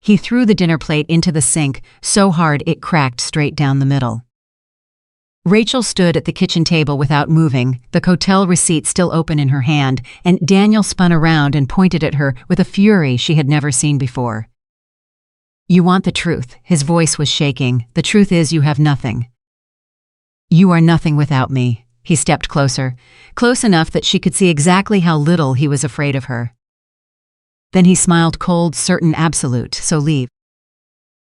He threw the dinner plate into the sink so hard it cracked straight down the middle. Rachel stood at the kitchen table without moving, the hotel receipt still open in her hand, and Daniel spun around and pointed at her with a fury she had never seen before. "You want the truth," his voice was shaking. "The truth is you have nothing. You are nothing without me." He stepped closer, close enough that she could see exactly how little he was afraid of her. Then he smiled, cold, certain, absolute. "So leave."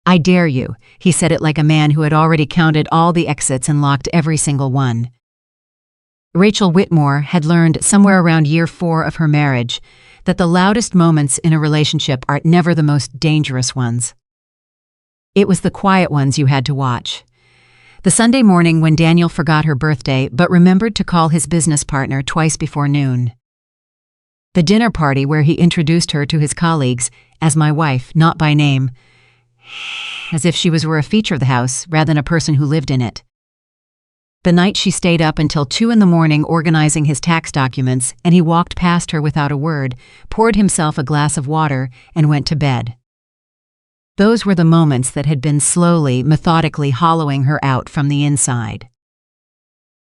"I dare you," he said it like a man who had already counted all the exits and locked every single one. Rachel Whitmore had learned somewhere around year 4 of her marriage that the loudest moments in a relationship are never the most dangerous ones. It was the quiet ones you had to watch. The Sunday morning when Daniel forgot her birthday but remembered to call his business partner twice before noon. The dinner party where he introduced her to his colleagues as my wife, not by name, as if she were a feature of the house rather than a person who lived in it. The night she stayed up until 2 a.m. organizing his tax documents, and he walked past her without a word, poured himself a glass of water, and went to bed. Those were the moments that had been slowly, methodically hollowing her out from the inside.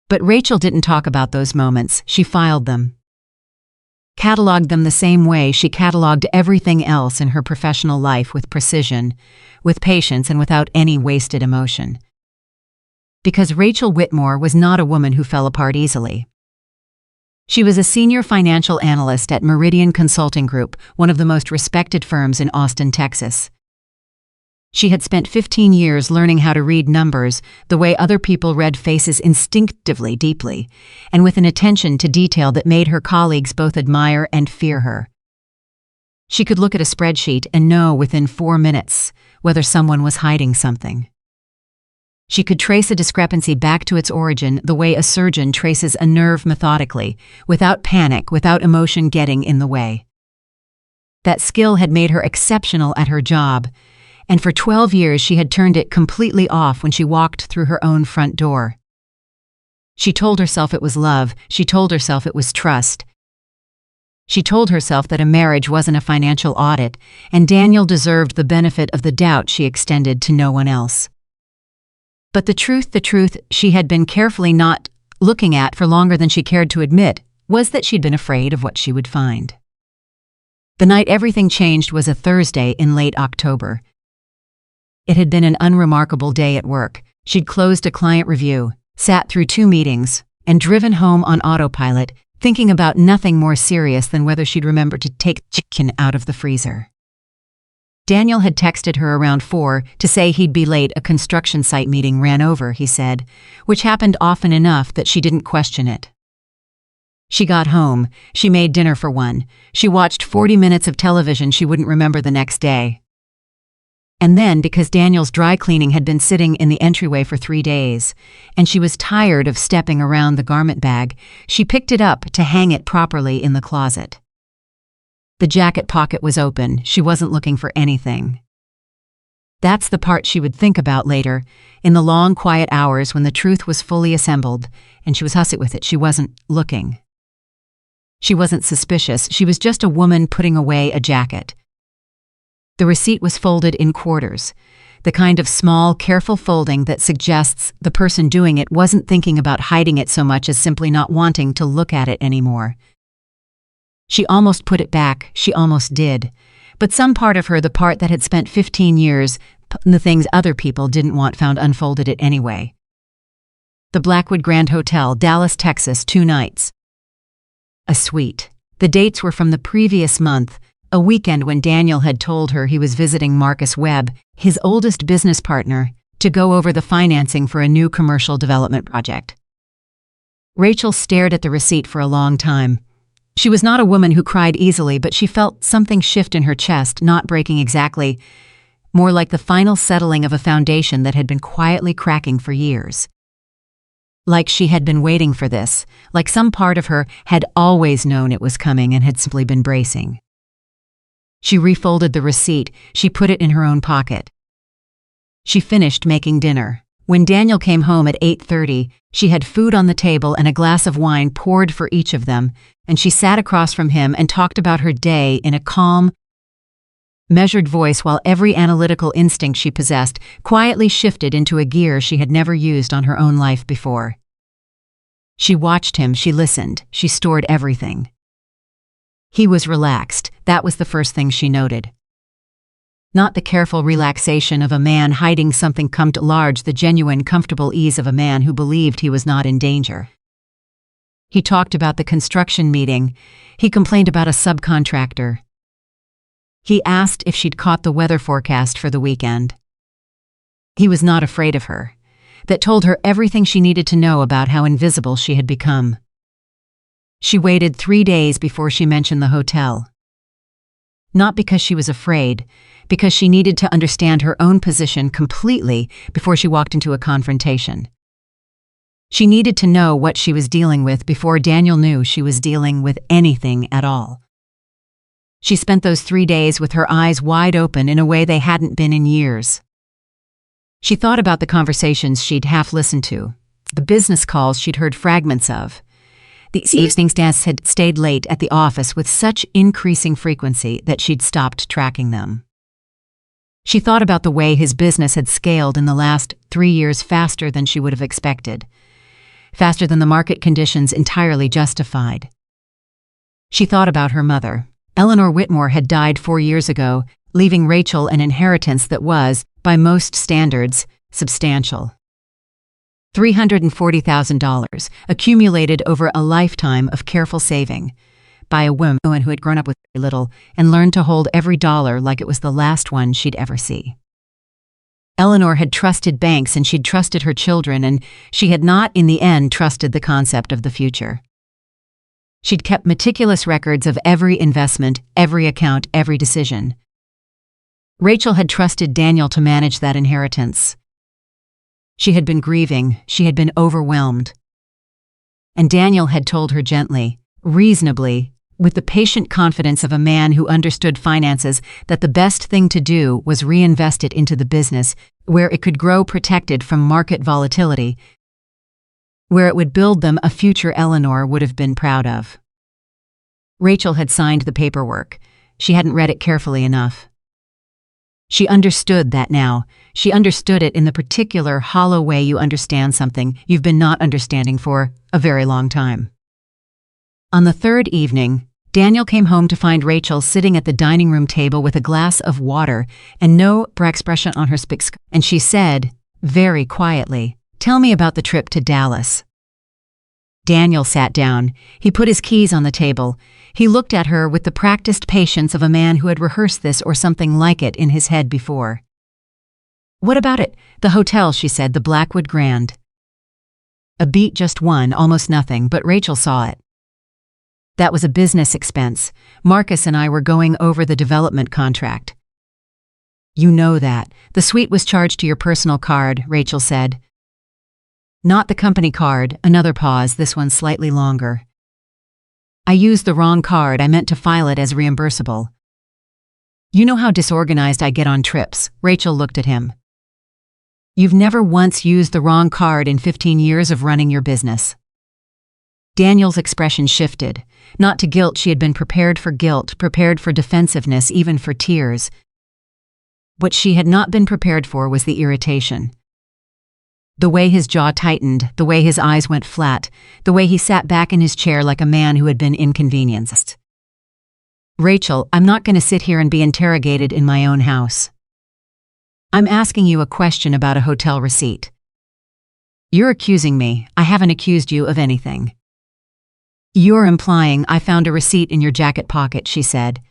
But Rachel didn't talk about those moments, she filed them. Cataloged them the same way she cataloged everything else in her professional life, with precision, with patience, and without any wasted emotion. Because Rachel Whitmore was not a woman who fell apart easily. She was a senior financial analyst at Meridian Consulting Group, one of the most respected firms in Austin, Texas. She had spent 15 years learning how to read numbers the way other people read faces, instinctively, deeply, and with an attention to detail that made her colleagues both admire and fear her. She could look at a spreadsheet and know within 4 minutes whether someone was hiding something. She could trace a discrepancy back to its origin the way a surgeon traces a nerve methodically, without panic, without emotion getting in the way. That skill had made her exceptional at her job, and for 12 years she had turned it completely off when she walked through her own front door. She told herself it was love, she told herself it was trust. She told herself that a marriage wasn't a financial audit, and Daniel deserved the benefit of the doubt she extended to no one else. But the truth she had been carefully not looking at for longer than she cared to admit, was that she'd been afraid of what she would find. The night everything changed was a Thursday in late October. It had been an unremarkable day at work. She'd closed a client review, sat through 2 meetings, and driven home on autopilot, thinking about nothing more serious than whether she'd remember to take chicken out of the freezer. Daniel had texted her around 4 to say he'd be late. A construction site meeting ran over, he said, which happened often enough that she didn't question it. She got home, she made dinner for 1, she watched 40 minutes of television she wouldn't remember the next day. And then, because Daniel's dry cleaning had been sitting in the entryway for 3 days, and she was tired of stepping around the garment bag, she picked it up to hang it properly in the closet. The jacket pocket was open, she wasn't looking for anything. That's the part she would think about later, in the long, quiet hours when the truth was fully assembled, and she was hussy with it. She wasn't looking. She wasn't suspicious, she was just a woman putting away a jacket. The receipt was folded in quarters, the kind of small, careful folding that suggests the person doing it wasn't thinking about hiding it so much as simply not wanting to look at it anymore. She almost put it back, she almost did, but some part of her, the part that had spent 15 years in the things other people didn't want, found unfolded it anyway. The Blackwood Grand Hotel, Dallas, Texas, 2 nights. A suite. The dates were from the previous month, a weekend when Daniel had told her he was visiting Marcus Webb, his oldest business partner, to go over the financing for a new commercial development project. Rachel stared at the receipt for a long time. She was not a woman who cried easily, but she felt something shift in her chest, not breaking exactly, more like the final settling of a foundation that had been quietly cracking for years. Like she had been waiting for this, like some part of her had always known it was coming and had simply been bracing. She refolded the receipt, she put it in her own pocket. She finished making dinner. When Daniel came home at 8:30, she had food on the table and a glass of wine poured for each of them, and she sat across from him and talked about her day in a calm, measured voice, while every analytical instinct she possessed quietly shifted into a gear she had never used on her own life before. She watched him, she listened, she stored everything. He was relaxed. That was the first thing she noted. Not the careful relaxation of a man hiding something come to large, the genuine, comfortable ease of a man who believed he was not in danger. He talked about the construction meeting. He complained about a subcontractor. He asked if she'd caught the weather forecast for the weekend. He was not afraid of her. That told her everything she needed to know about how invisible she had become. She waited 3 days before she mentioned the hotel. Not because she was afraid, because she needed to understand her own position completely before she walked into a confrontation. She needed to know what she was dealing with before Daniel knew she was dealing with anything at all. She spent those 3 days with her eyes wide open in a way they hadn't been in years. She thought about the conversations she'd half listened to, the business calls she'd heard fragments of. These evenings Des had stayed late at the office with such increasing frequency that she'd stopped tracking them. She thought about the way his business had scaled in the last 3 years faster than she would have expected, faster than the market conditions entirely justified. She thought about her mother. Eleanor Whitmore had died 4 years ago, leaving Rachel an inheritance that was, by most standards, substantial. $340,000, accumulated over a lifetime of careful saving, by a woman who had grown up with very little and learned to hold every dollar like it was the last one she'd ever see. Eleanor had trusted banks and she'd trusted her children, and she had not, in the end, trusted the concept of the future. She'd kept meticulous records of every investment, every account, every decision. Rachel had trusted Daniel to manage that inheritance. She had been grieving, she had been overwhelmed. And Daniel had told her gently, reasonably, with the patient confidence of a man who understood finances, that the best thing to do was reinvest it into the business, where it could grow protected from market volatility, where it would build them a future Eleanor would have been proud of. Rachel had signed the paperwork. She hadn't read it carefully enough. She understood that now. She understood it in the particular hollow way you understand something you've been not understanding for a very long time. On the third evening, Daniel came home to find Rachel sitting at the dining room table with a glass of water and no expression on her face, and she said, very quietly, "Tell me about the trip to Dallas." Daniel sat down. He put his keys on the table. He looked at her with the practiced patience of a man who had rehearsed this or something like it in his head before. "What about it? The hotel," she said, "the Blackwood Grand." A beat, just one, almost nothing, but Rachel saw it. "That was a business expense. Marcus and I were going over the development contract." "You know that. The suite was charged to your personal card," Rachel said. "Not the company card." Another pause, this one slightly longer. "I used the wrong card. I meant to file it as reimbursable." "You know how disorganized I get on trips." Rachel looked at him. "You've never once used the wrong card in 15 years of running your business." Daniel's expression shifted. Not to guilt. She had been prepared for guilt, prepared for defensiveness, even for tears. What she had not been prepared for was the irritation. The way his jaw tightened, the way his eyes went flat, the way he sat back in his chair like a man who had been inconvenienced. "Rachel, I'm not going to sit here and be interrogated in my own house. I'm asking you a question about a hotel receipt. You're accusing me. I haven't accused you of anything." "You're implying I found a receipt in your jacket pocket," she said.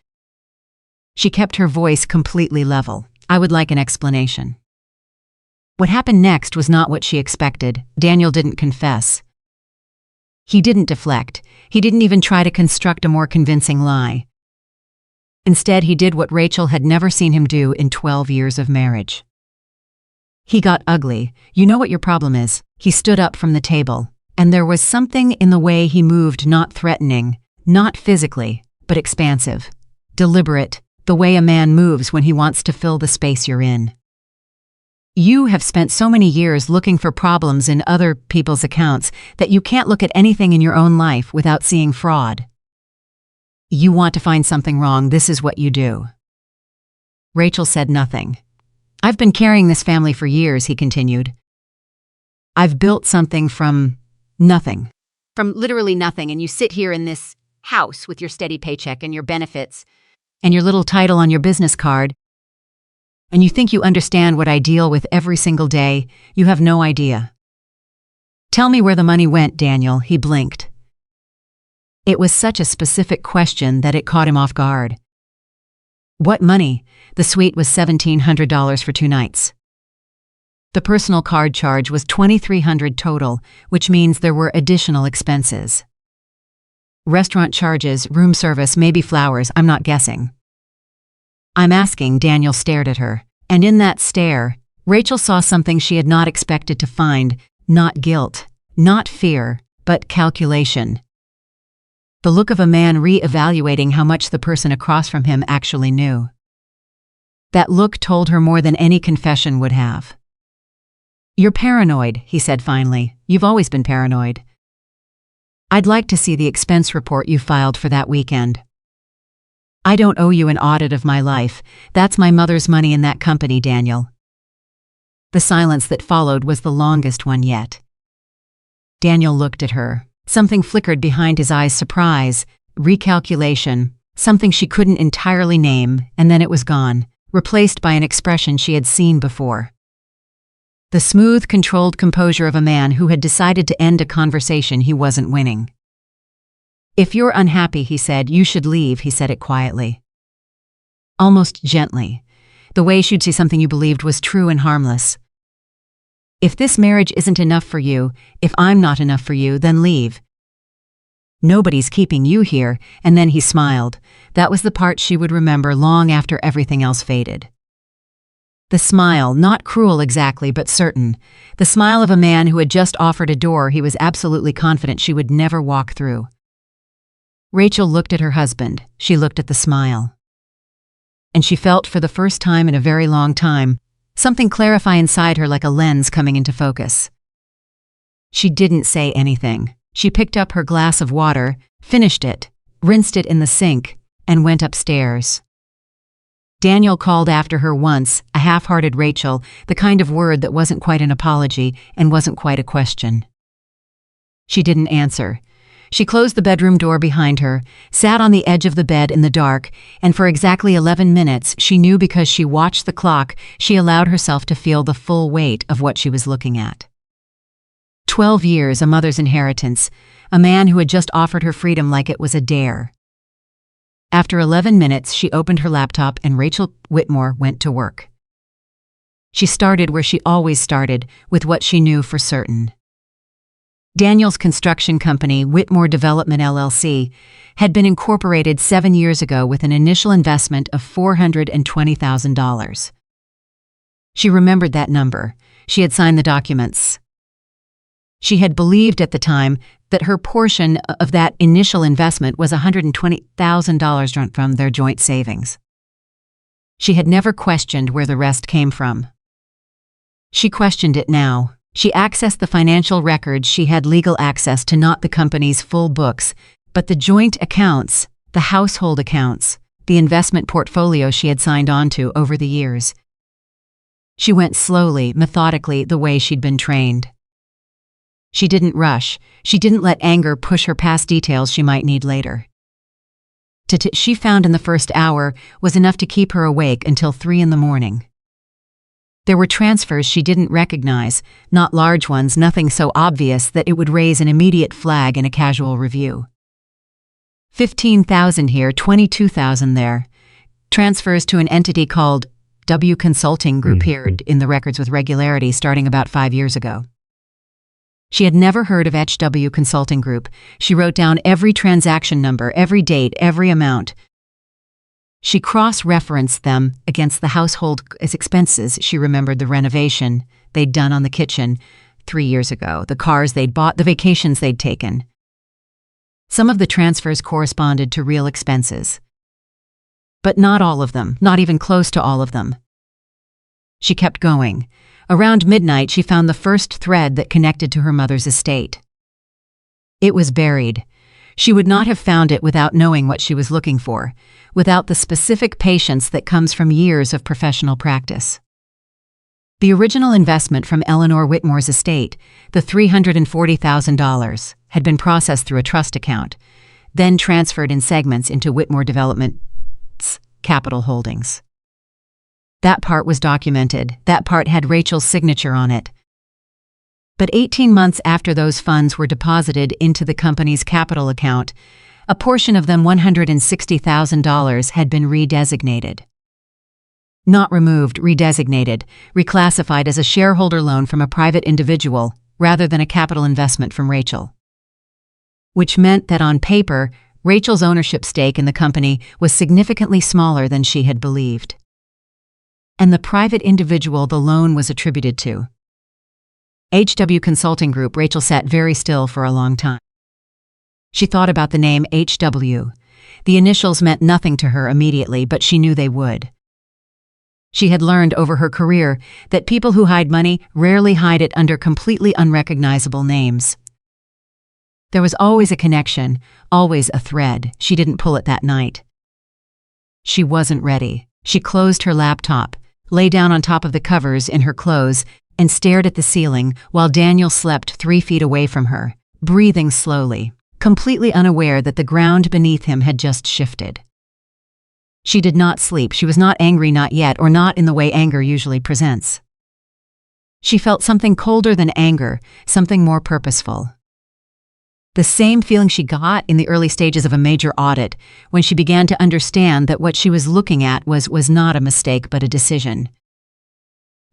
She kept her voice completely level. "I would like an explanation." What happened next was not what she expected. Daniel didn't confess. He didn't deflect. He didn't even try to construct a more convincing lie. Instead, he did what Rachel had never seen him do in 12 years of marriage. He got ugly. "You know what your problem is." He stood up from the table, and there was something in the way he moved, not threatening, not physically, but expansive, deliberate, the way a man moves when he wants to fill the space you're in. "You have spent so many years looking for problems in other people's accounts that you can't look at anything in your own life without seeing fraud. You want to find something wrong. This is what you do." Rachel said nothing. "I've been carrying this family for years," he continued. "I've built something from nothing. From literally nothing, and you sit here in this house with your steady paycheck and your benefits and your little title on your business card, and you think you understand what I deal with every single day. You have no idea." "Tell me where the money went, Daniel," he blinked. It was such a specific question that it caught him off guard. "What money?" The suite was $1,700 for 2 nights. The personal card charge was $2,300 total, which means there were additional expenses. Restaurant charges, room service, maybe flowers, I'm not guessing. "I'm asking." Daniel stared at her, and in that stare, Rachel saw something she had not expected to find, not guilt, not fear, but calculation. The look of a man re-evaluating how much the person across from him actually knew. That look told her more than any confession would have. "You're paranoid," he said finally. "You've always been paranoid. I'd like to see the expense report you filed for that weekend. I don't owe you an audit of my life. That's my mother's money in that company, Daniel." The silence that followed was the longest one yet. Daniel looked at her. Something flickered behind his eyes: surprise, recalculation, something she couldn't entirely name, and then it was gone, replaced by an expression she had seen before. The smooth, controlled composure of a man who had decided to end a conversation he wasn't winning. "If you're unhappy," he said, "you should leave." He said it quietly, almost gently, the way she'd say something you believed was true and harmless. "If this marriage isn't enough for you, if I'm not enough for you, then leave. Nobody's keeping you here." And then he smiled. That was the part she would remember long after everything else faded. The smile, not cruel exactly, but certain. The smile of a man who had just offered a door he was absolutely confident she would never walk through. Rachel looked at her husband. She looked at the smile. And she felt, for the first time in a very long time, something clarify inside her like a lens coming into focus. She didn't say anything. She picked up her glass of water, finished it, rinsed it in the sink, and went upstairs. Daniel called after her once, a half-hearted Rachel, the kind of word that wasn't quite an apology and wasn't quite a question. She didn't answer. She closed the bedroom door behind her, sat on the edge of the bed in the dark, and for exactly 11 minutes, she knew because she watched the clock, she allowed herself to feel the full weight of what she was looking at. 12 years, a mother's inheritance, a man who had just offered her freedom like it was a dare. After 11 minutes, she opened her laptop and Rachel Whitmore went to work. She started where she always started, with what she knew for certain. Daniel's construction company, Whitmore Development LLC, had been incorporated 7 years ago with an initial investment of $420,000. She remembered that number. She had signed the documents. She had believed at the time that her portion of that initial investment was $120,000 from their joint savings. She had never questioned where the rest came from. She questioned it now. She accessed the financial records. She had legal access to not the company's full books, but the joint accounts, the household accounts, the investment portfolio she had signed on to over the years. She went slowly, methodically, the way she'd been trained. She didn't rush. She didn't let anger push her past details she might need later. She found in the first hour was enough to keep her awake until 3 in the morning. There were transfers she didn't recognize, not large ones, nothing so obvious that it would raise an immediate flag in a casual review. 15,000 here, 22,000 there. Transfers to an entity called W Consulting Group appeared in the records with regularity starting about 5 years ago. She had never heard of HW Consulting Group. She wrote down every transaction number, every date, every amount. She cross-referenced them against the household expenses. She remembered the renovation they'd done on the kitchen 3 years ago, the cars they'd bought, the vacations they'd taken. Some of the transfers corresponded to real expenses. But not all of them, not even close to all of them. She kept going. Around midnight, she found the first thread that connected to her mother's estate. It was buried. She would not have found it without knowing what she was looking for, without the specific patience that comes from years of professional practice. The original investment from Eleanor Whitmore's estate, the $340,000, had been processed through a trust account, then transferred in segments into Whitmore Development's capital holdings. That part was documented. That part had Rachel's signature on it. But 18 months after those funds were deposited into the company's capital account, a portion of them, $160,000, had been redesignated. Not removed, redesignated, reclassified as a shareholder loan from a private individual rather than a capital investment from Rachel. Which meant that on paper, Rachel's ownership stake in the company was significantly smaller than she had believed. And the private individual the loan was attributed to. HW Consulting Group. Rachel sat very still for a long time. She thought about the name HW. The initials meant nothing to her immediately, but she knew they would. She had learned over her career that people who hide money rarely hide it under completely unrecognizable names. There was always a connection, always a thread. She didn't pull it that night. She wasn't ready. She closed her laptop, lay down on top of the covers in her clothes, and stared at the ceiling while Daniel slept 3 feet away from her, breathing slowly, completely unaware that the ground beneath him had just shifted. She did not sleep. She was not angry, not yet, or not in the way anger usually presents. She felt something colder than anger, something more purposeful. The same feeling she got in the early stages of a major audit, when she began to understand that what she was looking at was not a mistake but a decision.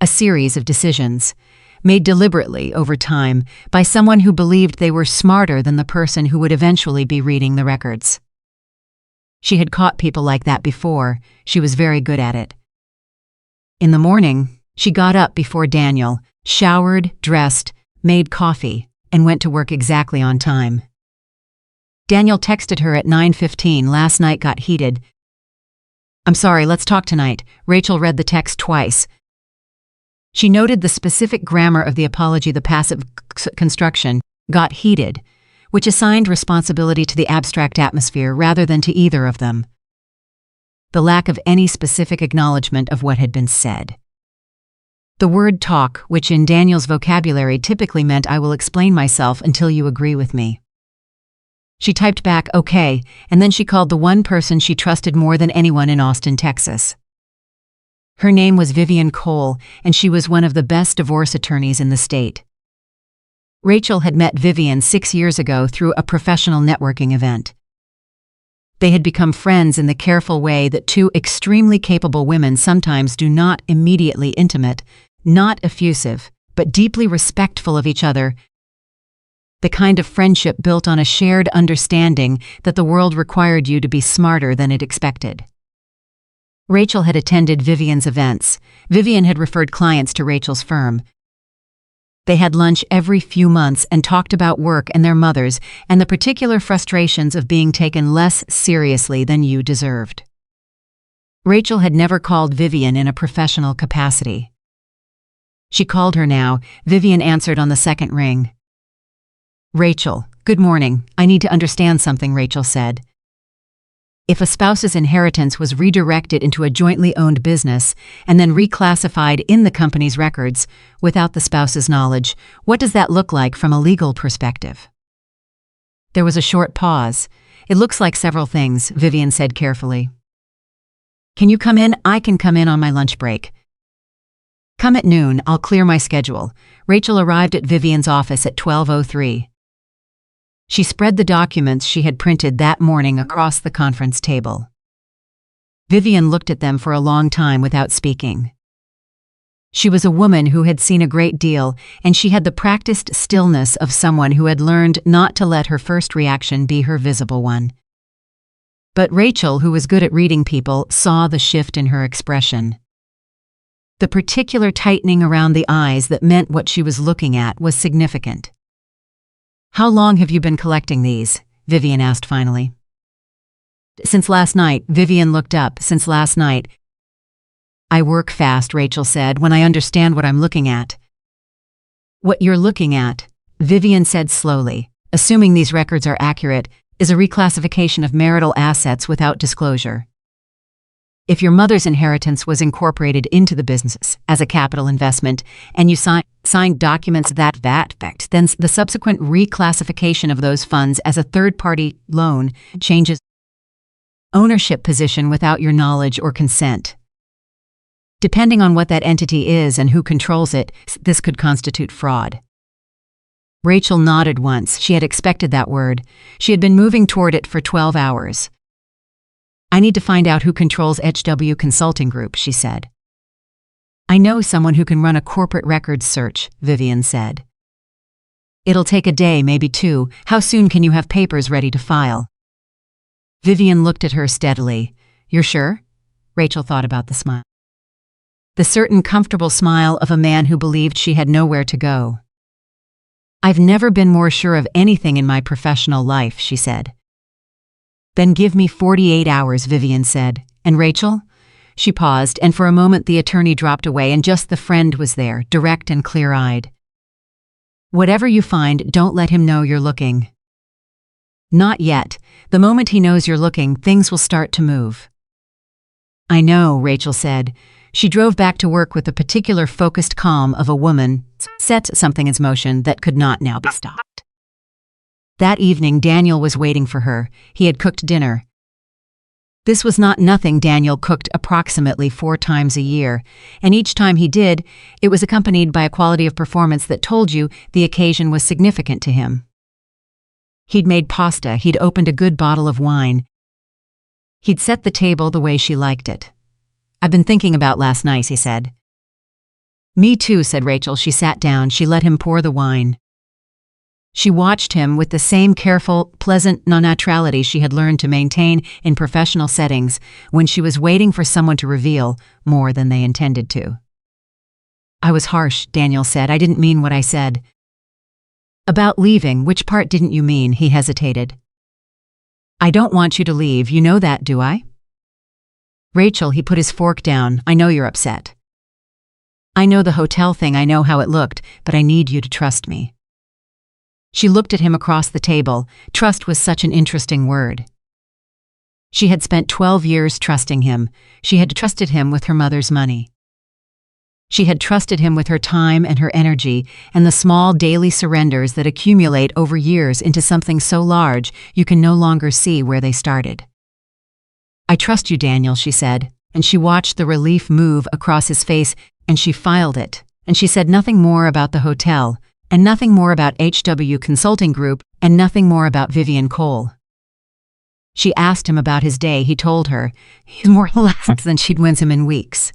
A series of decisions, made deliberately over time by someone who believed they were smarter than the person who would eventually be reading the records. She had caught people like that before. She was very good at it. In the morning, she got up before Daniel, showered, dressed, made coffee, and went to work exactly on time. Daniel texted her at 9:15. Last night got heated. I'm sorry, let's talk tonight. Rachel read the text twice. She noted the specific grammar of the apology, the passive construction, got heated, which assigned responsibility to the abstract atmosphere rather than to either of them. The lack of any specific acknowledgement of what had been said. The word talk, which in Daniel's vocabulary typically meant I will explain myself until you agree with me. She typed back, okay, and then she called the one person she trusted more than anyone in Austin, Texas. Her name was Vivian Cole, and she was one of the best divorce attorneys in the state. Rachel had met Vivian 6 years ago through a professional networking event. They had become friends in the careful way that two extremely capable women sometimes do, not immediately intimate, not effusive, but deeply respectful of each other, the kind of friendship built on a shared understanding that the world required you to be smarter than it expected. Rachel had attended Vivian's events. Vivian had referred clients to Rachel's firm. They had lunch every few months and talked about work and their mothers and the particular frustrations of being taken less seriously than you deserved. Rachel had never called Vivian in a professional capacity. She called her now. Vivian answered on the second ring. Rachel, good morning. I need to understand something, Rachel said. If a spouse's inheritance was redirected into a jointly owned business and then reclassified in the company's records without the spouse's knowledge, what does that look like from a legal perspective? There was a short pause. It looks like several things, Vivian said carefully. Can you come in? I can come in on my lunch break. Come at noon. I'll clear my schedule. Rachel arrived at Vivian's office at 12:03. She spread the documents she had printed that morning across the conference table. Vivian looked at them for a long time without speaking. She was a woman who had seen a great deal, and she had the practiced stillness of someone who had learned not to let her first reaction be her visible one. But Rachel, who was good at reading people, saw the shift in her expression. The particular tightening around the eyes that meant what she was looking at was significant. How long have you been collecting these? Vivian asked finally. Since last night. Vivian looked up. Since last night. I work fast, Rachel said, when I understand what I'm looking at. What you're looking at, Vivian said slowly, assuming these records are accurate, is a reclassification of marital assets without disclosure. If your mother's inheritance was incorporated into the business as a capital investment and you signed documents that effect, then the subsequent reclassification of those funds as a third-party loan changes ownership position without your knowledge or consent. Depending on what that entity is and who controls it, this could constitute fraud. Rachel nodded once. She had expected that word. She had been moving toward it for 12 hours. I need to find out who controls HW Consulting Group, she said. I know someone who can run a corporate records search, Vivian said. It'll take a day, maybe two. How soon can you have papers ready to file? Vivian looked at her steadily. You're sure? Rachel thought about the smile. The certain comfortable smile of a man who believed she had nowhere to go. I've never been more sure of anything in my professional life, she said. Then give me 48 hours, Vivian said. And Rachel? She paused, and for a moment the attorney dropped away and just the friend was there, direct and clear-eyed. Whatever you find, don't let him know you're looking. Not yet. The moment he knows you're looking, things will start to move. I know, Rachel said. She drove back to work with the particular focused calm of a woman set something in motion that could not now be stopped. That evening, Daniel was waiting for her. He had cooked dinner. This was not nothing. Daniel cooked approximately 4 times a year, and each time he did, it was accompanied by a quality of performance that told you the occasion was significant to him. He'd made pasta, he'd opened a good bottle of wine. He'd set the table the way she liked it. I've been thinking about last night, he said. Me too, said Rachel. She sat down. She let him pour the wine. She watched him with the same careful, pleasant non-naturality she had learned to maintain in professional settings when she was waiting for someone to reveal more than they intended to. I was harsh, Daniel said. I didn't mean what I said. About leaving, which part didn't you mean? He hesitated. I don't want you to leave. You know that, do I? Rachel, he put his fork down. I know you're upset. I know the hotel thing. I know how it looked, but I need you to trust me. She looked at him across the table. Trust was such an interesting word. She had spent 12 years trusting him. She had trusted him with her mother's money. She had trusted him with her time and her energy and the small daily surrenders that accumulate over years into something so large you can no longer see where they started. I trust you, Daniel, she said, and she watched the relief move across his face, and she filed it, and she said nothing more about the hotel, and nothing more about HW Consulting Group, and nothing more about Vivian Cole. She asked him about his day. He told her. He's more relaxed than she'd wins him in weeks.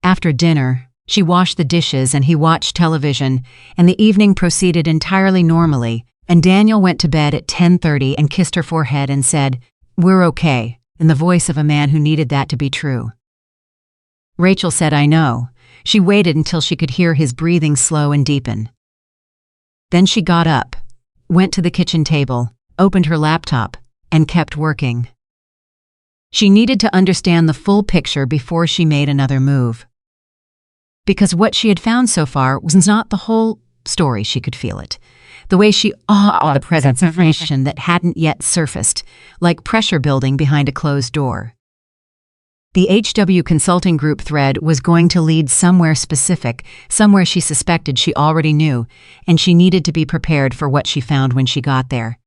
After dinner, she washed the dishes and he watched television, and the evening proceeded entirely normally, and Daniel went to bed at 10:30 and kissed her forehead and said, "We're okay," in the voice of a man who needed that to be true. Rachel said, I know. She waited until she could hear his breathing slow and deepen. Then she got up, went to the kitchen table, opened her laptop, and kept working. She needed to understand the full picture before she made another move. Because what she had found so far was not the whole story. She could feel it. The way she awed the presence of information that hadn't yet surfaced, like pressure building behind a closed door. The HW Consulting Group thread was going to lead somewhere specific, somewhere she suspected she already knew, and she needed to be prepared for what she found when she got there.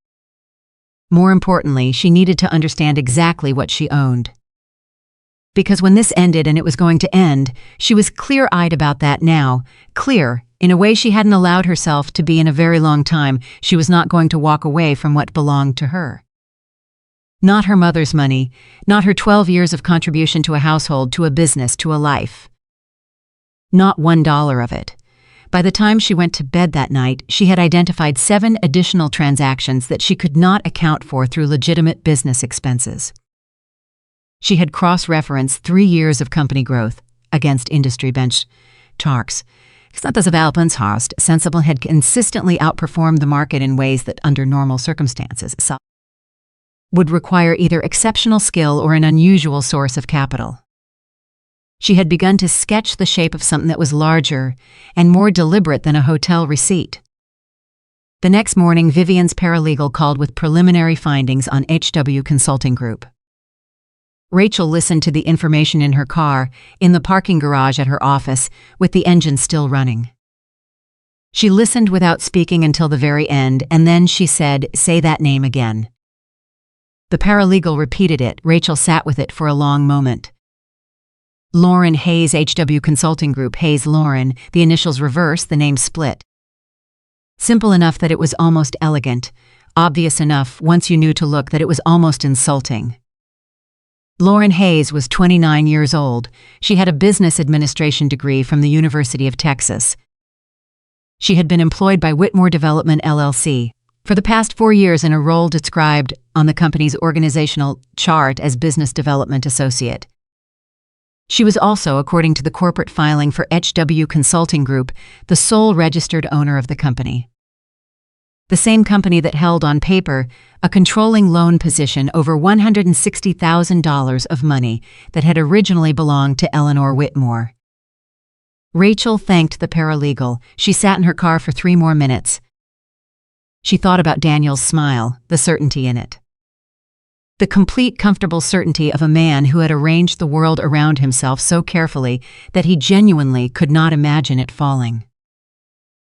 More importantly, she needed to understand exactly what she owned. Because when this ended and it was going to end, she was clear-eyed about that now, clear, in a way she hadn't allowed herself to be in a very long time. She was not going to walk away from what belonged to her. Not her mother's money, not her 12 years of contribution to a household, to a business, to a life. Not $1 of it. By the time she went to bed that night, she had identified 7 additional transactions that she could not account for through legitimate business expenses. She had cross-referenced 3 years of company growth against industry benchmarks. Sensible Sensible had consistently outperformed the market in ways that, under normal circumstances, would require either exceptional skill or an unusual source of capital. She had begun to sketch the shape of something that was larger and more deliberate than a hotel receipt. The next morning, Vivian's paralegal called with preliminary findings on HW Consulting Group. Rachel listened to the information in her car, in the parking garage at her office, with the engine still running. She listened without speaking until the very end, and then she said, "Say that name again." The paralegal repeated it. Rachel sat with it for a long moment. Lauren Hayes, HW Consulting Group. Hayes Lauren, the initials reverse, the name split. Simple enough that it was almost elegant, obvious enough once you knew to look that it was almost insulting. Lauren Hayes was 29 years old. She had a business administration degree from the University of Texas. She had been employed by Whitmore Development LLC for the past 4 years in a role described on the company's organizational chart as Business Development Associate. She was also, according to the corporate filing for HW Consulting Group, the sole registered owner of the company. The same company that held on paper a controlling loan position over $160,000 of money that had originally belonged to Eleanor Whitmore. Rachel thanked the paralegal. She sat in her car for 3 more minutes. She thought about Daniel's smile, the certainty in it. The complete, comfortable certainty of a man who had arranged the world around himself so carefully that he genuinely could not imagine it falling.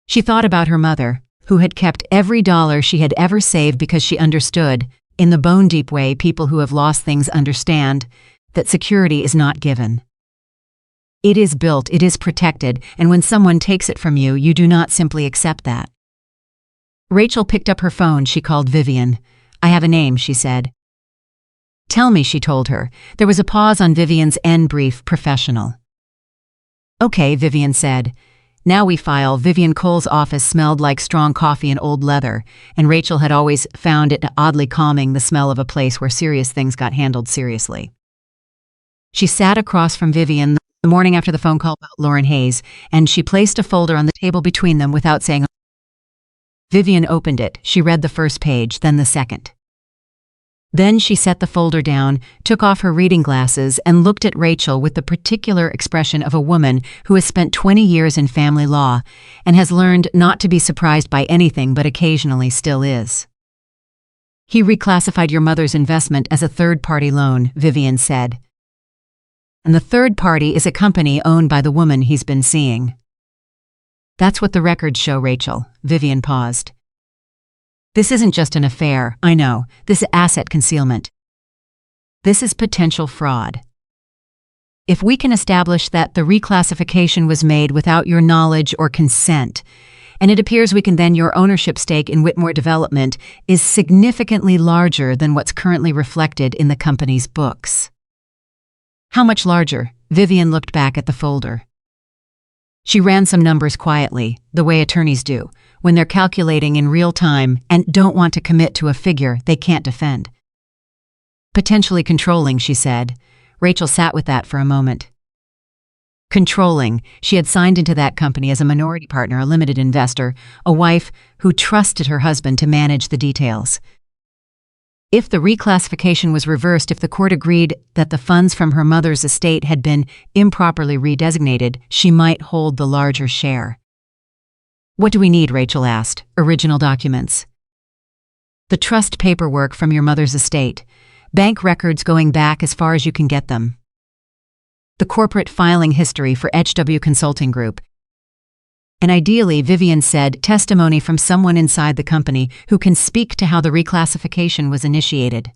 She thought about her mother, who had kept every dollar she had ever saved because she understood, in the bone-deep way people who have lost things understand, that security is not given. It is built, it is protected, and when someone takes it from you, you do not simply accept that. Rachel picked up her phone. She called Vivian. "I have a name," she said. "Tell me," she told her. There was a pause on Vivian's end, brief, professional. "Okay," Vivian said. "Now we file." Vivian Cole's office smelled like strong coffee and old leather, and Rachel had always found it oddly calming, the smell of a place where serious things got handled seriously. She sat across from Vivian the morning after the phone call about Lauren Hayes, and she placed a folder on the table between them without saying. Vivian opened it. She read the first page, then the second. Then she set the folder down, took off her reading glasses, and looked at Rachel with the particular expression of a woman who has spent 20 years in family law and has learned not to be surprised by anything but occasionally still is. "He reclassified your mother's investment as a third-party loan," Vivian said. "And the third party is a company owned by the woman he's been seeing." "That's what the records show, Rachel." Vivian paused. "This isn't just an affair, I know. This is asset concealment. This is potential fraud. If we can establish that the reclassification was made without your knowledge or consent, and it appears we can then your ownership stake in Whitmore Development is significantly larger than what's currently reflected in the company's books." "How much larger?" Vivian looked back at the folder. She ran some numbers quietly, the way attorneys do, when they're calculating in real time and don't want to commit to a figure they can't defend. "Potentially controlling," she said. Rachel sat with that for a moment. Controlling. She had signed into that company as a minority partner, a limited investor, a wife who trusted her husband to manage the details. If the reclassification was reversed, if the court agreed that the funds from her mother's estate had been improperly redesignated, she might hold the larger share. "What do we need?" Rachel asked. "Original documents. The trust paperwork from your mother's estate. Bank records going back as far as you can get them. The corporate filing history for HW Consulting Group. And ideally," Vivian said, "testimony from someone inside the company who can speak to how the reclassification was initiated.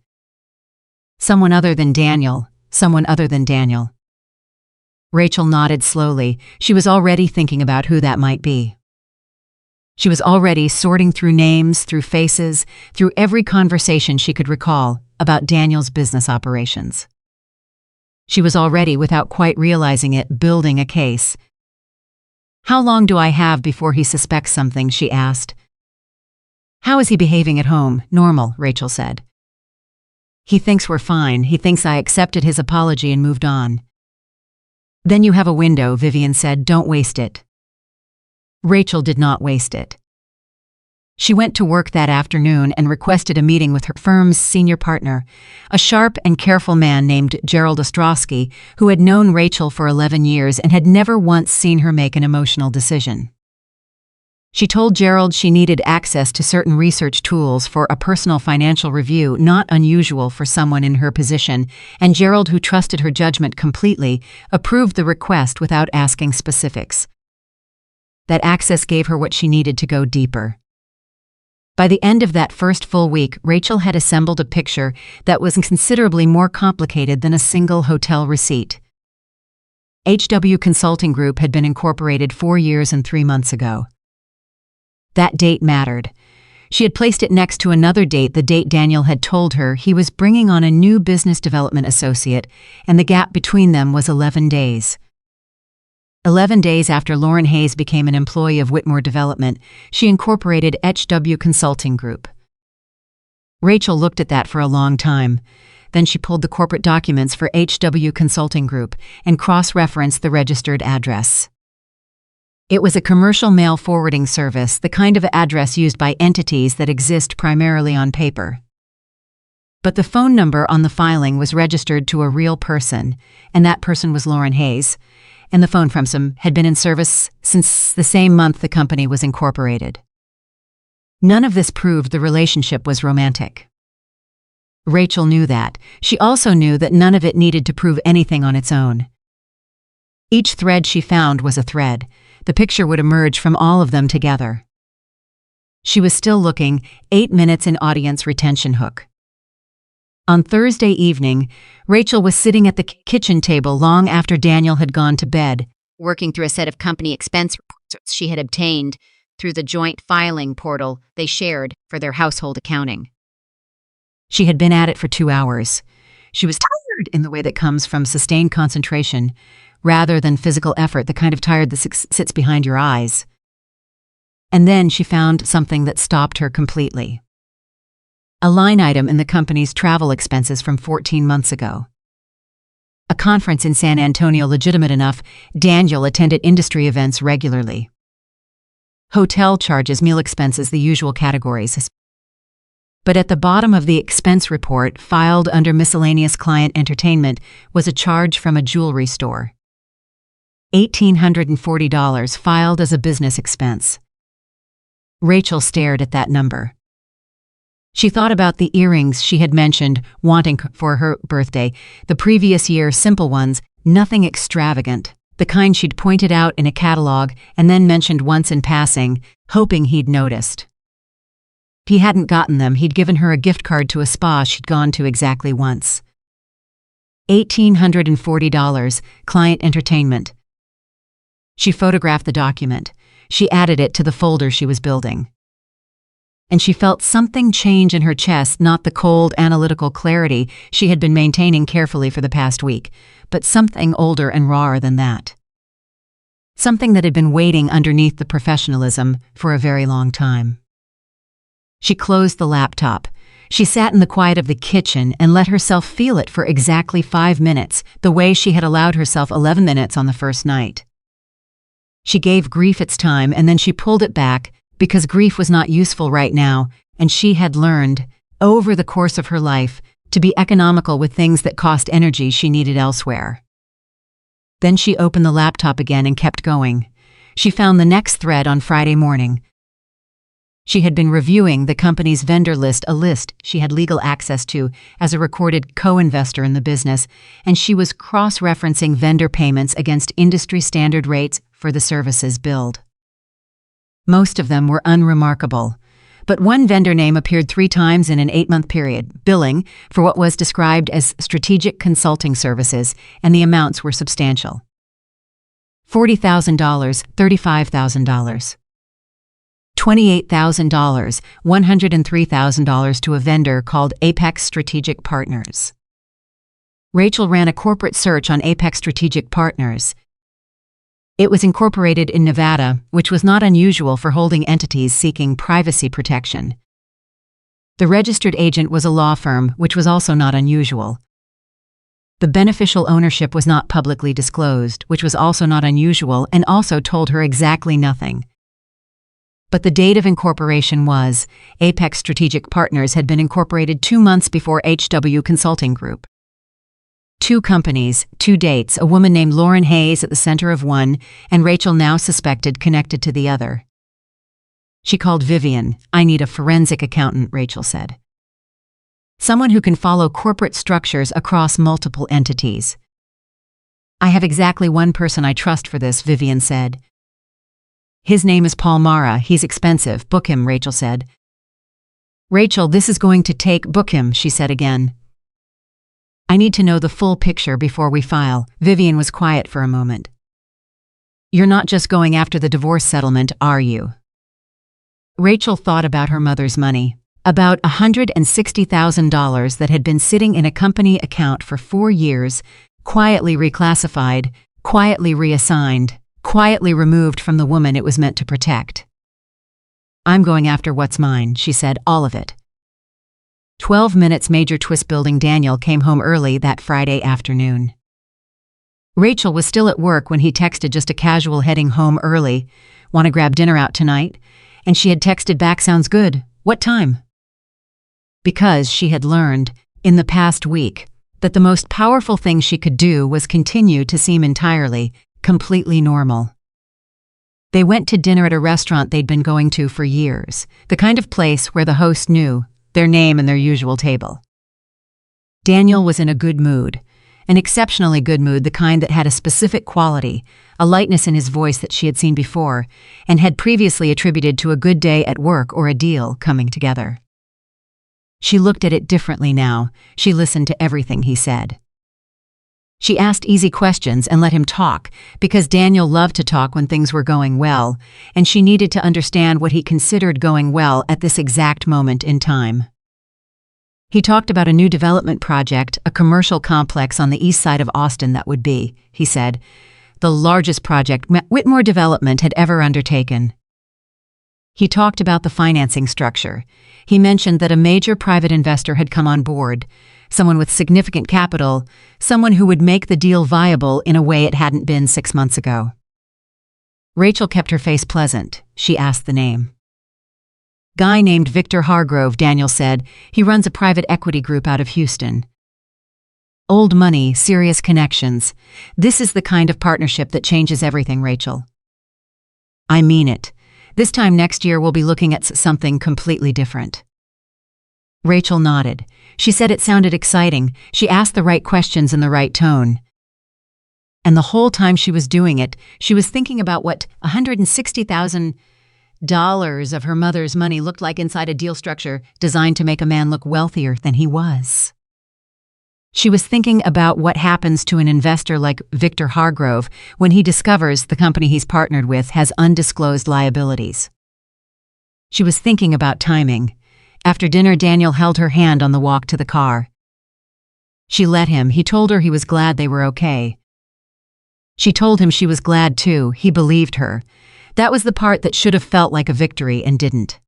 Someone other than Daniel. Someone other than Daniel." Rachel nodded slowly. She was already thinking about who that might be. She was already sorting through names, through faces, through every conversation she could recall about Daniel's business operations. She was already, without quite realizing it, building a case. "How long do I have before he suspects something?" she asked. "How is he behaving at home?" "Normal," Rachel said. "He thinks we're fine. He thinks I accepted his apology and moved on." "Then you have a window," Vivian said. "Don't waste it." Rachel did not waste it. She went to work that afternoon and requested a meeting with her firm's senior partner, a sharp and careful man named Gerald Ostrowski, who had known Rachel for 11 years and had never once seen her make an emotional decision. She told Gerald she needed access to certain research tools for a personal financial review, not unusual for someone in her position, and Gerald, who trusted her judgment completely, approved the request without asking specifics. That access gave her what she needed to go deeper. By the end of that first full week, Rachel had assembled a picture that was considerably more complicated than a single hotel receipt. HW Consulting Group had been incorporated 4 years and 3 months ago. That date mattered. She had placed it next to another date, the date Daniel had told her he was bringing on a new business development associate, and the gap between them was 11 days. 11 days after Lauren Hayes became an employee of Whitmore Development, she incorporated HW Consulting Group. Rachel looked at that for a long time. Then she pulled the corporate documents for HW Consulting Group and cross-referenced the registered address. It was a commercial mail forwarding service, the kind of address used by entities that exist primarily on paper. But the phone number on the filing was registered to a real person, and that person was Lauren Hayes, and the phone from some had been in service since the same month the company was incorporated. None of this proved the relationship was romantic. Rachel knew that. She also knew that none of it needed to prove anything on its own. Each thread she found was a thread. The picture would emerge from all of them together. She was still looking, 8 minutes in audience retention hook. On Thursday evening, Rachel was sitting at the kitchen table long after Daniel had gone to bed, working through a set of company expense reports she had obtained through the joint filing portal they shared for their household accounting. She had been at it for 2 hours. She was tired in the way that comes from sustained concentration, rather than physical effort, the kind of tired that sits behind your eyes. And then she found something that stopped her completely. A line item in the company's travel expenses from 14 months ago. A conference in San Antonio, legitimate enough, Daniel attended industry events regularly. Hotel charges, meal expenses, the usual categories. But at the bottom of the expense report, filed under miscellaneous client entertainment, was a charge from a jewelry store. $1,840 filed as a business expense. Rachel stared at that number. She thought about the earrings she had mentioned wanting for her birthday, the previous year, simple ones, nothing extravagant, the kind she'd pointed out in a catalog and then mentioned once in passing, hoping he'd noticed. He hadn't gotten them. He'd given her a gift card to a spa she'd gone to exactly once. $1,840, client entertainment. She photographed the document. She added it to the folder she was building. And she felt something change in her chest, not the cold, analytical clarity she had been maintaining carefully for the past week, but something older and rawer than that. Something that had been waiting underneath the professionalism for a very long time. She closed the laptop. She sat in the quiet of the kitchen and let herself feel it for exactly 5 minutes, the way she had allowed herself 11 minutes on the first night. She gave grief its time, and then she pulled it back, because grief was not useful right now, and she had learned, over the course of her life, to be economical with things that cost energy she needed elsewhere. Then she opened the laptop again and kept going. She found the next thread on Friday morning. She had been reviewing the company's vendor list, a list she had legal access to as a recorded co-investor in the business, and she was cross-referencing vendor payments against industry standard rates for the services billed. Most of them were unremarkable, but one vendor name appeared 3 times in an 8-month period, billing for what was described as strategic consulting services, and the amounts were substantial. $40,000, $35,000. $28,000, $103,000 to a vendor called Apex Strategic Partners. Rachel ran a corporate search on Apex Strategic Partners. It was incorporated in Nevada, which was not unusual for holding entities seeking privacy protection. The registered agent was a law firm, which was also not unusual. The beneficial ownership was not publicly disclosed, which was also not unusual and also told her exactly nothing. But the date of incorporation was, Apex Strategic Partners had been incorporated 2 months before HW Consulting Group. 2 companies, 2 dates, a woman named Lauren Hayes at the center of one, and Rachel now suspected connected to the other. She called Vivian. I need a forensic accountant, Rachel said. Someone who can follow corporate structures across multiple entities. I have exactly one person I trust for this, Vivian said. His name is Paul Mara. He's expensive. Book him, Rachel said. Rachel, this is going to take. Book him, she said again. I need to know the full picture before we file. Vivian was quiet for a moment. You're not just going after the divorce settlement, are you? Rachel thought about her mother's money. About $160,000 that had been sitting in a company account for 4 years, quietly reclassified, quietly reassigned, quietly removed from the woman it was meant to protect. I'm going after what's mine, she said, all of it. 12 minutes major twist building. Daniel came home early that Friday afternoon. Rachel was still at work when he texted just a casual heading home early. Want to grab dinner out tonight? And she had texted back, sounds good. What time? Because she had learned, in the past week, that the most powerful thing she could do was continue to seem entirely, completely normal. They went to dinner at a restaurant they'd been going to for years, the kind of place where the host knew their name and their usual table. Daniel was in a good mood, an exceptionally good mood, the kind that had a specific quality, a lightness in his voice that she had seen before and had previously attributed to a good day at work or a deal coming together. She looked at it differently now. She listened to everything he said. She asked easy questions and let him talk, because Daniel loved to talk when things were going well, and she needed to understand what he considered going well at this exact moment in time. He talked about a new development project, a commercial complex on the east side of Austin that would be, he said, the largest project Whitmore Development had ever undertaken. He talked about the financing structure. He mentioned that a major private investor had come on board, someone with significant capital, someone who would make the deal viable in a way it hadn't been 6 months ago. Rachel kept her face pleasant. She asked the name. Guy named Victor Hargrove, Daniel said. He runs a private equity group out of Houston. Old money, serious connections. This is the kind of partnership that changes everything, Rachel. I mean it. This time next year we'll be looking at something completely different. Rachel nodded. She said it sounded exciting. She asked the right questions in the right tone. And the whole time she was doing it, she was thinking about what $160,000 of her mother's money looked like inside a deal structure designed to make a man look wealthier than he was. She was thinking about what happens to an investor like Victor Hargrove when he discovers the company he's partnered with has undisclosed liabilities. She was thinking about timing. After dinner, Daniel held her hand on the walk to the car. She let him. He told her he was glad they were okay. She told him she was glad too. He believed her. That was the part that should have felt like a victory and didn't.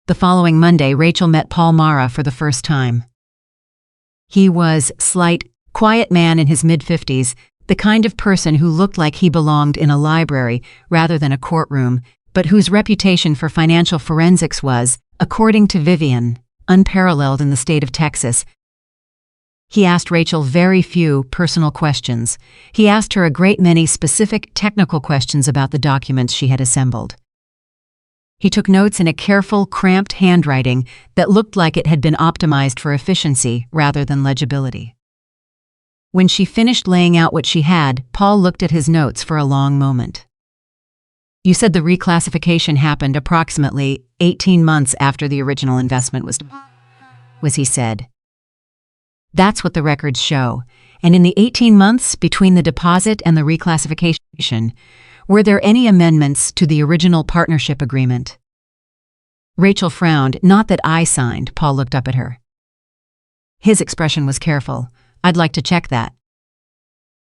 The following Monday, Rachel met Paul Mara for the first time. He was slight, quiet man in his mid-50s, the kind of person who looked like he belonged in a library rather than a courtroom, but whose reputation for financial forensics was, according to Vivian, unparalleled in the state of Texas. He asked Rachel very few personal questions. He asked her a great many specific technical questions about the documents she had assembled. He took notes in a careful, cramped handwriting that looked like it had been optimized for efficiency rather than legibility. When she finished laying out what she had, Paul looked at his notes for a long moment. You said the reclassification happened approximately 18 months after the original investment was he said. That's what the records show. And in the 18 months between the deposit and the reclassification, were there any amendments to the original partnership agreement? Rachel frowned. Not that I signed. Paul looked up at her. His expression was careful. I'd like to check that.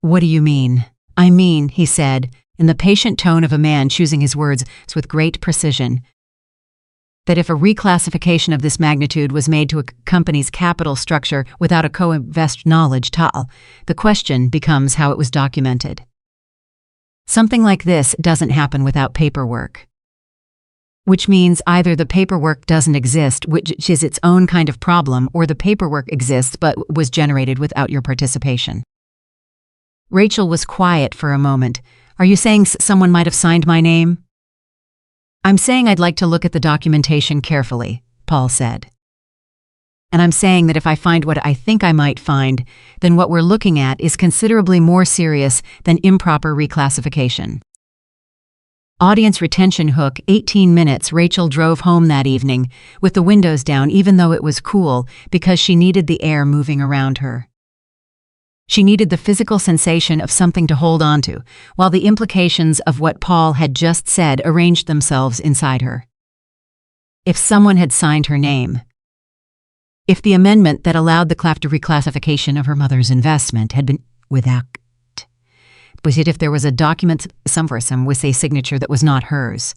What do you mean? I mean, he said, in the patient tone of a man choosing his words with great precision, that if a reclassification of this magnitude was made to a company's capital structure without a co-invest knowledge, the question becomes how it was documented. Something like this doesn't happen without paperwork. Which means either the paperwork doesn't exist, which is its own kind of problem, or the paperwork exists but was generated without your participation. Rachel was quiet for a moment. Are you saying someone might have signed my name? I'm saying I'd like to look at the documentation carefully, Paul said. And I'm saying that if I find what I think I might find, then what we're looking at is considerably more serious than improper reclassification. Audience retention hook, 18 minutes. Rachel drove home that evening, with the windows down even though it was cool, because she needed the air moving around her. She needed the physical sensation of something to hold on to, while the implications of what Paul had just said arranged themselves inside her. If someone had signed her name, if the amendment that allowed the reclassification of her mother's investment had been without, was it if there was a document somewhere with a signature that was not hers,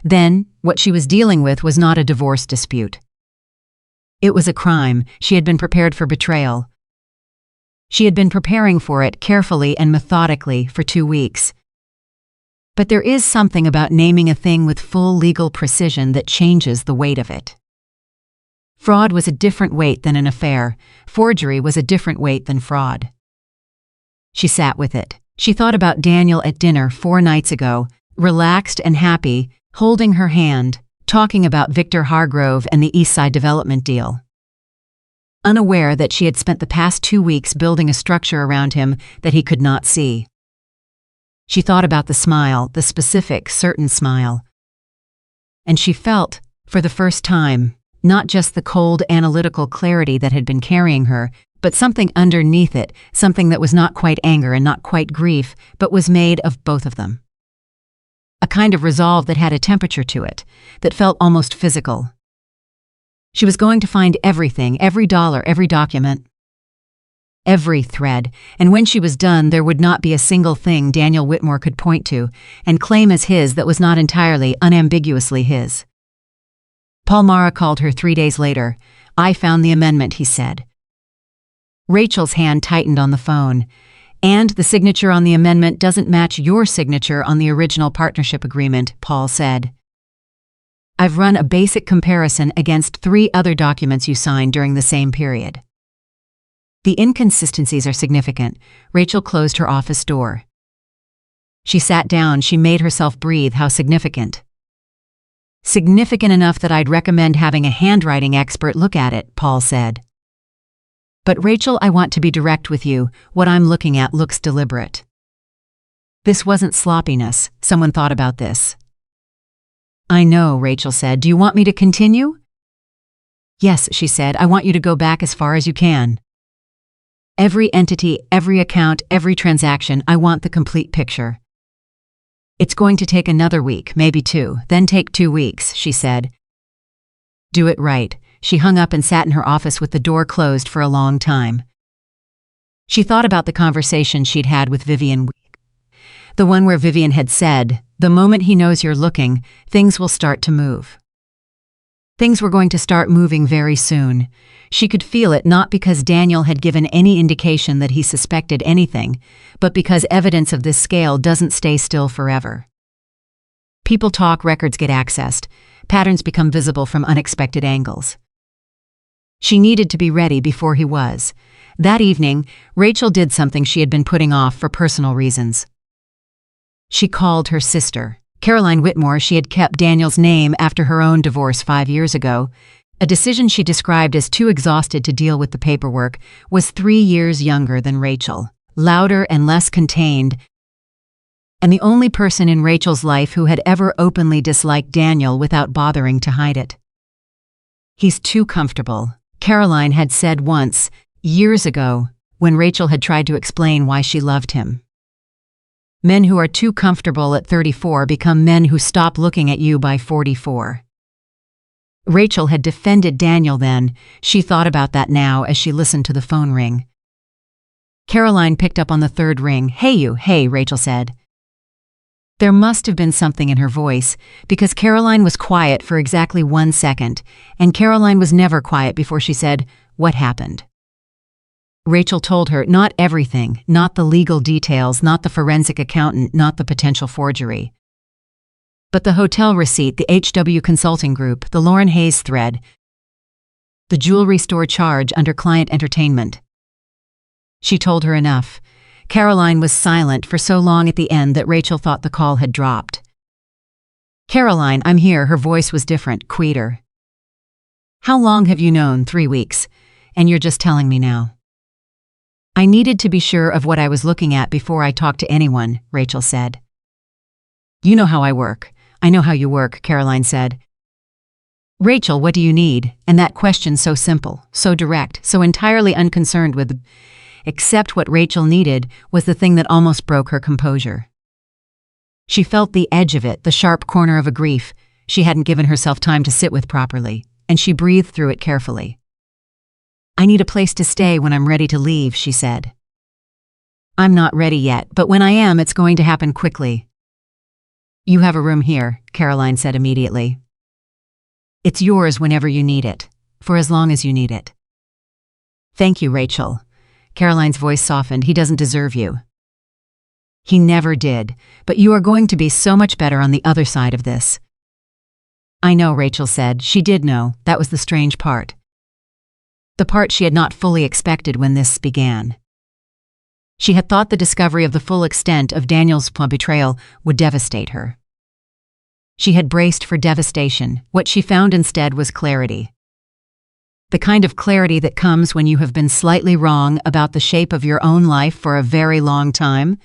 then what she was dealing with was not a divorce dispute. It was a crime. She had been prepared for betrayal. She had been preparing for it carefully and methodically for 2 weeks. But there is something about naming a thing with full legal precision that changes the weight of it. Fraud was a different weight than an affair. Forgery was a different weight than fraud. She sat with it. She thought about Daniel at dinner 4 nights ago, relaxed and happy, holding her hand, talking about Victor Hargrove and the Eastside development deal. Unaware that she had spent the past 2 weeks building a structure around him that he could not see. She thought about the smile, the specific, certain smile. And she felt, for the first time, not just the cold, analytical clarity that had been carrying her, but something underneath it, something that was not quite anger and not quite grief, but was made of both of them. A kind of resolve that had a temperature to it, that felt almost physical. She was going to find everything, every dollar, every document, every thread, and when she was done, there would not be a single thing Daniel Whitmore could point to and claim as his that was not entirely, unambiguously his. Paul Mara called her 3 days later. "I found the amendment," he said. Rachel's hand tightened on the phone. "And the signature on the amendment doesn't match your signature on the original partnership agreement," Paul said. "I've run a basic comparison against 3 other documents you signed during the same period. The inconsistencies are significant." Rachel closed her office door. She sat down. She made herself breathe. "How significant?" "Significant enough that I'd recommend having a handwriting expert look at it," Paul said. "But Rachel, I want to be direct with you. What I'm looking at looks deliberate. This wasn't sloppiness. Someone thought about this." "I know," Rachel said. "Do you want me to continue?" "Yes," she said. "I want you to go back as far as you can. Every entity, every account, every transaction, I want the complete picture. It's going to take another week, maybe 2, then take 2 weeks," she said. "Do it right." She hung up and sat in her office with the door closed for a long time. She thought about the conversation she'd had with Vivian. The one where Vivian had said, "The moment he knows you're looking, things will start to move." Things were going to start moving very soon. She could feel it, not because Daniel had given any indication that he suspected anything, but because evidence of this scale doesn't stay still forever. People talk, records get accessed, patterns become visible from unexpected angles. She needed to be ready before he was. That evening, Rachel did something she had been putting off for personal reasons. She called her sister, Caroline Whitmore. She had kept Daniel's name after her own divorce 5 years ago. A decision she described as too exhausted to deal with the paperwork, was 3 years younger than Rachel, louder and less contained, and the only person in Rachel's life who had ever openly disliked Daniel without bothering to hide it. "He's too comfortable," Caroline had said once, years ago, when Rachel had tried to explain why she loved him. Men who are too comfortable at 34 become men who stop looking at you by 44. Rachel had defended Daniel then. She thought about that now as she listened to the phone ring. Caroline picked up on the 3rd ring. Hey, Rachel said. There must have been something in her voice, because Caroline was quiet for exactly 1 second, and Caroline was never quiet before she said, "What happened?" Rachel told her not everything, not the legal details, not the forensic accountant, not the potential forgery. But the hotel receipt, the HW Consulting Group, the Lauren Hayes thread, the jewelry store charge under client entertainment. She told her enough. Caroline was silent for so long at the end that Rachel thought the call had dropped. Caroline, I'm here. Her voice was different, quieter. How long have you known? 3 weeks. And you're just telling me now. I needed to be sure of what I was looking at before I talked to anyone, Rachel said. You know how I work. I know how you work, Caroline said. Rachel, what do you need? And that question so simple, so direct, so entirely unconcerned with, except what Rachel needed was the thing that almost broke her composure. She felt the edge of it, the sharp corner of a grief she hadn't given herself time to sit with properly, and she breathed through it carefully. I need a place to stay when I'm ready to leave, she said. I'm not ready yet, but when I am, it's going to happen quickly. You have a room here, Caroline said immediately. It's yours whenever you need it, for as long as you need it. Thank you, Rachel. Caroline's voice softened. He doesn't deserve you. He never did, but you are going to be so much better on the other side of this. I know, Rachel said. She did know. That was the strange part. The part she had not fully expected when this began. She had thought the discovery of the full extent of Daniel's betrayal would devastate her. She had braced for devastation. What she found instead was clarity. The kind of clarity that comes when you have been slightly wrong about the shape of your own life for a very long time,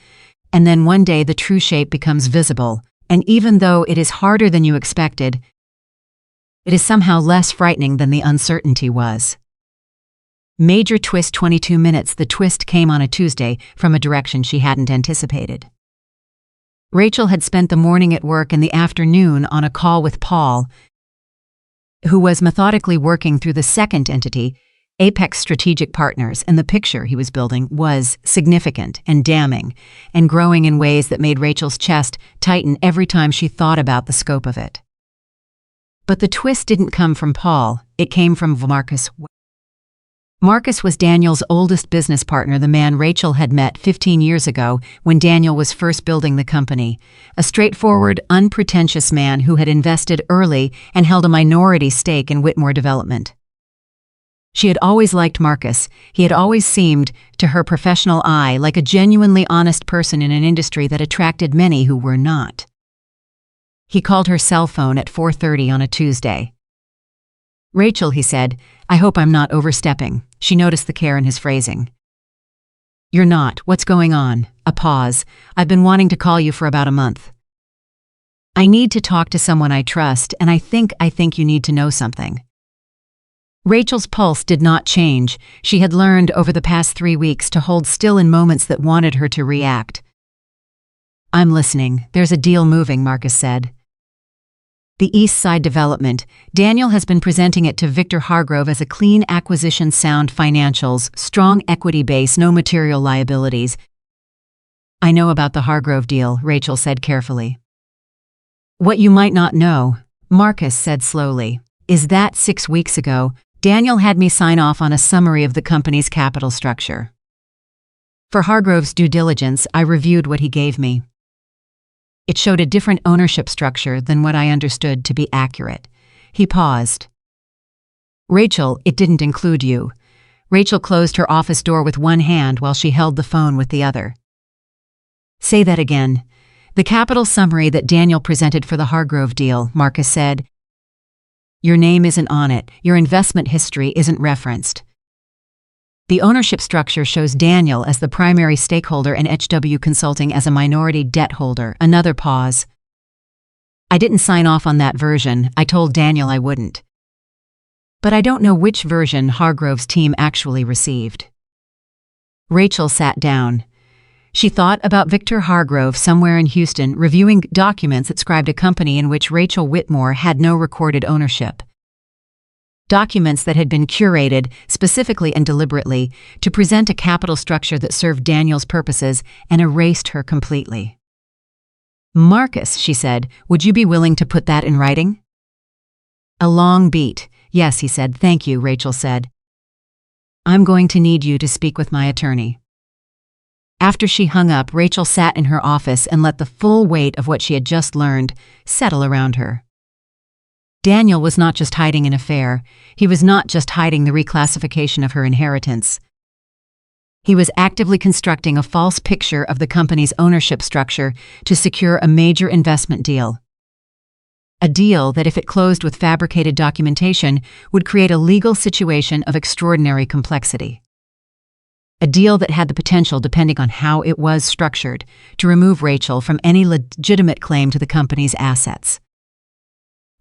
and then one day the true shape becomes visible, and even though it is harder than you expected, it is somehow less frightening than the uncertainty was. Major twist 22 minutes. The twist came on a Tuesday from a direction she hadn't anticipated. Rachel had spent the morning at work and the afternoon on a call with Paul, who was methodically working through the second entity, Apex Strategic Partners, and the picture he was building was significant and damning and growing in ways that made Rachel's chest tighten every time she thought about the scope of it. But the twist didn't come from Paul, it came from Marcus. Marcus was Daniel's oldest business partner, the man Rachel had met 15 years ago when Daniel was first building the company, a straightforward, unpretentious man who had invested early and held a minority stake in Whitmore Development. She had always liked Marcus. He had always seemed, to her professional eye, like a genuinely honest person in an industry that attracted many who were not. He called her cell phone at 4:30 on a Tuesday. Rachel, he said, I hope I'm not overstepping. She noticed the care in his phrasing. You're not. What's going on? A pause. I've been wanting to call you for about a month. I need to talk to someone I trust, and I think you need to know something. Rachel's pulse did not change. She had learned over the past 3 weeks to hold still in moments that wanted her to react. I'm listening. There's a deal moving, Marcus said. The East Side development. Daniel has been presenting it to Victor Hargrove as a clean acquisition, sound financials, strong equity base, no material liabilities. I know about the Hargrove deal, Rachel said carefully. What you might not know, Marcus said slowly, is that 6 weeks ago, Daniel had me sign off on a summary of the company's capital structure. For Hargrove's due diligence, I reviewed what he gave me. It showed a different ownership structure than what I understood to be accurate. He paused. Rachel, it didn't include you. Rachel closed her office door with one hand while she held the phone with the other. Say that again. The capital summary that Daniel presented for the Hargrove deal, Marcus said. Your name isn't on it. Your investment history isn't referenced. The ownership structure shows Daniel as the primary stakeholder and HW Consulting as a minority debt holder. Another pause. I didn't sign off on that version. I told Daniel I wouldn't. But I don't know which version Hargrove's team actually received. Rachel sat down. She thought about Victor Hargrove somewhere in Houston reviewing documents that described a company in which Rachel Whitmore had no recorded ownership. Documents that had been curated, specifically and deliberately, to present a capital structure that served Daniel's purposes and erased her completely. Marcus, she said, would you be willing to put that in writing? A long beat. Yes, he said. Thank you, Rachel said. I'm going to need you to speak with my attorney. After she hung up, Rachel sat in her office and let the full weight of what she had just learned settle around her. Daniel was not just hiding an affair. He was not just hiding the reclassification of her inheritance. He was actively constructing a false picture of the company's ownership structure to secure a major investment deal. A deal that, if it closed with fabricated documentation, would create a legal situation of extraordinary complexity. A deal that had the potential, depending on how it was structured, to remove Rachel from any legitimate claim to the company's assets.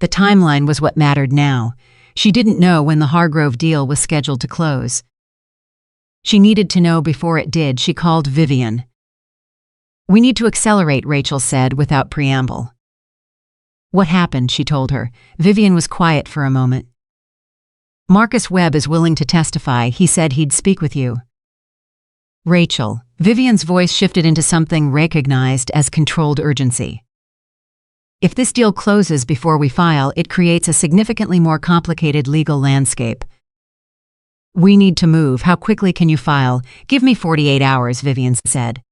The timeline was what mattered now. She didn't know when the Hargrove deal was scheduled to close. She needed to know before it did. She called Vivian. "We need to accelerate," Rachel said without preamble. "What happened?" she told her. Vivian was quiet for a moment. "Marcus Webb is willing to testify. He said he'd speak with you." "Rachel." Vivian's voice shifted into something recognized as controlled urgency. "If this deal closes before we file, it creates a significantly more complicated legal landscape. We need to move. How quickly can you file?" "Give me 48 hours, Vivian said.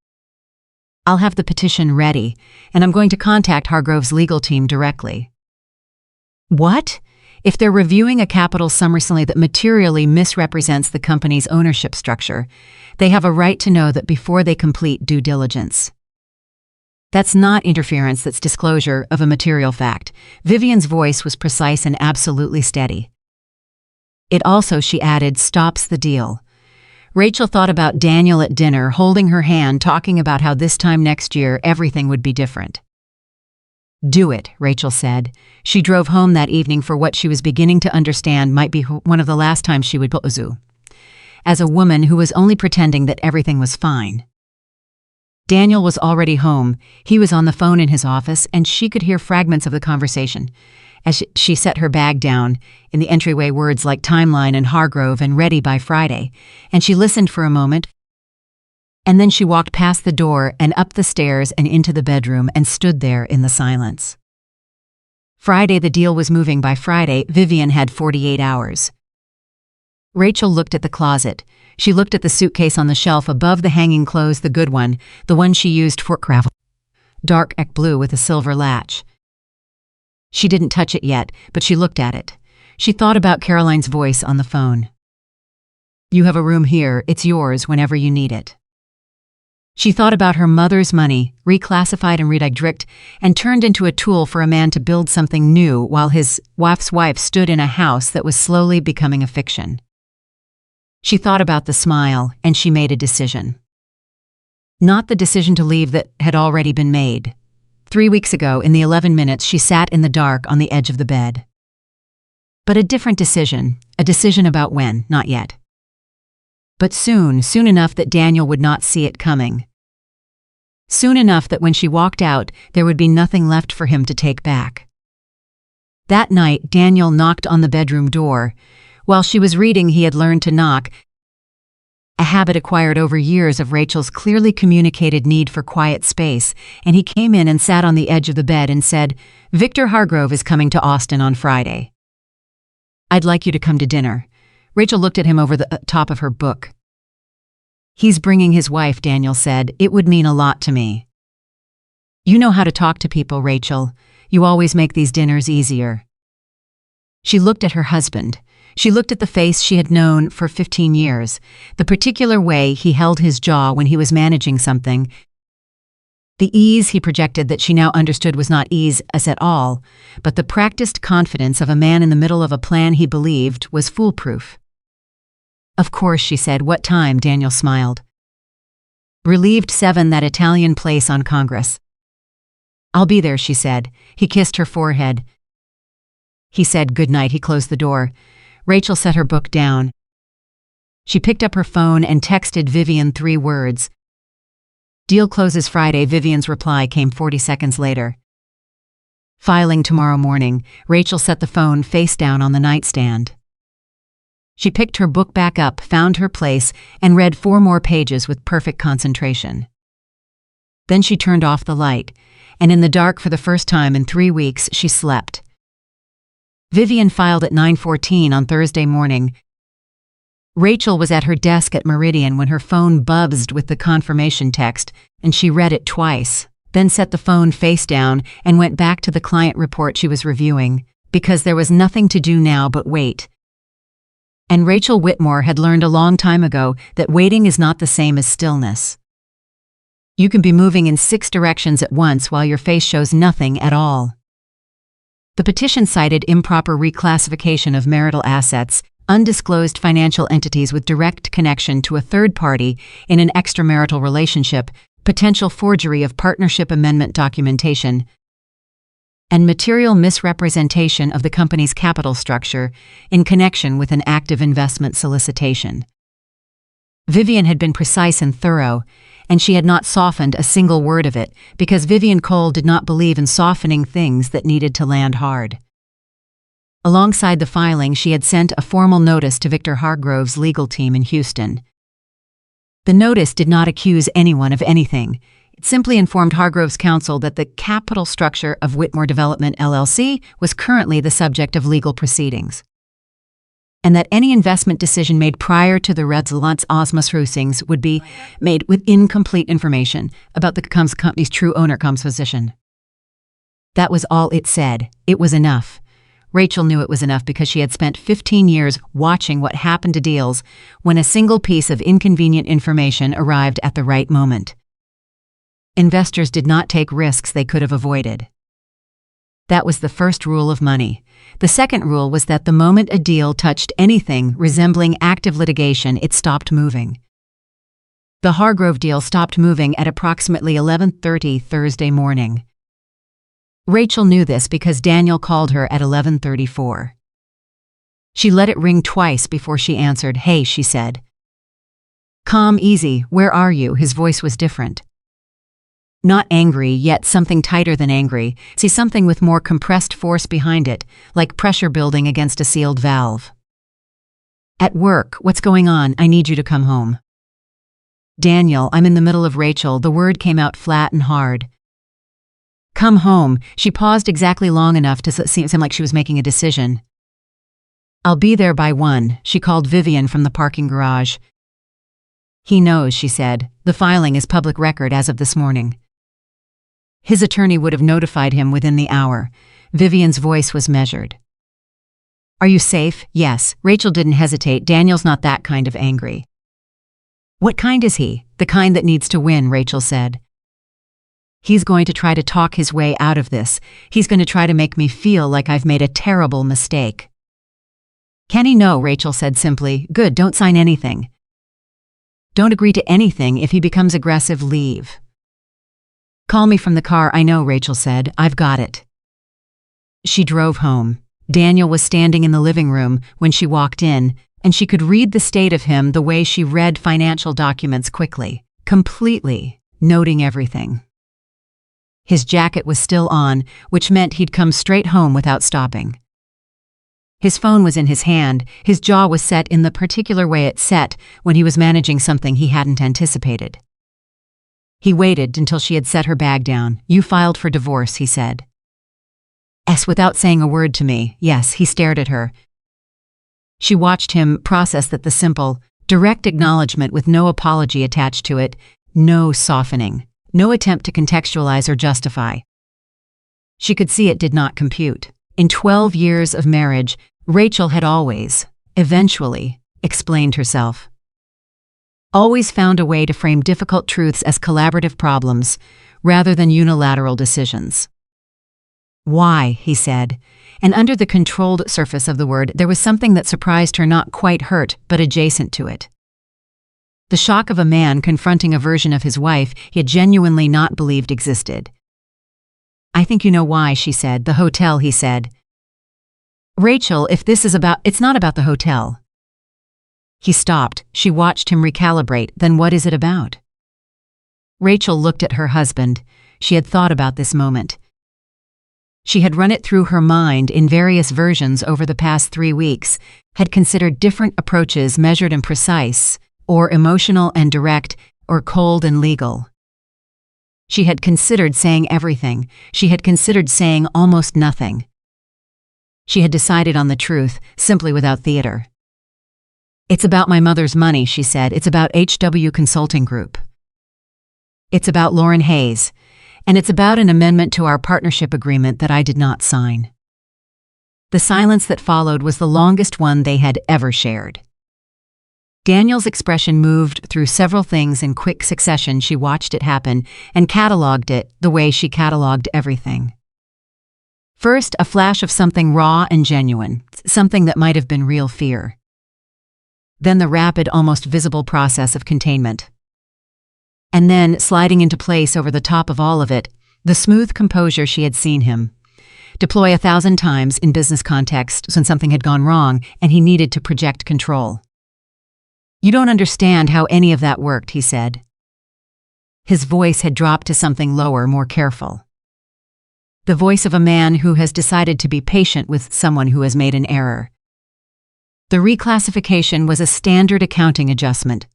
"I'll have the petition ready, and I'm going to contact Hargrove's legal team directly." "What?" "If they're reviewing a capital summarily that materially misrepresents the company's ownership structure, they have a right to know that before they complete due diligence." "That's not interference, that's disclosure of a material fact." Vivian's voice was precise and absolutely steady. "It also," she added, "stops the deal." Rachel thought about Daniel at dinner, holding her hand, talking about how this time next year everything would be different. "Do it," Rachel said. She drove home that evening for what she was beginning to understand might be one of the last times she would pose as a woman who was only pretending that everything was fine. Daniel was already home. He was on the phone in his office, and she could hear fragments of the conversation. As she set her bag down, in the entryway words like timeline and Hargrove and ready by Friday, and she listened for a moment, and then she walked past the door and up the stairs and into the bedroom and stood there in the silence. Friday, the deal was moving. By Friday, Vivian had 48 hours. Rachel looked at the closet. She looked at the suitcase on the shelf above the hanging clothes, the good one, the one she used for travel. Dark blue with a silver latch. She didn't touch it yet, but she looked at it. She thought about Caroline's voice on the phone. "You have a room here. It's yours whenever you need it." She thought about her mother's money, reclassified and redirected, and turned into a tool for a man to build something new while his wife's wife stood in a house that was slowly becoming a fiction. She thought about the smile, and she made a decision. Not the decision to leave that had already been made. 3 weeks ago, in the 11 minutes she sat in the dark on the edge of the bed. But a different decision, a decision about when, not yet. But soon enough that Daniel would not see it coming. Soon enough that when she walked out, there would be nothing left for him to take back. That night, Daniel knocked on the bedroom door. While she was reading, he had learned to knock, a habit acquired over years of Rachel's clearly communicated need for quiet space, and he came in and sat on the edge of the bed and said, "Victor Hargrove is coming to Austin on Friday. I'd like you to come to dinner." Rachel looked at him over the top of her book. "He's bringing his wife," Daniel said. "It would mean a lot to me." "You know how to talk to people, Rachel. You always make these dinners easier." She looked at her husband. She looked at the face she had known for 15 years, the particular way he held his jaw when he was managing something. The ease he projected that she now understood was not ease as at all, but the practiced confidence of a man in the middle of a plan he believed was foolproof. "Of course," she said. "What time?" Daniel smiled. "Relieved 7, that Italian place on Congress." "I'll be there," she said. He kissed her forehead. He said good night. He closed the door. Rachel set her book down. She picked up her phone and texted Vivian 3 words. "Deal closes Friday." Vivian's reply came 40 seconds later. "Filing tomorrow morning." Rachel set the phone face down on the nightstand. She picked her book back up, found her place, and read 4 more pages with perfect concentration. Then she turned off the light, and in the dark for the first time in 3 weeks, she slept. Vivian filed at 9:14 on Thursday morning. Rachel was at her desk at Meridian when her phone buzzed with the confirmation text, and she read it twice, then set the phone face down and went back to the client report she was reviewing, because there was nothing to do now but wait. And Rachel Whitmore had learned a long time ago that waiting is not the same as stillness. You can be moving in 6 directions at once while your face shows nothing at all. The petition cited improper reclassification of marital assets, undisclosed financial entities with direct connection to a third party in an extramarital relationship, potential forgery of partnership amendment documentation, and material misrepresentation of the company's capital structure in connection with an active investment solicitation. Vivian had been precise and thorough, and she had not softened a single word of it because Vivian Cole did not believe in softening things that needed to land hard. Alongside the filing, she had sent a formal notice to Victor Hargrove's legal team in Houston. The notice did not accuse anyone of anything. It simply informed Hargrove's counsel that the capital structure of Whitmore Development LLC was currently the subject of legal proceedings, and that any investment decision made prior to the Resultatsauslösung would be made with incomplete information about the company's true owner composition. That was all it said. It was enough. Rachel knew it was enough because she had spent 15 years watching what happened to deals when a single piece of inconvenient information arrived at the right moment. Investors did not take risks they could have avoided. That was the first rule of money. The second rule was that the moment a deal touched anything resembling active litigation, it stopped moving. The Hargrove deal stopped moving at approximately 11:30 Thursday morning. Rachel knew this because Daniel called her at 11:34. She let it ring twice before she answered. "Hey," she said. "Calm, easy, where are you?" His voice was different. Not angry, yet something tighter than angry. See, something with more compressed force behind it, like pressure building against a sealed valve. "At work. What's going on? I need you to come home." "Daniel, I'm in the middle of Rachel." The word came out flat and hard. "Come home." She paused exactly long enough to seem like she was making a decision. "I'll be there by 1. She called Vivian from the parking garage. "He knows," she said. "The filing is public record as of this morning." His attorney would have notified him within the hour. Vivian's voice was measured. "Are you safe?" "Yes." Rachel didn't hesitate. Daniel's not that kind of angry. "What kind is he?" "The kind that needs to win," Rachel said. "He's going to try to talk his way out of this. He's going to try to make me feel like I've made a terrible mistake." "Can he?" "No," Rachel said simply. "Good, don't sign anything. Don't agree to anything. If he becomes aggressive, leave." "Call me from the car." "I know," Rachel said. "I've got it." She drove home. Daniel was standing in the living room when she walked in, and she could read the state of him the way she read financial documents quickly, completely, noting everything. His jacket was still on, which meant he'd come straight home without stopping. His phone was in his hand. His jaw was set in the particular way it set when he was managing something he hadn't anticipated. He waited until she had set her bag down. "You filed for divorce," he said. "Yes," without saying a word to me. "Yes." He stared at her. She watched him process that, the simple, direct acknowledgement with no apology attached to it, no softening, no attempt to contextualize or justify. She could see it did not compute. In 12 years of marriage, Rachel had always, eventually, explained herself. Always found a way to frame difficult truths as collaborative problems, rather than unilateral decisions. "Why?" he said, and under the controlled surface of the word, there was something that surprised her, not quite hurt, but adjacent to it. The shock of a man confronting a version of his wife he had genuinely not believed existed. "I think you know why," she said. "The hotel," he said. "Rachel, if this is about, it's not about the hotel." He stopped. She watched him recalibrate. "Then what is it about?" Rachel looked at her husband. She had thought about this moment. She had run it through her mind in various versions over the past 3 weeks, had considered different approaches, measured and precise, or emotional and direct, or cold and legal. She had considered saying everything. She had considered saying almost nothing. She had decided on the truth, simply without theater. "It's about my mother's money," she said. "It's about HW Consulting Group. It's about Lauren Hayes. And it's about an amendment to our partnership agreement that I did not sign." The silence that followed was the longest one they had ever shared. Daniel's expression moved through several things in quick succession. She watched it happen and cataloged it the way she cataloged everything. First, a flash of something raw and genuine, something that might have been real fear. Then the rapid, almost visible process of containment. And then, sliding into place over the top of all of it, the smooth composure she had seen him deploy 1,000 times in business contexts when something had gone wrong and he needed to project control. "You don't understand how any of that worked," he said. His voice had dropped to something lower, more careful. The voice of a man who has decided to be patient with someone who has made an error. The reclassification was a standard accounting adjustment.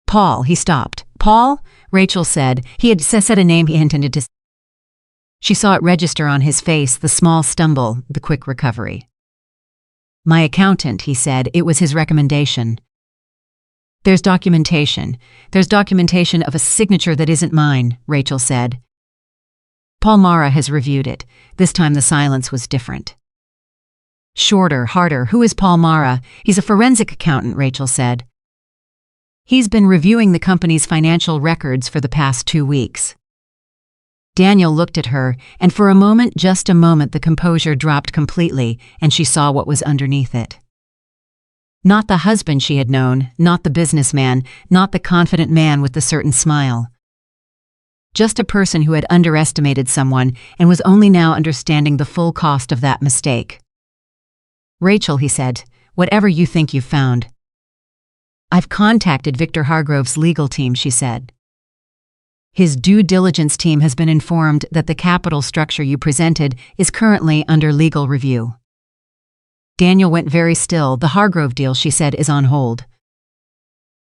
"Paul," he stopped. "Paul?" Rachel said. He had said a name he intended to. She saw it register on his face, the small stumble, the quick recovery. "My accountant," he said. It was his recommendation. "There's documentation. There's documentation of a signature that isn't mine," Rachel said. "Paul Mara has reviewed it. This time the silence was different." "Shorter, harder. Who is Paul Mara?" "He's a forensic accountant," Rachel said. "He's been reviewing the company's financial records for the past 2 weeks." Daniel looked at her, and for a moment, just a moment, the composure dropped completely, and she saw what was underneath it. Not the husband she had known, not the businessman, not the confident man with the certain smile. Just a person who had underestimated someone and was only now understanding the full cost of that mistake. "Rachel," he said, "whatever you think you've found." "I've contacted Victor Hargrove's legal team," she said. "His due diligence team has been informed that the capital structure you presented is currently under legal review." Daniel went very still. "The Hargrove deal," she said, "is on hold."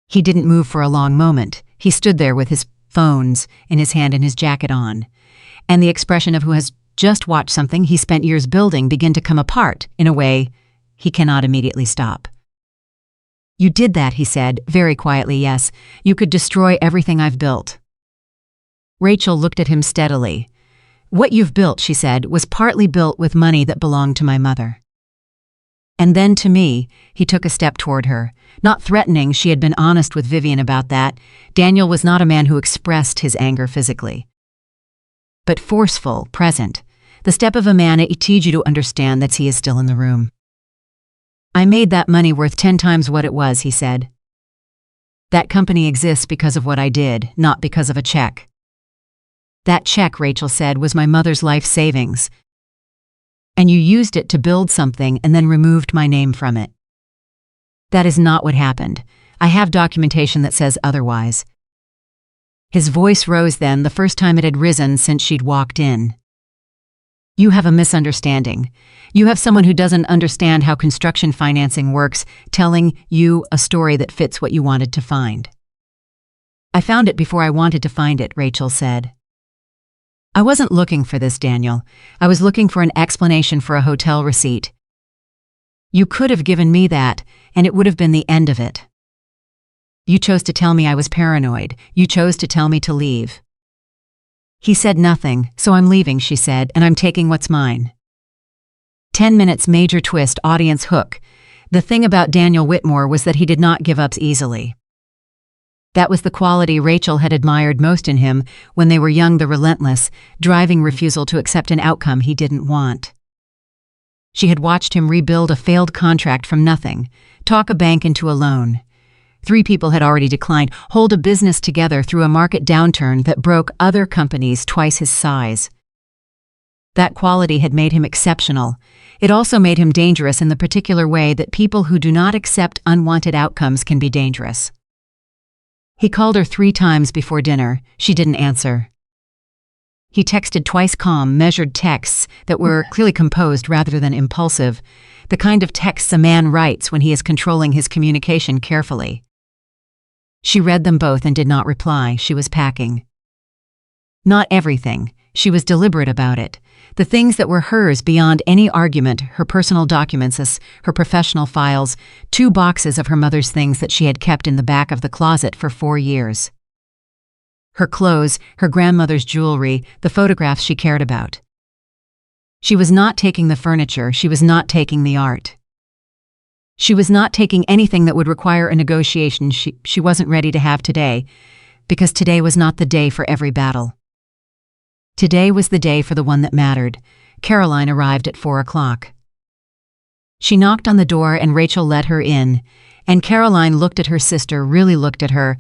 He didn't move for a long moment. He stood there with his phones in his hand and his jacket on, and the expression of who has just watched something he spent years building begin to come apart in a way he cannot immediately stop. "You did that," he said, very quietly. "Yes, you could destroy everything I've built." Rachel looked at him steadily. "What you've built," she said, "was partly built with money that belonged to my mother." And then to me, he took a step toward her. Not threatening, she had been honest with Vivian about that. Daniel was not a man who expressed his anger physically, but forceful, present. The step of a man it teaches you to understand that he is still in the room. "I made that money worth 10 times what it was," he said. "That company exists because of what I did, not because of a check." "That check," Rachel said, "was my mother's life savings. And you used it to build something and then removed my name from it." "That is not what happened. I have documentation that says otherwise." His voice rose then, the first time it had risen since she'd walked in. "You have a misunderstanding. You have someone who doesn't understand how construction financing works telling you a story that fits what you wanted to find." "I found it before I wanted to find it," Rachel said. "I wasn't looking for this, Daniel. I was looking for an explanation for a hotel receipt. You could have given me that, and it would have been the end of it. You chose to tell me I was paranoid. You chose to tell me to leave." He said nothing. "So I'm leaving," she said, "and I'm taking what's mine." 10 minutes, major twist, audience hook. The thing about Daniel Whitmore was that he did not give up easily. That was the quality Rachel had admired most in him when they were young, the relentless, driving refusal to accept an outcome he didn't want. She had watched him rebuild a failed contract from nothing, talk a bank into a loan. 3 people had already declined, hold a business together through a market downturn that broke other companies twice his size. That quality had made him exceptional. It also made him dangerous in the particular way that people who do not accept unwanted outcomes can be dangerous. He called her 3 times before dinner. She didn't answer. He texted twice, calm, measured texts that were clearly composed rather than impulsive, the kind of texts a man writes when he is controlling his communication carefully. She read them both and did not reply. She was packing. Not everything. She was deliberate about it. The things that were hers beyond any argument, her personal documents, her professional files, 2 boxes of her mother's things that she had kept in the back of the closet for 4 years. Her clothes, her grandmother's jewelry, the photographs she cared about. She was not taking the furniture, she was not taking the art. She was not taking anything that would require a negotiation she wasn't ready to have today, because today was not the day for every battle. Today was the day for the one that mattered. Caroline arrived at 4 o'clock. She knocked on the door and Rachel let her in, and Caroline looked at her sister, really looked at her,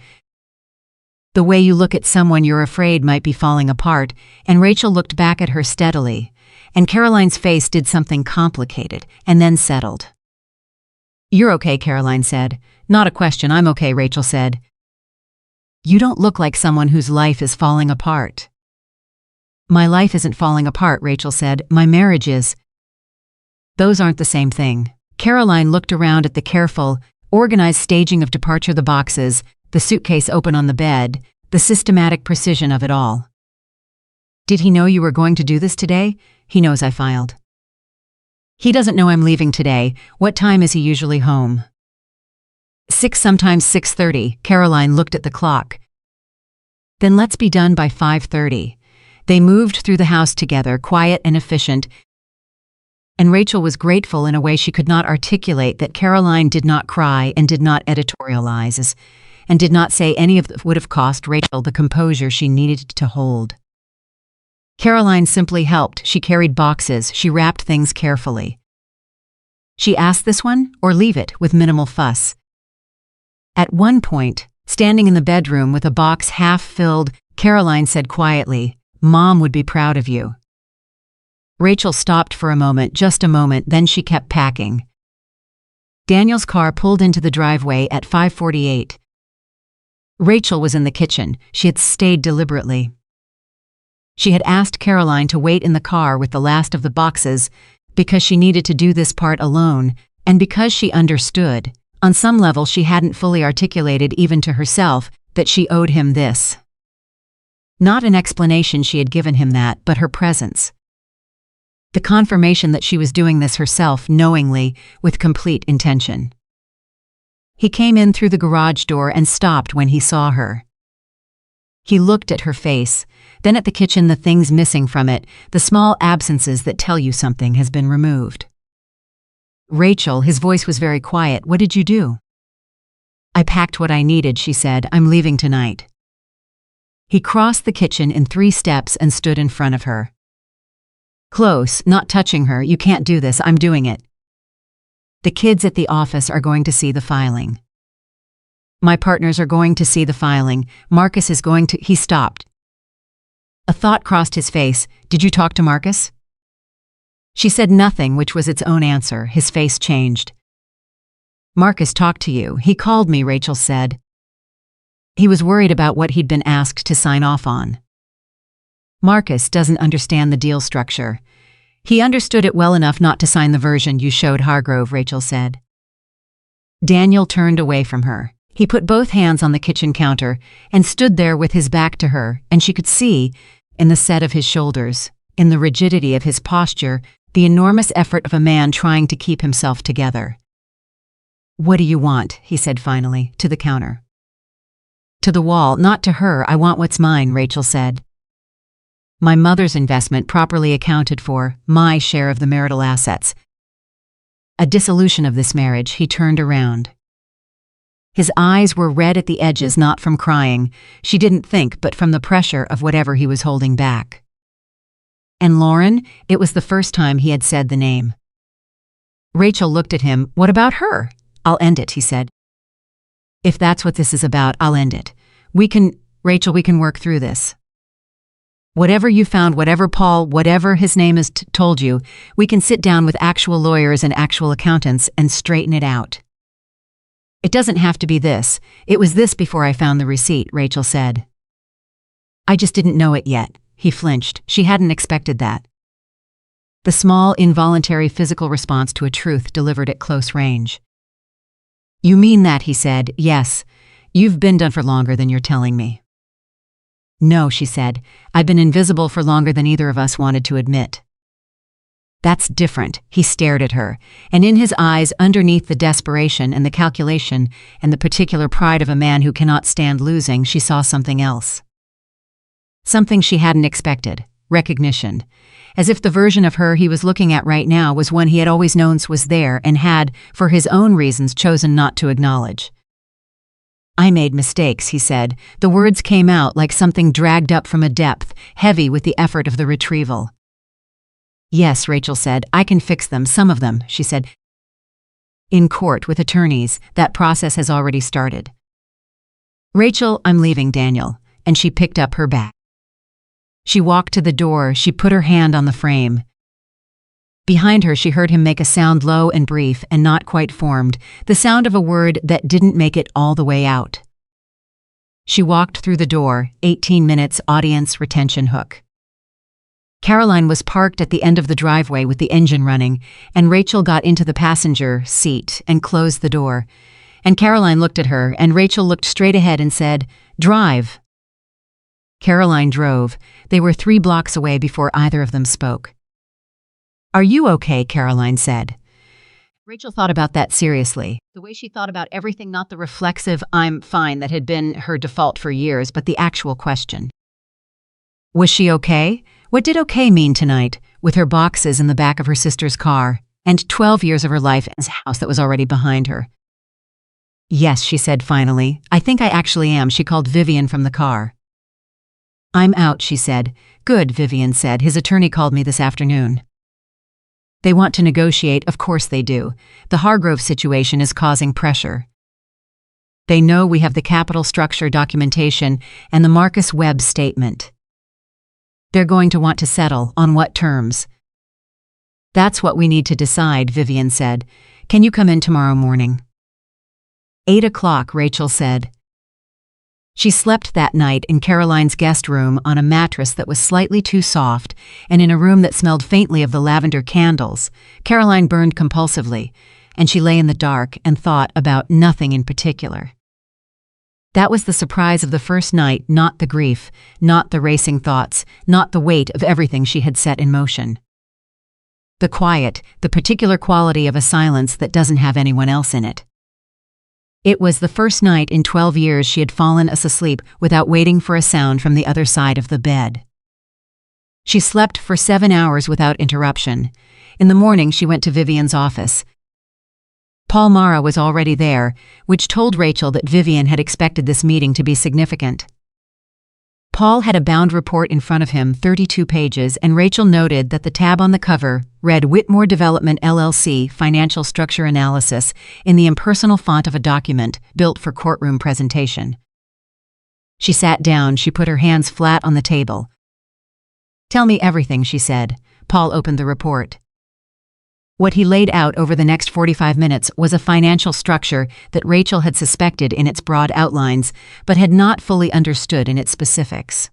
the way you look at someone you're afraid might be falling apart, and Rachel looked back at her steadily, and Caroline's face did something complicated, and then settled. "You're okay," Caroline said. "Not a question, I'm okay," Rachel said. "You don't look like someone whose life is falling apart." "My life isn't falling apart," Rachel said. "My marriage is." "Those aren't the same thing." Caroline looked around at the careful, organized staging of departure, the boxes, the suitcase open on the bed, the systematic precision of it all. "Did he know you were going to do this today?" "He knows I filed." "He doesn't know I'm leaving today. What time is he usually home?" 6, sometimes 6:30. Caroline looked at the clock. "Then let's be done by 5:30. They moved through the house together, quiet and efficient, and Rachel was grateful in a way she could not articulate that Caroline did not cry and did not editorialize, and did not say any of that would have cost Rachel the composure she needed to hold. Caroline simply helped. She carried boxes, she wrapped things carefully. She asked this one, or leave it, with minimal fuss. At one point, standing in the bedroom with a box half filled, Caroline said quietly, "Mom would be proud of you." Rachel stopped for a moment, just a moment, then she kept packing. Daniel's car pulled into the driveway at 5:48. Rachel was in the kitchen. She had stayed deliberately. She had asked Caroline to wait in the car with the last of the boxes because she needed to do this part alone, and because she understood, on some level she hadn't fully articulated even to herself, that she owed him this. Not an explanation she had given him that, but her presence. The confirmation that she was doing this herself, knowingly, with complete intention. He came in through the garage door and stopped when he saw her. He looked at her face, then at the kitchen, the things missing from it, the small absences that tell you something has been removed. "Rachel," his voice was very quiet, "what did you do?" "I packed what I needed," she said. "I'm leaving tonight." He crossed the kitchen in 3 steps and stood in front of her. Close, not touching her. "You can't do this, I'm doing it. The kids at the office are going to see the filing. My partners are going to see the filing. Marcus is going to—" He stopped. A thought crossed his face. "Did you talk to Marcus?" She said nothing, which was its own answer. His face changed. "Marcus talked to you. He called me," Rachel said. "He was worried about what he'd been asked to sign off on." "Marcus doesn't understand the deal structure. He understood it well enough not to sign the version you showed Hargrove," Rachel said. Daniel turned away from her. He put both hands on the kitchen counter and stood there with his back to her, and she could see, in the set of his shoulders, in the rigidity of his posture, the enormous effort of a man trying to keep himself together. "What do you want?" he said finally, to the counter. "To the wall, not to her. I want what's mine," Rachel said. "My mother's investment properly accounted for, my share of the marital assets." A dissolution of this marriage. He turned around. His eyes were red at the edges, not from crying, she didn't think, but from the pressure of whatever he was holding back. "And Lauren?" It was the first time he had said the name. Rachel looked at him. "What about her?" "I'll end it," he said. "If that's what this is about, I'll end it. Rachel, we can work through this. Whatever you found, whatever Paul, whatever his name is, told you, we can sit down with actual lawyers and actual accountants and straighten it out. It doesn't have to be this. It was this before I found the receipt," Rachel said. "I just didn't know it yet." He flinched. She hadn't expected that. The small, involuntary physical response to a truth delivered at close range. "You mean that?" he said. "Yes. You've been done for longer than you're telling me." "No," she said. "I've been invisible for longer than either of us wanted to admit." "That's different." He stared at her, and in his eyes, underneath the desperation and the calculation and the particular pride of a man who cannot stand losing, she saw something else. Something she hadn't expected. Recognition. As if the version of her he was looking at right now was one he had always known was there and had, for his own reasons, chosen not to acknowledge. "I made mistakes," he said. The words came out like something dragged up from a depth, heavy with the effort of the retrieval. Yes, Rachel said. I can fix them, some of them, she said. In court with attorneys, that process has already started. Rachel, I'm leaving, Daniel, and she picked up her bag. She walked to the door, she put her hand on the frame. Behind her, she heard him make a sound low and brief and not quite formed, the sound of a word that didn't make it all the way out. She walked through the door, 18 minutes audience retention hook. Caroline was parked at the end of the driveway with the engine running, and Rachel got into the passenger seat and closed the door. And Caroline looked at her, and Rachel looked straight ahead and said, "Drive." Caroline drove. They were 3 blocks away before either of them spoke. "Are you okay?" Caroline said. Rachel thought about that seriously. The way she thought about everything, not the reflexive "I'm fine" that had been her default for years, but the actual question. Was she okay? What did okay mean tonight, with her boxes in the back of her sister's car, and 12 years of her life in a house that was already behind her? "Yes," she said finally. "I think I actually am." She called Vivian from the car. "I'm out," she said. "Good," Vivian said. "His attorney called me this afternoon. They want to negotiate, of course they do. The Hargrove situation is causing pressure. They know we have the capital structure documentation and the Marcus Webb statement. They're going to want to settle. On what terms?" "That's what we need to decide," Vivian said. "Can you come in tomorrow morning?" 8 o'clock, Rachel said. She slept that night in Caroline's guest room on a mattress that was slightly too soft and in a room that smelled faintly of the lavender candles Caroline burned compulsively, and she lay in the dark and thought about nothing in particular. That was the surprise of the first night, not the grief, not the racing thoughts, not the weight of everything she had set in motion. The quiet, the particular quality of a silence that doesn't have anyone else in it. It was the first night in 12 years she had fallen asleep without waiting for a sound from the other side of the bed. She slept for 7 hours without interruption. In the morning, she went to Vivian's office. Paul Mara was already there, which told Rachel that Vivian had expected this meeting to be significant. Paul had a bound report in front of him, 32 pages, and Rachel noted that the tab on the cover read Whitmore Development LLC Financial Structure Analysis in the impersonal font of a document built for courtroom presentation. She sat down, she put her hands flat on the table. "Tell me everything," she said. Paul opened the report. What he laid out over the next 45 minutes was a financial structure that Rachel had suspected in its broad outlines, but had not fully understood in its specifics.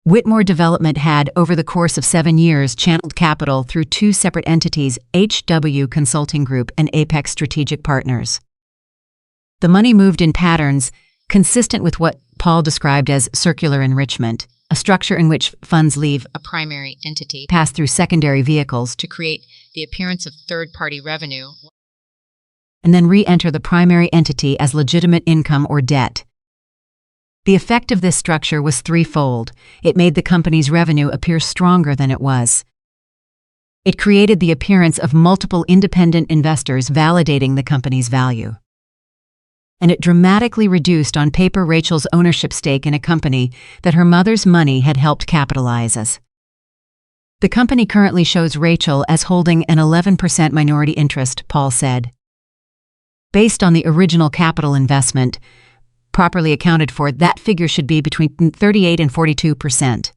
Whitmore Development had, over the course of 7 years, channeled capital through 2 separate entities, HW Consulting Group and Apex Strategic Partners. The money moved in patterns consistent with what Paul described as circular enrichment, a structure in which funds leave a primary entity, pass through secondary vehicles to create the appearance of third-party revenue, and then re-enter the primary entity as legitimate income or debt. The effect of this structure was threefold. It made the company's revenue appear stronger than it was. It created the appearance of multiple independent investors validating the company's value. And it dramatically reduced on paper Rachel's ownership stake in a company that her mother's money had helped capitalize as. The company currently shows Rachel as holding an 11% minority interest, Paul said. Based on the original capital investment, properly accounted for, that figure should be between 38 and 42%.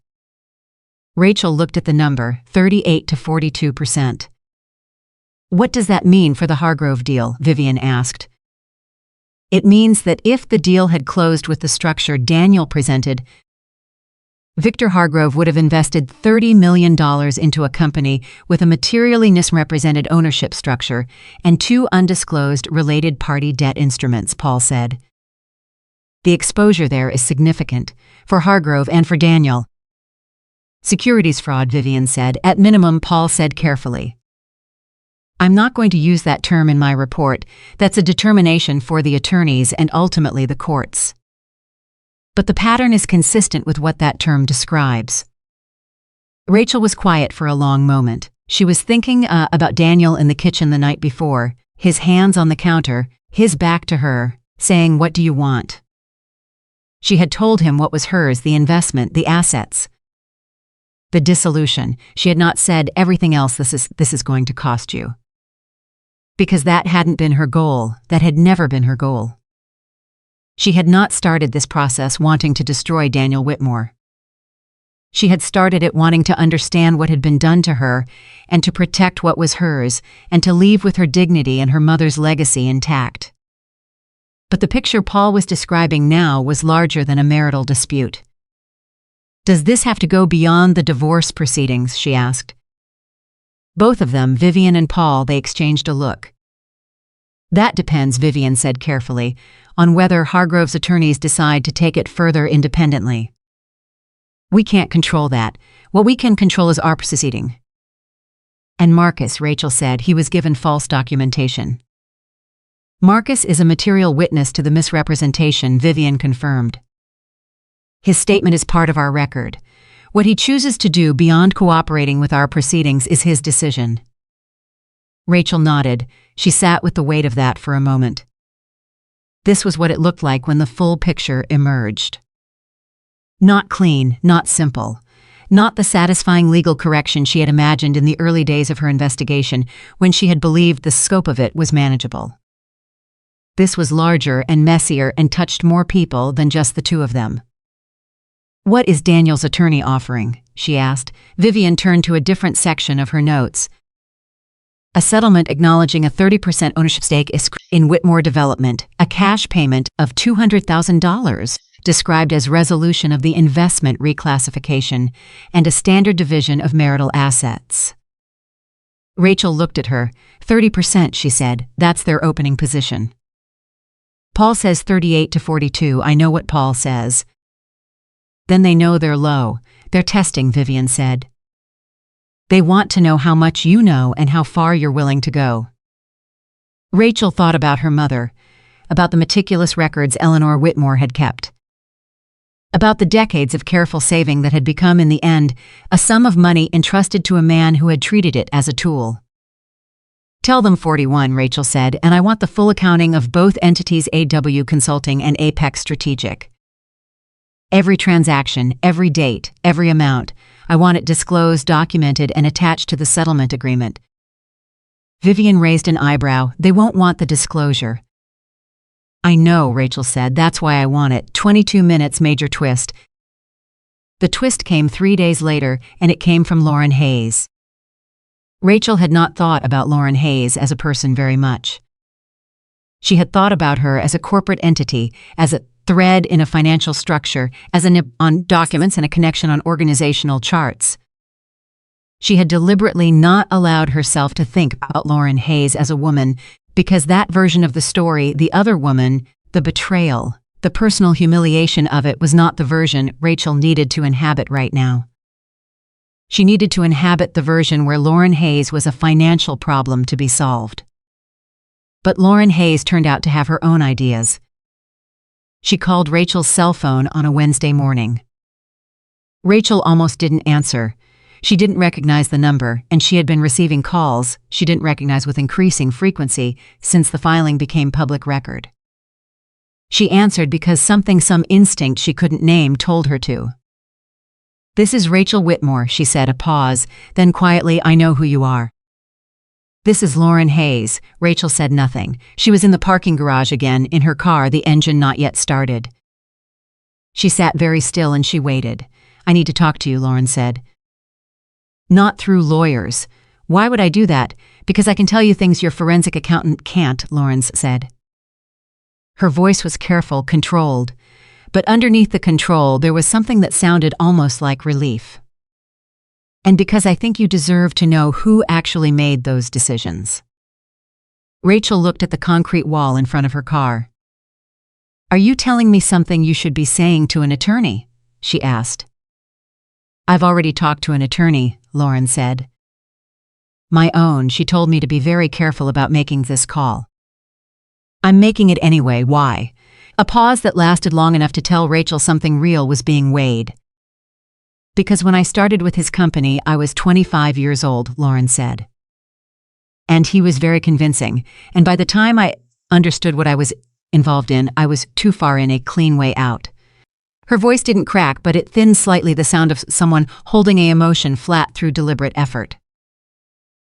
Rachel looked at the number, 38 to 42%. "What does that mean for the Hargrove deal?" Vivian asked. "It means that if the deal had closed with the structure Daniel presented, Victor Hargrove would have invested $30 million into a company with a materially misrepresented ownership structure and 2 undisclosed related party debt instruments," Paul said. "The exposure there is significant, for Hargrove and for Daniel." "Securities fraud," Vivian said. "At minimum," Paul said carefully. "I'm not going to use that term in my report. That's a determination for the attorneys and ultimately the courts. But the pattern is consistent with what that term describes." Rachel was quiet for a long moment. She was thinking about Daniel in the kitchen the night before, his hands on the counter, his back to her, saying, "What do you want?" She had told him what was hers, the investment, the assets. The dissolution. She had not said everything else this is going to cost you. Because that hadn't been her goal. That had never been her goal. She had not started this process wanting to destroy Daniel Whitmore. She had started it wanting to understand what had been done to her and to protect what was hers and to leave with her dignity and her mother's legacy intact. But the picture Paul was describing now was larger than a marital dispute. Does this have to go beyond the divorce proceedings? She asked. Both of them, Vivian and Paul, they exchanged a look. That depends, Vivian said carefully, on whether Hargrove's attorneys decide to take it further independently. We can't control that. What we can control is our proceeding. And Marcus, Rachel said, he was given false documentation. Marcus is a material witness to the misrepresentation, Vivian confirmed. His statement is part of our record. What he chooses to do beyond cooperating with our proceedings is his decision. Rachel nodded. She sat with the weight of that for a moment. This was what it looked like when the full picture emerged. Not clean, not simple. Not the satisfying legal correction she had imagined in the early days of her investigation when she had believed the scope of it was manageable. This was larger and messier and touched more people than just the two of them. What is Daniel's attorney offering? She asked. Vivian turned to a different section of her notes. A settlement acknowledging a 30% ownership stake in Whitmore Development, a cash payment of $200,000, described as resolution of the investment reclassification, and a standard division of marital assets. Rachel looked at her. 30%, she said. That's their opening position. Paul says 38 to 42. I know what Paul says. Then they know they're low. They're testing, Vivian said. They want to know how much you know and how far you're willing to go. Rachel thought about her mother, about the meticulous records Eleanor Whitmore had kept, about the decades of careful saving that had become, in the end, a sum of money entrusted to a man who had treated it as a tool. Tell them 41, Rachel said, and I want the full accounting of both entities, AW Consulting and Apex Strategic. Every transaction, every date, every amount. I want it disclosed, documented, and attached to the settlement agreement. Vivian raised an eyebrow. They won't want the disclosure. I know, Rachel said. That's why I want it. 22 minutes, major twist. The twist came 3 days later, and it came from Lauren Hayes. Rachel had not thought about Lauren Hayes as a person very much. She had thought about her as a corporate entity, as a thread in a financial structure, as a nib on documents and a connection on organizational charts. She had deliberately not allowed herself to think about Lauren Hayes as a woman, because that version of the story, the other woman, the betrayal, the personal humiliation of it, was not the version Rachel needed to inhabit right now. She needed to inhabit the version where Lauren Hayes was a financial problem to be solved. But Lauren Hayes turned out to have her own ideas. She called Rachel's cell phone on a Wednesday morning. Rachel almost didn't answer. She didn't recognize the number, and she had been receiving calls she didn't recognize with increasing frequency since the filing became public record. She answered because some instinct she couldn't name told her to. This is Rachel Whitmore, she said, a pause, then quietly, I know who you are. This is Lauren Hayes. Rachel said nothing. She was in the parking garage again, in her car, the engine not yet started. She sat very still and she waited. I need to talk to you, Lauren said. Not through lawyers. Why would I do that? Because I can tell you things your forensic accountant can't, Lauren said. Her voice was careful, controlled, but underneath the control there was something that sounded almost like relief. And because I think you deserve to know who actually made those decisions. Rachel looked at the concrete wall in front of her car. Are you telling me something you should be saying to an attorney? She asked. I've already talked to an attorney, Lauren said. My own. She told me to be very careful about making this call. I'm making it anyway. Why? A pause that lasted long enough to tell Rachel something real was being weighed. Because when I started with his company, I was 25 years old, Lauren said. And he was very convincing, and by the time I understood what I was involved in, I was too far in a clean way out. Her voice didn't crack, but it thinned slightly, the sound of someone holding an emotion flat through deliberate effort.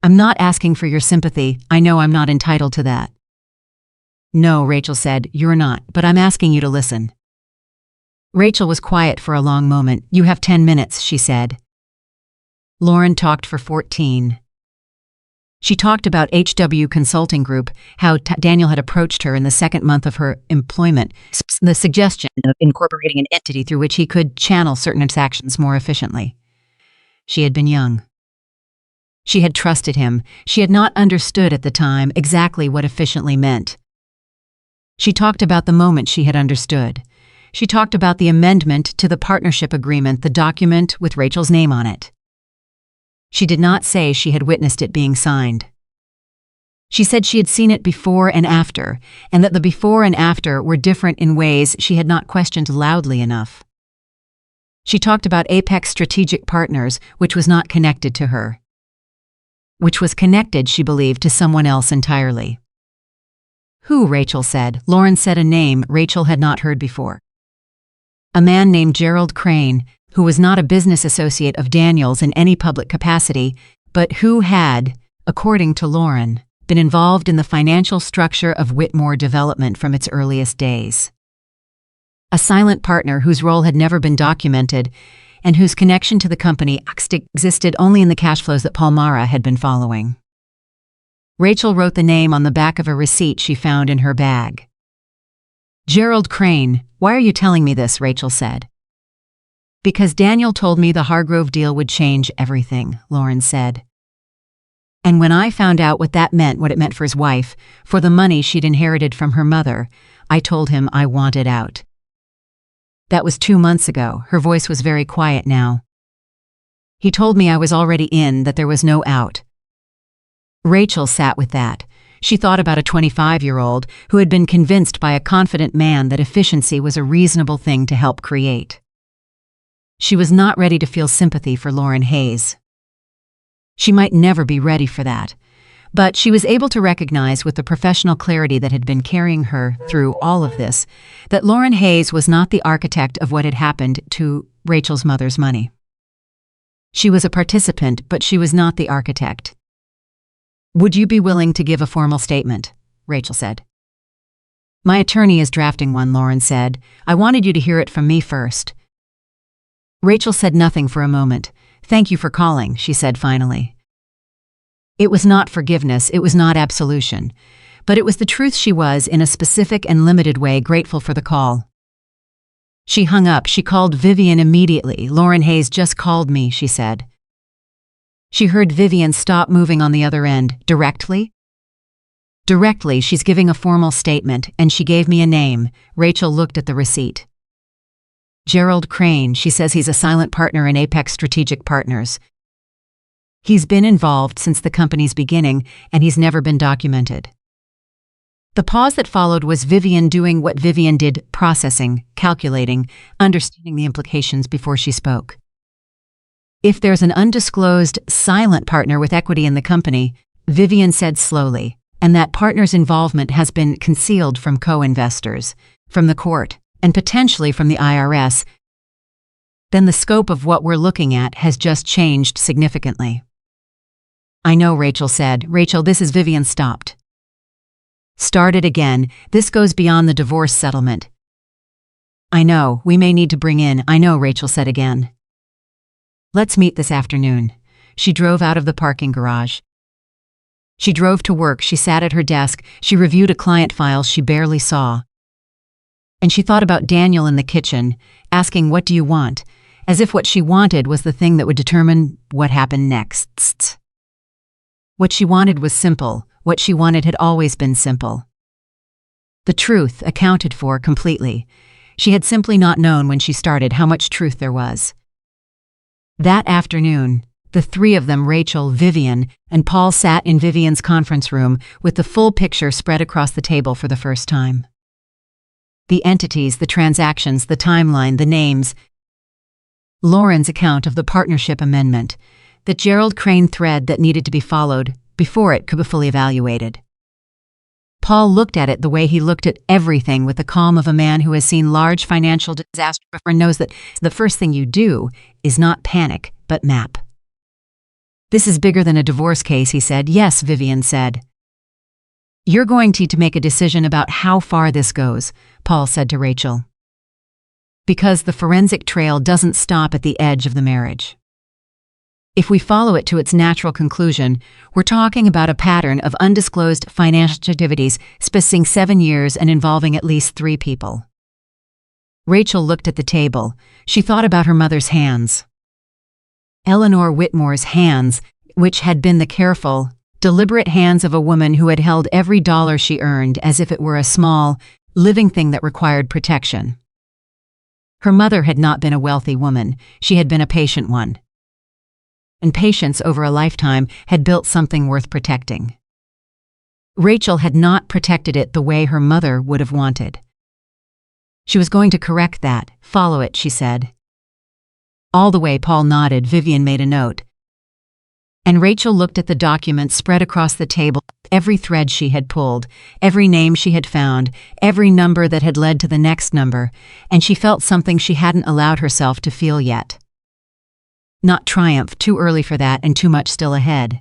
I'm not asking for your sympathy. I know I'm not entitled to that. No, Rachel said, you're not, but I'm asking you to listen. Rachel was quiet for a long moment. You have 10 minutes, she said. Lauren talked for 14. She talked about HW Consulting Group, how Daniel had approached her in the second month of her employment, the suggestion of incorporating an entity through which he could channel certain transactions more efficiently. She had been young. She had trusted him. She had not understood at the time exactly what efficiently meant. She talked about the moment she had understood. She talked about the amendment to the partnership agreement, the document with Rachel's name on it. She did not say she had witnessed it being signed. She said she had seen it before and after, and that the before and after were different in ways she had not questioned loudly enough. She talked about Apex Strategic Partners, which was not connected to her. Which was connected, she believed, to someone else entirely. Who, Rachel said. Lauren said a name Rachel had not heard before. A man named Gerald Crane, who was not a business associate of Daniel's in any public capacity, but who had, according to Lauren, been involved in the financial structure of Whitmore Development from its earliest days. A silent partner whose role had never been documented and whose connection to the company existed only in the cash flows that Paul Mara had been following. Rachel wrote the name on the back of a receipt she found in her bag. Gerald Crane, why are you telling me this? Rachel said. Because Daniel told me the Hargrove deal would change everything, Lauren said. And when I found out what that meant, what it meant for his wife, for the money she'd inherited from her mother, I told him I wanted out. That was 2 months ago. Her voice was very quiet now. He told me I was already in, that there was no out. Rachel sat with that. She thought about a 25-year-old who had been convinced by a confident man that efficiency was a reasonable thing to help create. She was not ready to feel sympathy for Lauren Hayes. She might never be ready for that, but she was able to recognize with the professional clarity that had been carrying her through all of this, that Lauren Hayes was not the architect of what had happened to Rachel's mother's money. She was a participant, but she was not the architect. Would you be willing to give a formal statement? Rachel said. My attorney is drafting one, Lauren said. I wanted you to hear it from me first. Rachel said nothing for a moment. Thank you for calling, she said finally. It was not forgiveness, it was not absolution, but it was the truth. She was, in a specific and limited way, grateful for the call. She hung up. She called Vivian immediately. Lauren Hayes just called me, she said. She heard Vivian stop moving on the other end. Directly? Directly, she's giving a formal statement, and she gave me a name. Rachel looked at the receipt. Gerald Crane, she says he's a silent partner in Apex Strategic Partners. He's been involved since the company's beginning, and he's never been documented. The pause that followed was Vivian doing what Vivian did, processing, calculating, understanding the implications before she spoke. If there's an undisclosed, silent partner with equity in the company, Vivian said slowly, and that partner's involvement has been concealed from co-investors, from the court, and potentially from the IRS, then the scope of what we're looking at has just changed significantly. I know, Rachel said. Rachel, this is Vivian. Stopped. Started again. This goes beyond the divorce settlement. I know, we may need to bring in. I know, Rachel said again. Let's meet this afternoon. She drove out of the parking garage. She drove to work. She sat at her desk. She reviewed a client file she barely saw. And she thought about Daniel in the kitchen, asking, what do you want? As if what she wanted was the thing that would determine what happened next. What she wanted was simple. What she wanted had always been simple. The truth accounted for completely. She had simply not known when she started how much truth there was. That afternoon, the three of them, Rachel, Vivian, and Paul, sat in Vivian's conference room with the full picture spread across the table for the first time. The entities, the transactions, the timeline, the names. Lauren's account of the partnership amendment, the Gerald Crane thread that needed to be followed before it could be fully evaluated. Paul looked at it the way he looked at everything, with the calm of a man who has seen large financial disaster before and knows that the first thing you do is not panic, but map. "This is bigger than a divorce case," he said. "Yes," Vivian said. "You're going to make a decision about how far this goes," Paul said to Rachel. "Because the forensic trail doesn't stop at the edge of the marriage. If we follow it to its natural conclusion, we're talking about a pattern of undisclosed financial activities spanning 7 years and involving at least 3 people." Rachel looked at the table. She thought about her mother's hands. Eleanor Whitmore's hands, which had been the careful, deliberate hands of a woman who had held every dollar she earned as if it were a small, living thing that required protection. Her mother had not been a wealthy woman. She had been a patient one. And patience over a lifetime had built something worth protecting. Rachel had not protected it the way her mother would have wanted. She was going to correct that. "Follow it," she said. All the way, Paul nodded. Vivian made a note. And Rachel looked at the documents spread across the table, every thread she had pulled, every name she had found, every number that had led to the next number, and she felt something she hadn't allowed herself to feel yet. Not triumph, too early for that and too much still ahead.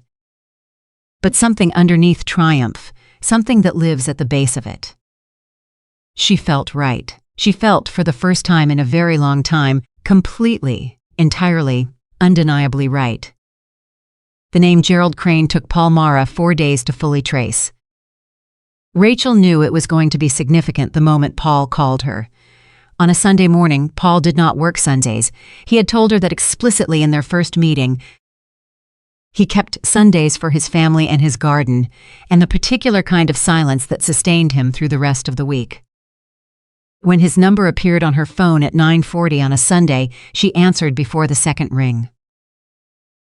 But something underneath triumph, something that lives at the base of it. She felt right. She felt, for the first time in a very long time, completely, entirely, undeniably right. The name Gerald Crane took Paul Mara 4 days to fully trace. Rachel knew it was going to be significant the moment Paul called her. On a Sunday morning, Paul did not work Sundays. He had told her that explicitly in their first meeting. He kept Sundays for his family and his garden, and the particular kind of silence that sustained him through the rest of the week. When his number appeared on her phone at 9:40 on a Sunday, she answered before the second ring.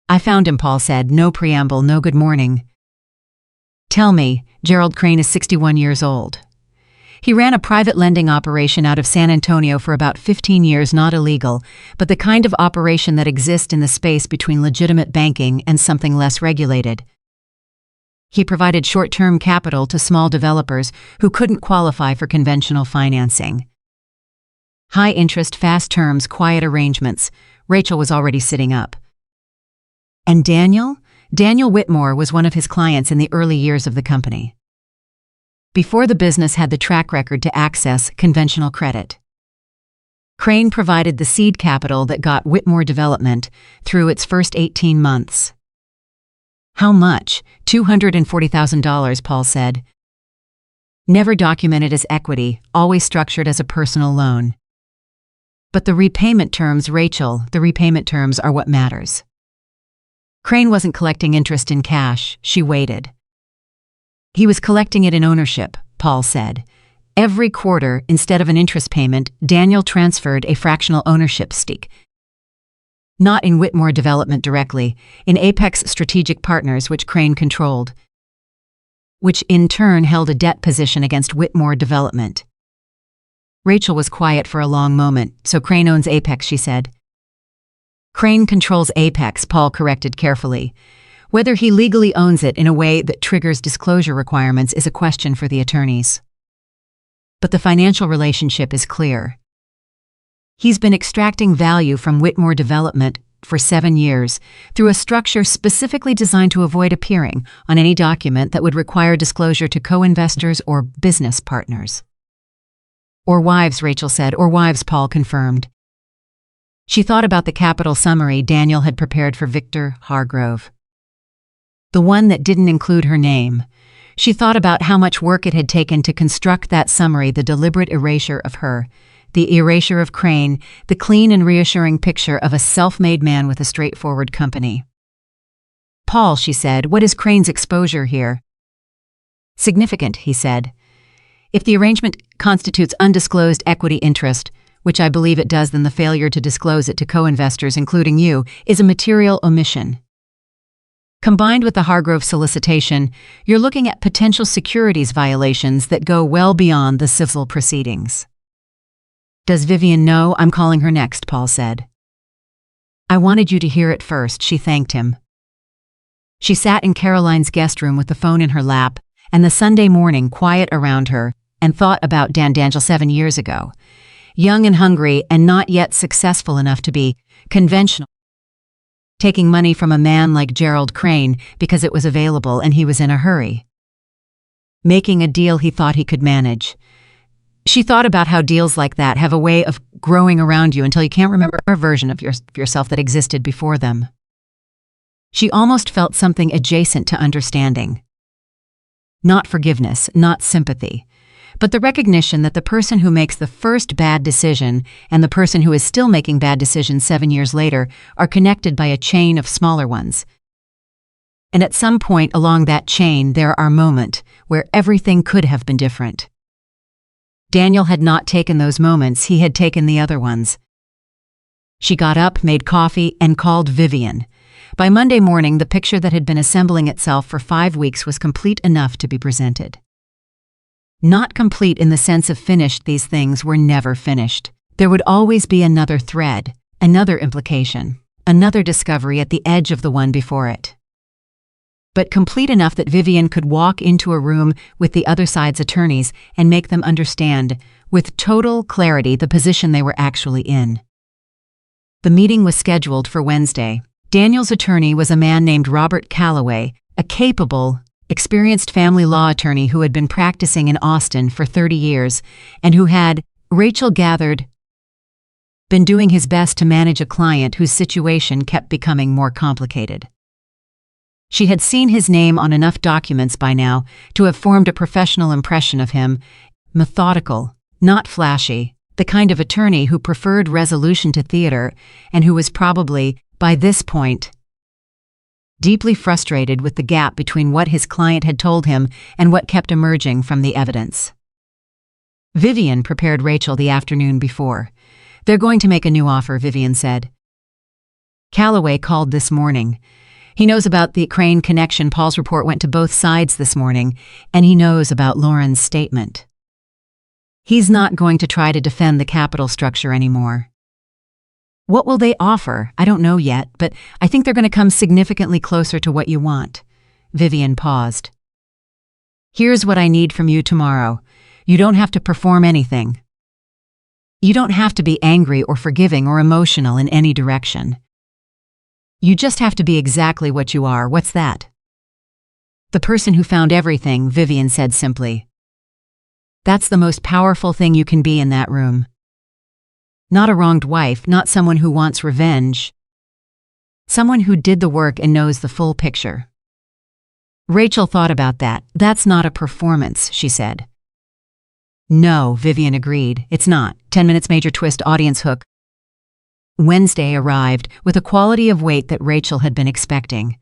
"I found him," Paul said. No preamble, no good morning. "Tell me." Gerald Crane is 61 years old. He ran a private lending operation out of San Antonio for about 15 years, not illegal, but the kind of operation that exists in the space between legitimate banking and something less regulated. He provided short-term capital to small developers who couldn't qualify for conventional financing. High interest, fast terms, quiet arrangements. Rachel was already sitting up. And Daniel? Daniel Whitmore was one of his clients in the early years of the company, before the business had the track record to access conventional credit. Crane provided the seed capital that got Whitmore Development through its first 18 months. "How much?" $240,000, Paul said. "Never documented as equity, always structured as a personal loan." "But the repayment terms, Rachel, the repayment terms are what matters." Crane wasn't collecting interest in cash. She waited. "He was collecting it in ownership," Paul said. Every quarter, instead of an interest payment, Daniel transferred a fractional ownership stake. Not in Whitmore Development directly, in Apex Strategic Partners, which Crane controlled, which in turn held a debt position against Whitmore Development. Rachel was quiet for a long moment. "So Crane owns Apex," she said. "Crane controls Apex," Paul corrected carefully. Whether he legally owns it in a way that triggers disclosure requirements is a question for the attorneys. But the financial relationship is clear. He's been extracting value from Whitmore Development for 7 years through a structure specifically designed to avoid appearing on any document that would require disclosure to co-investors or business partners. "Or wives," Rachel said. "Or wives," Paul confirmed. She thought about the capital summary Daniel had prepared for Victor Hargrove. The one that didn't include her name. She thought about how much work it had taken to construct that summary, the deliberate erasure of her, the erasure of Crane, the clean and reassuring picture of a self-made man with a straightforward company. "Paul," she said, "what is Crane's exposure here?" "Significant," he said. "If the arrangement constitutes undisclosed equity interest, which I believe it does, then the failure to disclose it to co-investors, including you, is a material omission. Combined with the Hargrove solicitation, you're looking at potential securities violations that go well beyond the civil proceedings." "Does Vivian know?" "I'm calling her next," Paul said. "I wanted you to hear it first," she thanked him. She sat in Caroline's guest room with the phone in her lap, and the Sunday morning quiet around her, and thought about Daniel 7 years ago. Young and hungry and not yet successful enough to be conventional. Taking money from a man like Gerald Crane because it was available and he was in a hurry. Making a deal he thought he could manage. She thought about how deals like that have a way of growing around you until you can't remember a version of yourself that existed before them. She almost felt something adjacent to understanding. Not forgiveness, not sympathy, but the recognition that the person who makes the first bad decision and the person who is still making bad decisions 7 years later are connected by a chain of smaller ones. And at some point along that chain, there are moments where everything could have been different. Daniel had not taken those moments, he had taken the other ones. She got up, made coffee, and called Vivian. By Monday morning, the picture that had been assembling itself for 5 weeks was complete enough to be presented. Not complete in the sense of finished, these things were never finished. There would always be another thread, another implication, another discovery at the edge of the one before it. But complete enough that Vivian could walk into a room with the other side's attorneys and make them understand, with total clarity, the position they were actually in. The meeting was scheduled for Wednesday. Daniel's attorney was a man named Robert Calloway, a capable, experienced family law attorney who had been practicing in Austin for 30 years and who had, Rachel gathered, been doing his best to manage a client whose situation kept becoming more complicated. She had seen his name on enough documents by now to have formed a professional impression of him, methodical, not flashy, the kind of attorney who preferred resolution to theater and who was probably, by this point, deeply frustrated with the gap between what his client had told him and what kept emerging from the evidence. Vivian prepared Rachel the afternoon before. "They're going to make a new offer," Vivian said. Calloway called this morning. He knows about the Crane connection. Paul's report went to both sides this morning, and he knows about Lauren's statement. He's not going to try to defend the capital structure anymore. What will they offer? I don't know yet, but I think they're going to come significantly closer to what you want. Vivian paused. "Here's what I need from you tomorrow. You don't have to perform anything. You don't have to be angry or forgiving or emotional in any direction. You just have to be exactly what you are." "What's that?" "The person who found everything," Vivian said simply. "That's the most powerful thing you can be in that room. Not a wronged wife, not someone who wants revenge. Someone who did the work and knows the full picture." Rachel thought about that. "That's not a performance," she said. "No," Vivian agreed. "It's not." 10 minutes major twist audience hook. Wednesday arrived with a quality of weight that Rachel had been expecting.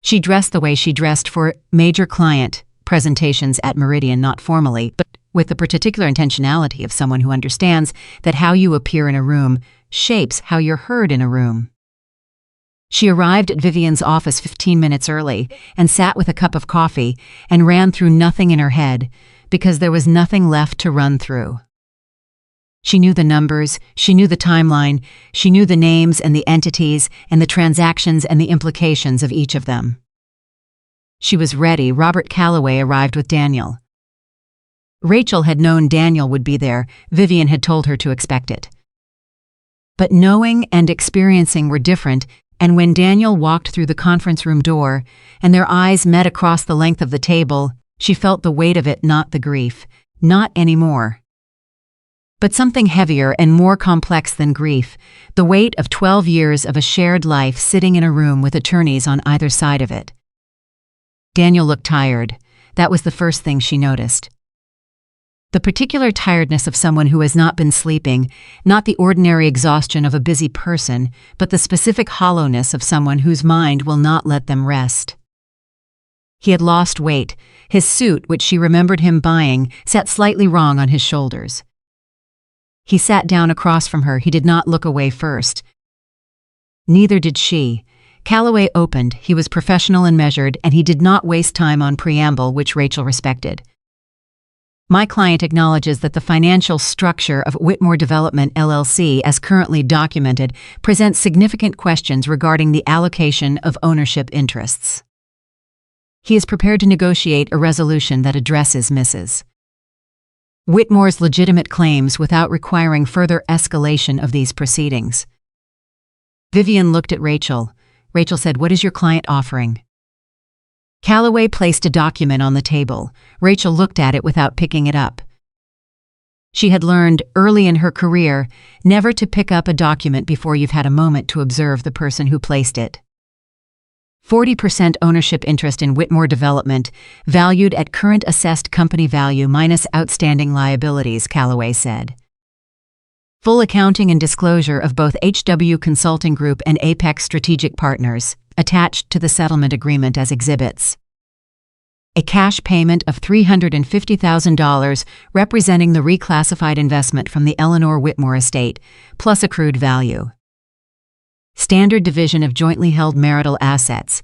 She dressed the way she dressed for major client presentations at Meridian, not formally, but with the particular intentionality of someone who understands that how you appear in a room shapes how you're heard in a room. She arrived at Vivian's office 15 minutes early and sat with a cup of coffee and ran through nothing in her head because there was nothing left to run through. She knew the numbers, she knew the timeline, she knew the names and the entities and the transactions and the implications of each of them. She was ready. Robert Calloway arrived with Daniel. Rachel had known Daniel would be there. Vivian had told her to expect it. But knowing and experiencing were different, and when Daniel walked through the conference room door and their eyes met across the length of the table, she felt the weight of it, not the grief, not anymore. But something heavier and more complex than grief, the weight of 12 years of a shared life sitting in a room with attorneys on either side of it. Daniel looked tired. That was the first thing she noticed. The particular tiredness of someone who has not been sleeping, not the ordinary exhaustion of a busy person, but the specific hollowness of someone whose mind will not let them rest. He had lost weight. His suit, which she remembered him buying, sat slightly wrong on his shoulders. He sat down across from her. He did not look away first. Neither did she. Calloway opened. He was professional and measured, and he did not waste time on preamble, which Rachel respected. "My client acknowledges that the financial structure of Whitmore Development, LLC, as currently documented, presents significant questions regarding the allocation of ownership interests." He is prepared to negotiate a resolution that addresses Mrs. Whitmore's legitimate claims without requiring further escalation of these proceedings. Vivian looked at Rachel. Rachel said, "What is your client offering?" Calloway placed a document on the table. Rachel looked at it without picking it up. She had learned early in her career never to pick up a document before you've had a moment to observe the person who placed it. 40% ownership interest in Whitmore Development, valued at current assessed company value minus outstanding liabilities, Calloway said. Full accounting and disclosure of both HW Consulting Group and Apex Strategic Partners, attached to the settlement agreement as exhibits. A cash payment of $350,000 representing the reclassified investment from the Eleanor Whitmore estate, plus accrued value. Standard division of jointly held marital assets.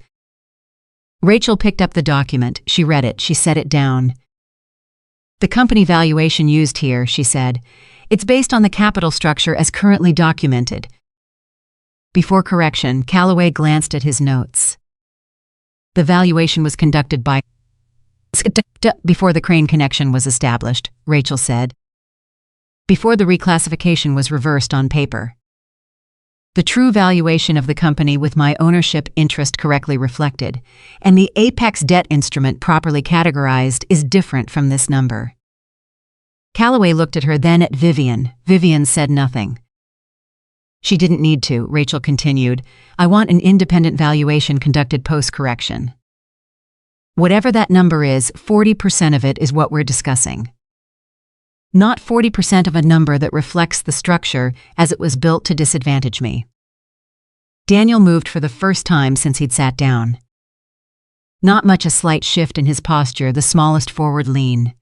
Rachel picked up the document. She read it. She set it down. The company valuation used here, she said. It's based on the capital structure as currently documented. Before correction, Calloway glanced at his notes. The valuation was conducted by before the Crane connection was established, Rachel said. Before the reclassification was reversed on paper. The true valuation of the company with my ownership interest correctly reflected, and the Apex debt instrument properly categorized is different from this number. Calloway looked at her, then at Vivian. Vivian said nothing. She didn't need to, Rachel continued. I want an independent valuation conducted post-correction. Whatever that number is, 40% of it is what we're discussing. Not 40% of a number that reflects the structure as it was built to disadvantage me. Daniel moved for the first time since he'd sat down. Not much, a slight shift in his posture, the smallest forward lean.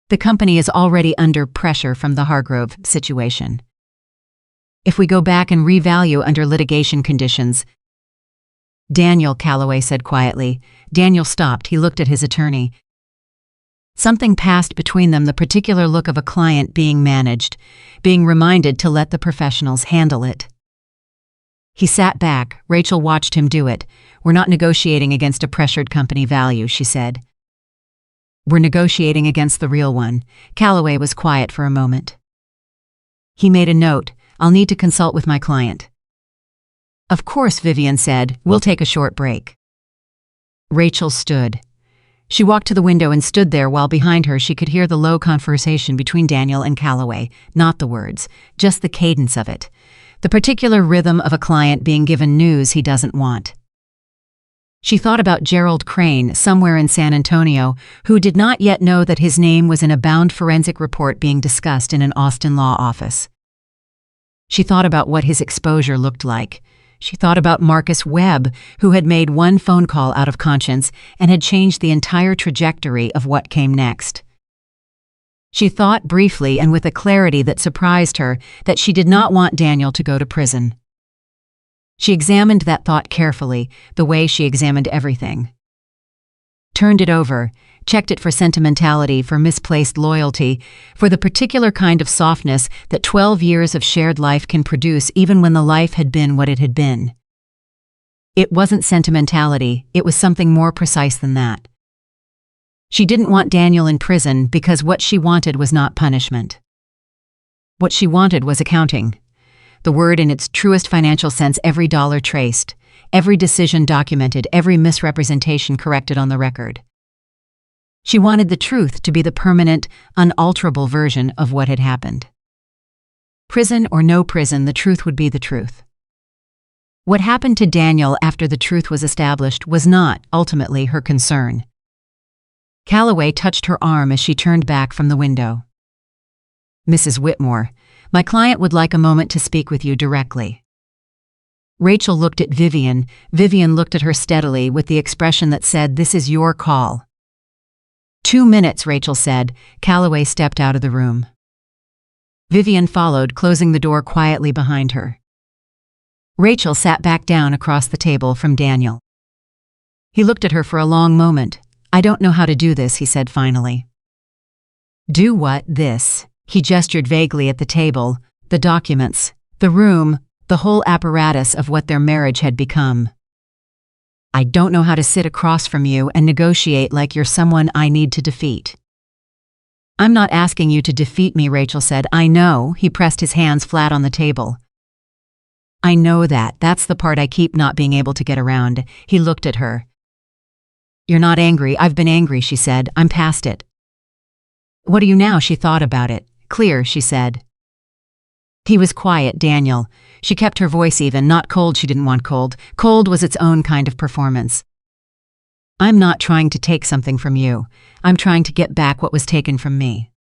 The company is already under pressure from the Hargrove situation. If we go back and revalue under litigation conditions. Daniel, Calloway said quietly. Daniel stopped. He looked at his attorney. Something passed between them, the particular look of a client being managed, being reminded to let the professionals handle it. He sat back. Rachel watched him do it. We're not negotiating against a pressured company value, she said. We're negotiating against the real one. Calloway was quiet for a moment. He made a note. I'll need to consult with my client. Of course, Vivian said. We'll take a short break. Rachel stood. She walked to the window and stood there while behind her she could hear the low conversation between Daniel and Calloway, not the words, just the cadence of it, the particular rhythm of a client being given news he doesn't want. She thought about Gerald Crane, somewhere in San Antonio, who did not yet know that his name was in a bound forensic report being discussed in an Austin law office. She thought about what his exposure looked like. She thought about Marcus Webb, who had made one phone call out of conscience and had changed the entire trajectory of what came next. She thought briefly and with a clarity that surprised her that she did not want Daniel to go to prison. She examined that thought carefully, the way she examined everything. Turned it over, checked it for sentimentality, for misplaced loyalty, for the particular kind of softness that 12 years of shared life can produce even when the life had been what it had been. It wasn't sentimentality, it was something more precise than that. She didn't want Daniel in prison because what she wanted was not punishment. What she wanted was accounting. The word in its truest financial sense, every dollar traced, every decision documented, every misrepresentation corrected on the record. She wanted the truth to be the permanent, unalterable version of what had happened. Prison or no prison, the truth would be the truth. What happened to Daniel after the truth was established was not, ultimately, her concern. Calloway touched her arm as she turned back from the window. Mrs. Whitmore, my client would like a moment to speak with you directly. Rachel looked at Vivian. Vivian looked at her steadily with the expression that said, this is your call. 2 minutes, Rachel said. Calloway stepped out of the room. Vivian followed, closing the door quietly behind her. Rachel sat back down across the table from Daniel. He looked at her for a long moment. I don't know how to do this, he said finally. Do what? This? He gestured vaguely at the table, the documents, the room, the whole apparatus of what their marriage had become. I don't know how to sit across from you and negotiate like you're someone I need to defeat." "I'm not asking you to defeat me," Rachel said. "I know." He pressed his hands flat on the table. "I know that. That's the part I keep not being able to get around." He looked at her. "You're not angry. I've been angry," she said. "I'm past it." "What are you now?" She thought about it. "Clear," she said. He was quiet. Daniel. She kept her voice even, not cold. She didn't want cold. Cold was its own kind of performance. "I'm not trying to take something from you. I'm trying to get back what was taken from me.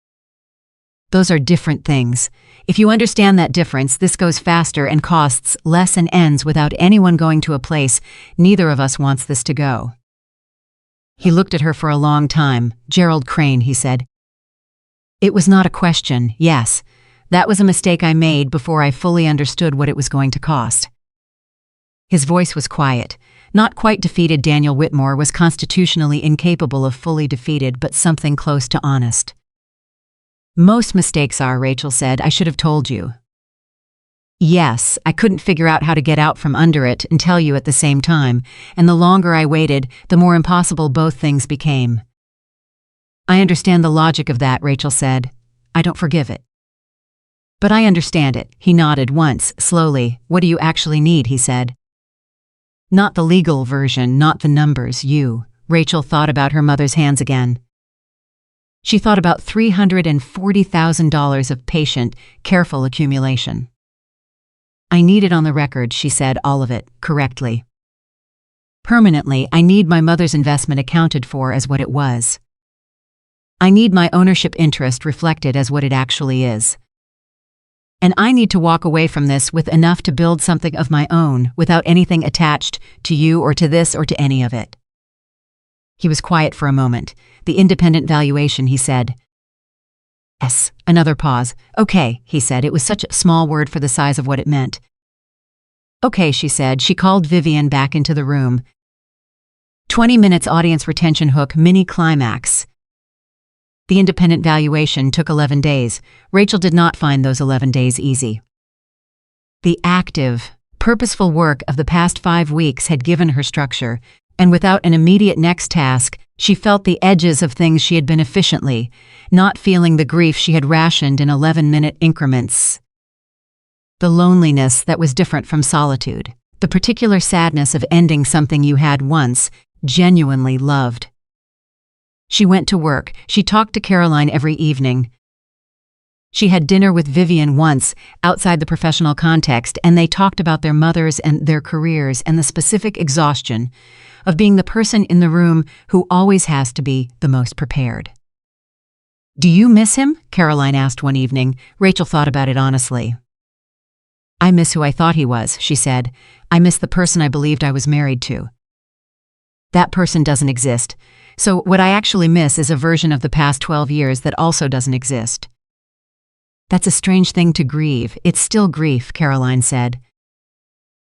Those are different things. If you understand that difference, this goes faster and costs less and ends without anyone going to a place neither of us wants this to go." He looked at her for a long time. "Gerald Crane," he said. "It was not a question. Yes. That was a mistake I made before I fully understood what it was going to cost." His voice was quiet. Not quite defeated. Daniel Whitmore was constitutionally incapable of fully defeated, but something close to honest. "Most mistakes are," Rachel said. "I should have told you." "Yes, I couldn't figure out how to get out from under it and tell you at the same time, and the longer I waited, the more impossible both things became." "I understand the logic of that," Rachel said. "I don't forgive it." "But I understand it." He nodded once, slowly. "What do you actually need?" he said. "Not the legal version, not the numbers, you." Rachel thought about her mother's hands again. She thought about $340,000 of patient, careful accumulation. "I need it on the record," she said, "all of it, correctly. Permanently, I need my mother's investment accounted for as what it was. I need my ownership interest reflected as what it actually is. And I need to walk away from this with enough to build something of my own without anything attached to you or to this or to any of it." He was quiet for a moment. "The independent valuation," he said. "Yes." Another pause. "Okay," he said. It was such a small word for the size of what it meant. "Okay," she said. She called Vivian back into the room. 20 minutes audience retention hook, mini climax. The independent valuation took 11 days. Rachel did not find those 11 days easy. The active, purposeful work of the past 5 weeks had given her structure, and without an immediate next task, she felt the edges of things she had been efficiently, not feeling the grief she had rationed in 11-minute increments. The loneliness that was different from solitude, the particular sadness of ending something you had once genuinely loved. She went to work. She talked to Caroline every evening. She had dinner with Vivian once, outside the professional context, and they talked about their mothers and their careers and the specific exhaustion of being the person in the room who always has to be the most prepared. "Do you miss him?" Caroline asked one evening. Rachel thought about it honestly. "I miss who I thought he was," she said. "I miss the person I believed I was married to. That person doesn't exist. So what I actually miss is a version of the past 12 years that also doesn't exist." "That's a strange thing to grieve. It's still grief," Caroline said.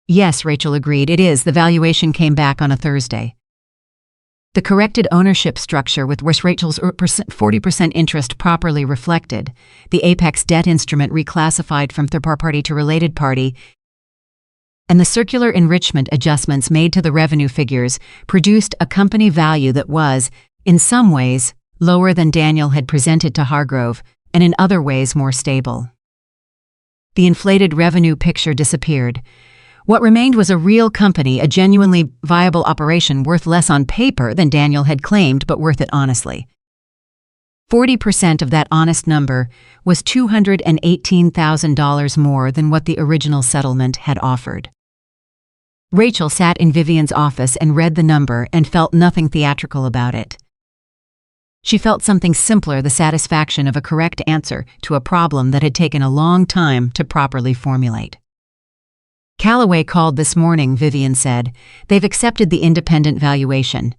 "Yes," Rachel agreed, "it is." The valuation came back on a Thursday. The corrected ownership structure with Rachel's 40% interest properly reflected, the Apex debt instrument reclassified from third party to related party, and the circular enrichment adjustments made to the revenue figures produced a company value that was, in some ways, lower than Daniel had presented to Hargrove, and in other ways more stable. The inflated revenue picture disappeared. What remained was a real company, a genuinely viable operation worth less on paper than Daniel had claimed, but worth it honestly. 40% of that honest number was $218,000 more than what the original settlement had offered. Rachel sat in Vivian's office and read the number and felt nothing theatrical about it. She felt something simpler, the satisfaction of a correct answer to a problem that had taken a long time to properly formulate. "Callaway called this morning," Vivian said. "They've accepted the independent valuation."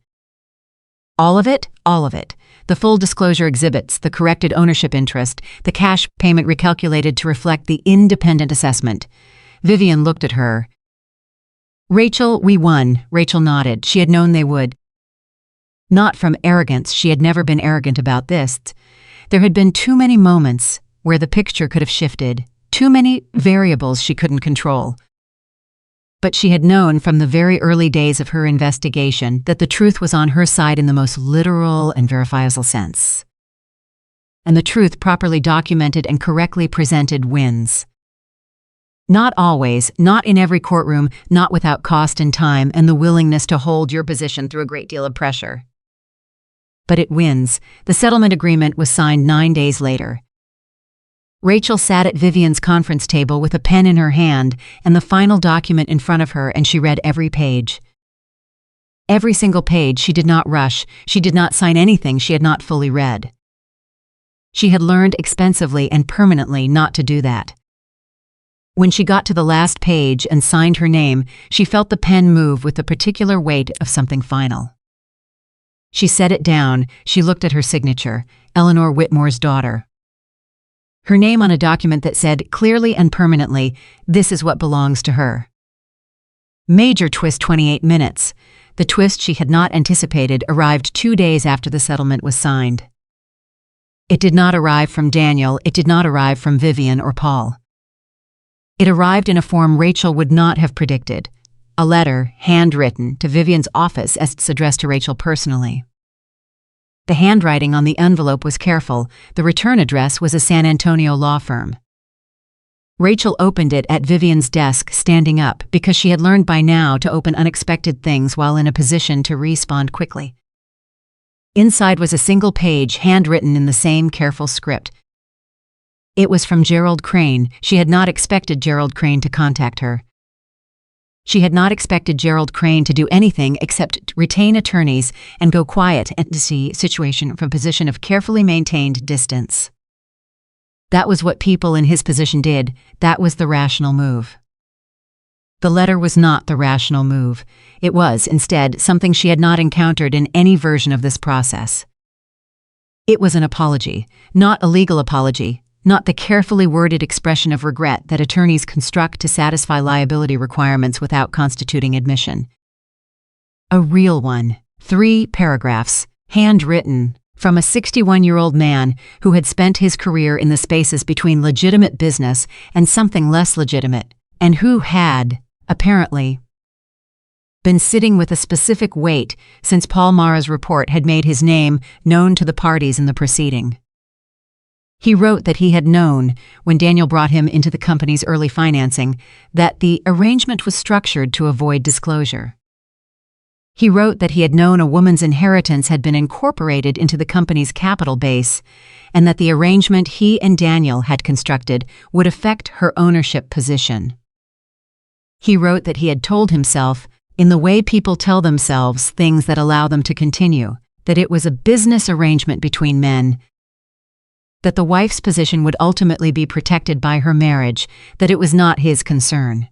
"All of it?" "All of it. The full disclosure exhibits, the corrected ownership interest, the cash payment recalculated to reflect the independent assessment." Vivian looked at her. "Rachel, we won." Rachel nodded. She had known they would. Not from arrogance. She had never been arrogant about this. There had been too many moments where the picture could have shifted, too many variables she couldn't control. But she had known from the very early days of her investigation that the truth was on her side in the most literal and verifiable sense. And the truth properly documented and correctly presented wins. Not always, not in every courtroom, not without cost and time and the willingness to hold your position through a great deal of pressure. But it wins. The settlement agreement was signed 9 days later. Rachel sat at Vivian's conference table with a pen in her hand and the final document in front of her, and she read every page. Every single page. She did not rush. She did not sign anything she had not fully read. She had learned expensively and permanently not to do that. When she got to the last page and signed her name, she felt the pen move with the particular weight of something final. She set it down. She looked at her signature, Eleanor Whitmore's daughter. Her name on a document that said clearly and permanently, this is what belongs to her. Major twist. 28 minutes. The twist she had not anticipated arrived 2 days after the settlement was signed. It did not arrive from Daniel. It did not arrive from Vivian or Paul. It arrived in a form Rachel would not have predicted. A letter, handwritten, to Vivian's office as it's addressed to Rachel personally. The handwriting on the envelope was careful. The return address was a San Antonio law firm. Rachel opened it at Vivian's desk, standing up, because she had learned by now to open unexpected things while in a position to respond quickly. Inside was a single page, handwritten in the same careful script. It was from Gerald Crane. She had not expected Gerald Crane to contact her. She had not expected Gerald Crane to do anything except retain attorneys and go quiet and to see situation from a position of carefully maintained distance. That was what people in his position did. That was the rational move. The letter was not the rational move. It was, instead, something she had not encountered in any version of this process. It was an apology, not a legal apology, not the carefully worded expression of regret that attorneys construct to satisfy liability requirements without constituting admission. A real one, 3 paragraphs, handwritten, from a 61-year-old man who had spent his career in the spaces between legitimate business and something less legitimate, and who had, apparently, been sitting with a specific weight since Paul Mara's report had made his name known to the parties in the proceeding. He wrote that he had known, when Daniel brought him into the company's early financing, that the arrangement was structured to avoid disclosure. He wrote that he had known a woman's inheritance had been incorporated into the company's capital base, and that the arrangement he and Daniel had constructed would affect her ownership position. He wrote that he had told himself, in the way people tell themselves things that allow them to continue, that it was a business arrangement between men, that the wife's position would ultimately be protected by her marriage, that it was not his concern.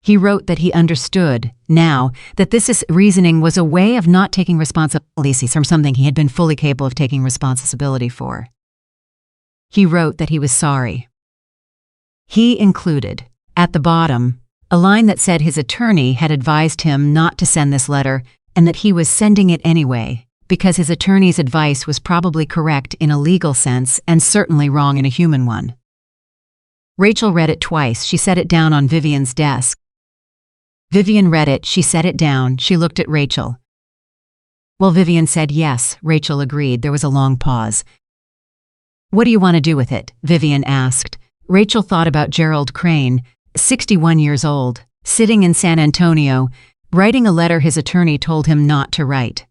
He wrote that he understood, now, that this reasoning was a way of not taking responsibility for something he had been fully capable of taking responsibility for. He wrote that he was sorry. He included, at the bottom, a line that said his attorney had advised him not to send this letter and that he was sending it anyway, because his attorney's advice was probably correct in a legal sense and certainly wrong in a human one. Rachel read it twice. She set it down on Vivian's desk. Vivian read it. She set it down. She looked at Rachel. Well, Vivian said yes. Rachel agreed. There was a long pause. What do you want to do with it? Vivian asked. Rachel thought about Gerald Crane, 61 years old, sitting in San Antonio, writing a letter his attorney told him not to write.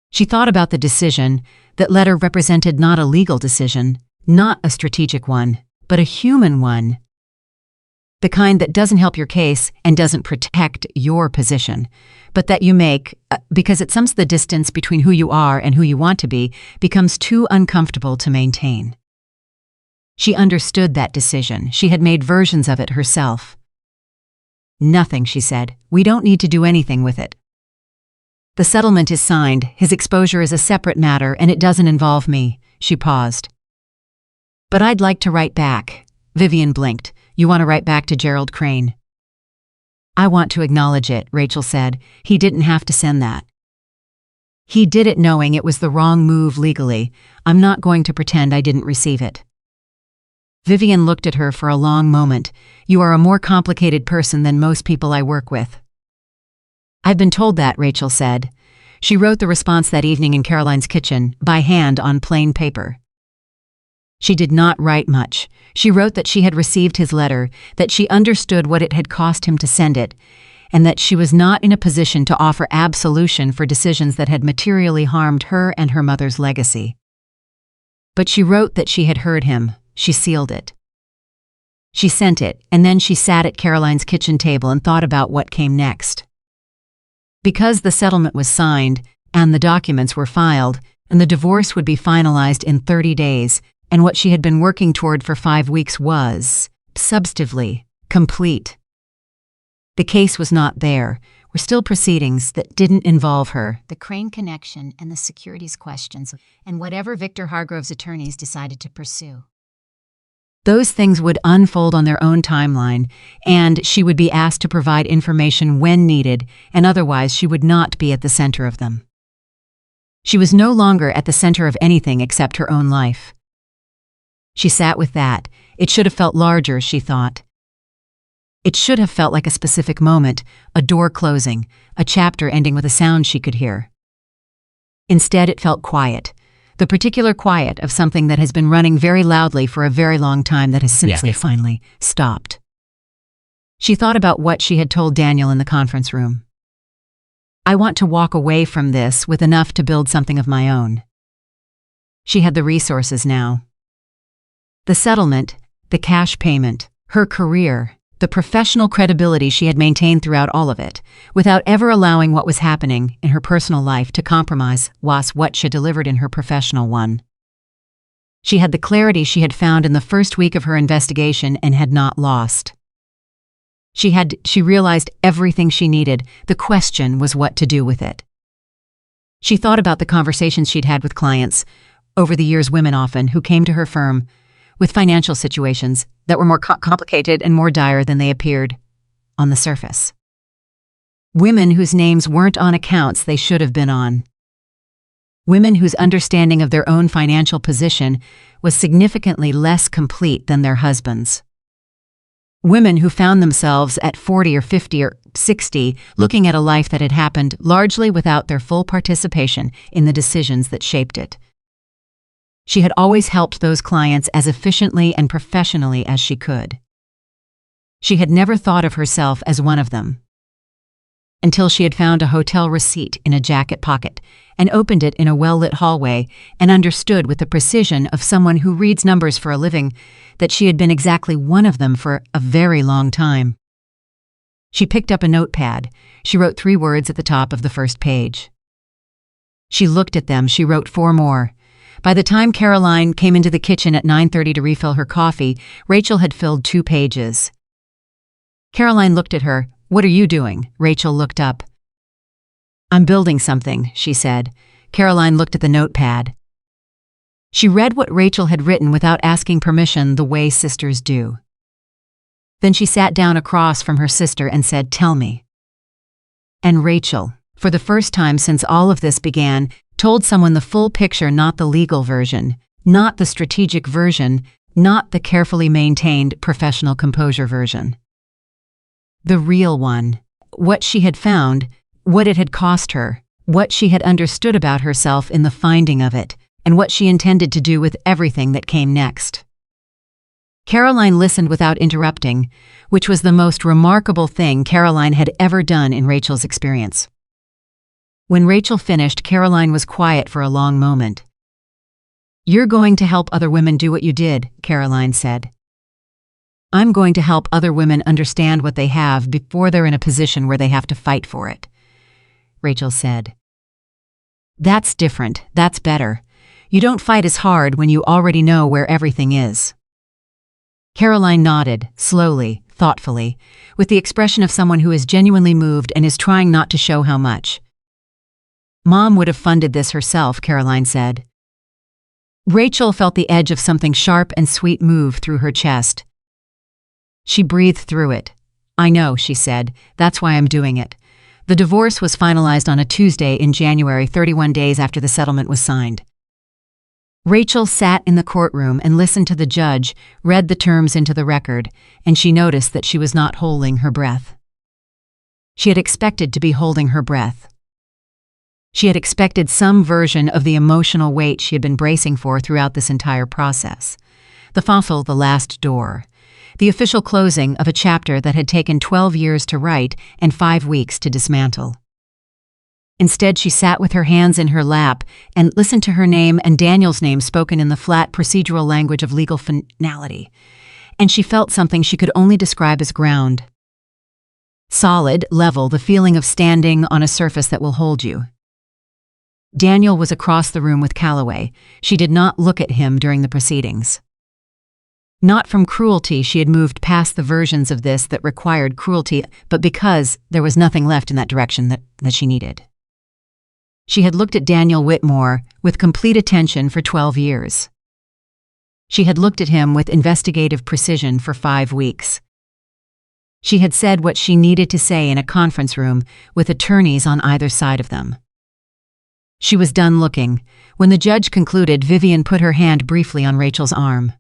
She thought about the decision. That letter represented not a legal decision, not a strategic one, but a human one. The kind that doesn't help your case and doesn't protect your position, but that you make because it sums the distance between who you are and who you want to be becomes too uncomfortable to maintain. She understood that decision. She had made versions of it herself. Nothing, she said. We don't need to do anything with it. The settlement is signed. His exposure is a separate matter and it doesn't involve me. She paused. But I'd like to write back. Vivian blinked. You want to write back to Gerald Crane? I want to acknowledge it, Rachel said. He didn't have to send that. He did it knowing it was the wrong move legally. I'm not going to pretend I didn't receive it. Vivian looked at her for a long moment. "You are a more complicated person than most people I work with." "I've been told that," Rachel said. She wrote the response that evening in Caroline's kitchen, by hand on plain paper. She did not write much. She wrote that she had received his letter, that she understood what it had cost him to send it, and that she was not in a position to offer absolution for decisions that had materially harmed her and her mother's legacy. But she wrote that she had heard him. She sealed it. She sent it, and then she sat at Caroline's kitchen table and thought about what came next. Because the settlement was signed, and the documents were filed, and the divorce would be finalized in 30 days, and what she had been working toward for 5 weeks was, substantively, complete. The case was not there. Were still proceedings that didn't involve her. The Crane connection and the securities questions, and whatever Victor Hargrove's attorneys decided to pursue. Those things would unfold on their own timeline, and she would be asked to provide information when needed, and otherwise she would not be at the center of them. She was no longer at the center of anything except her own life. She sat with that. It should have felt larger, she thought. It should have felt like a specific moment, a door closing, a chapter ending with a sound she could hear. Instead, it felt quiet, the particular quiet of something that has been running very loudly for a very long time that has simply finally stopped. She thought about what she had told Daniel in the conference room. "I want to walk away from this with enough to build something of my own." She had the resources now. The settlement, the cash payment, her career, the professional credibility she had maintained throughout all of it, without ever allowing what was happening in her personal life to compromise what she delivered in her professional one. She had the clarity she had found in the first week of her investigation and had not lost. She realized everything she needed. The question was what to do with it. She thought about the conversations she'd had with clients, over the years women often, who came to her firm, with financial situations that were more complicated and more dire than they appeared on the surface. Women whose names weren't on accounts they should have been on. Women whose understanding of their own financial position was significantly less complete than their husbands'. Women who found themselves at 40 or 50 or 60 looking at a life that had happened largely without their full participation in the decisions that shaped it. She had always helped those clients as efficiently and professionally as she could. She had never thought of herself as one of them, until she had found a hotel receipt in a jacket pocket and opened it in a well-lit hallway and understood with the precision of someone who reads numbers for a living that she had been exactly one of them for a very long time. She picked up a notepad. She wrote 3 words at the top of the first page. She looked at them. She wrote 4 more. By the time Caroline came into the kitchen at 9:30 to refill her coffee, Rachel had filled 2 pages. Caroline looked at her. "What are you doing?" Rachel looked up. "I'm building something," she said. Caroline looked at the notepad. She read what Rachel had written without asking permission, the way sisters do. Then she sat down across from her sister and said, "Tell me." And Rachel, for the first time since all of this began, told someone the full picture, not the legal version, not the strategic version, not the carefully maintained professional composure version. The real one. What she had found, what it had cost her, what she had understood about herself in the finding of it, and what she intended to do with everything that came next. Caroline listened without interrupting, which was the most remarkable thing Caroline had ever done in Rachel's experience. When Rachel finished, Caroline was quiet for a long moment. "You're going to help other women do what you did," Caroline said. "I'm going to help other women understand what they have before they're in a position where they have to fight for it," Rachel said. "That's different. That's better. You don't fight as hard when you already know where everything is." Caroline nodded, slowly, thoughtfully, with the expression of someone who is genuinely moved and is trying not to show how much. "Mom would have funded this herself," Caroline said. Rachel felt the edge of something sharp and sweet move through her chest. She breathed through it. "I know," she said. "That's why I'm doing it." The divorce was finalized on a Tuesday in January, 31 days after the settlement was signed. Rachel sat in the courtroom and listened to the judge, read the terms into the record, and she noticed that she was not holding her breath. She had expected to be holding her breath. She had expected some version of the emotional weight she had been bracing for throughout this entire process. The fossil, the last door. The official closing of a chapter that had taken 12 years to write and 5 weeks to dismantle. Instead, she sat with her hands in her lap and listened to her name and Daniel's name spoken in the flat procedural language of legal finality. And she felt something she could only describe as ground. Solid, level, the feeling of standing on a surface that will hold you. Daniel was across the room with Calloway. She did not look at him during the proceedings. Not from cruelty, she had moved past the versions of this that required cruelty, but because there was nothing left in that direction that she needed. She had looked at Daniel Whitmore with complete attention for 12 years. She had looked at him with investigative precision for 5 weeks. She had said what she needed to say in a conference room with attorneys on either side of them. She was done looking. When the judge concluded, Vivian put her hand briefly on Rachel's arm.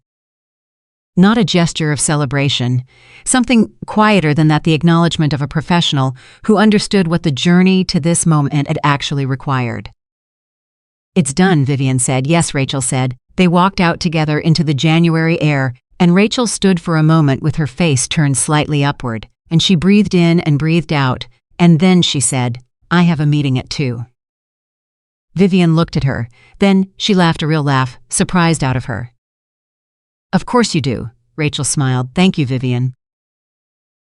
Not a gesture of celebration, something quieter than that, the acknowledgement of a professional who understood what the journey to this moment had actually required. "It's done," Vivian said. "Yes," Rachel said. They walked out together into the January air, and Rachel stood for a moment with her face turned slightly upward, and she breathed in and breathed out, and then she said, "I have a meeting at 2." Vivian looked at her. Then she laughed, a real laugh, surprised out of her. "Of course you do," Rachel smiled. "Thank you, Vivian."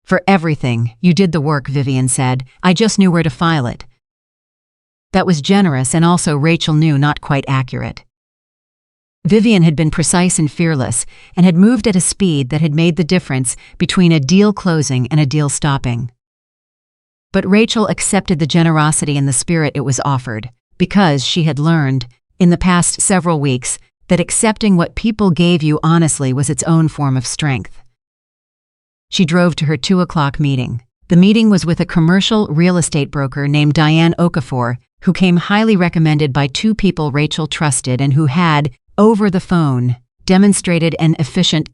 "For everything. You did the work," Vivian said. "I just knew where to file it." That was generous, and also Rachel knew not quite accurate. Vivian had been precise and fearless, and had moved at a speed that had made the difference between a deal closing and a deal stopping. But Rachel accepted the generosity and the spirit it was offered, because she had learned, in the past several weeks, that accepting what people gave you honestly was its own form of strength. She drove to her 2:00 meeting. The meeting was with a commercial real estate broker named Diane Okafor, who came highly recommended by 2 people Rachel trusted and who had, over the phone, demonstrated an efficient,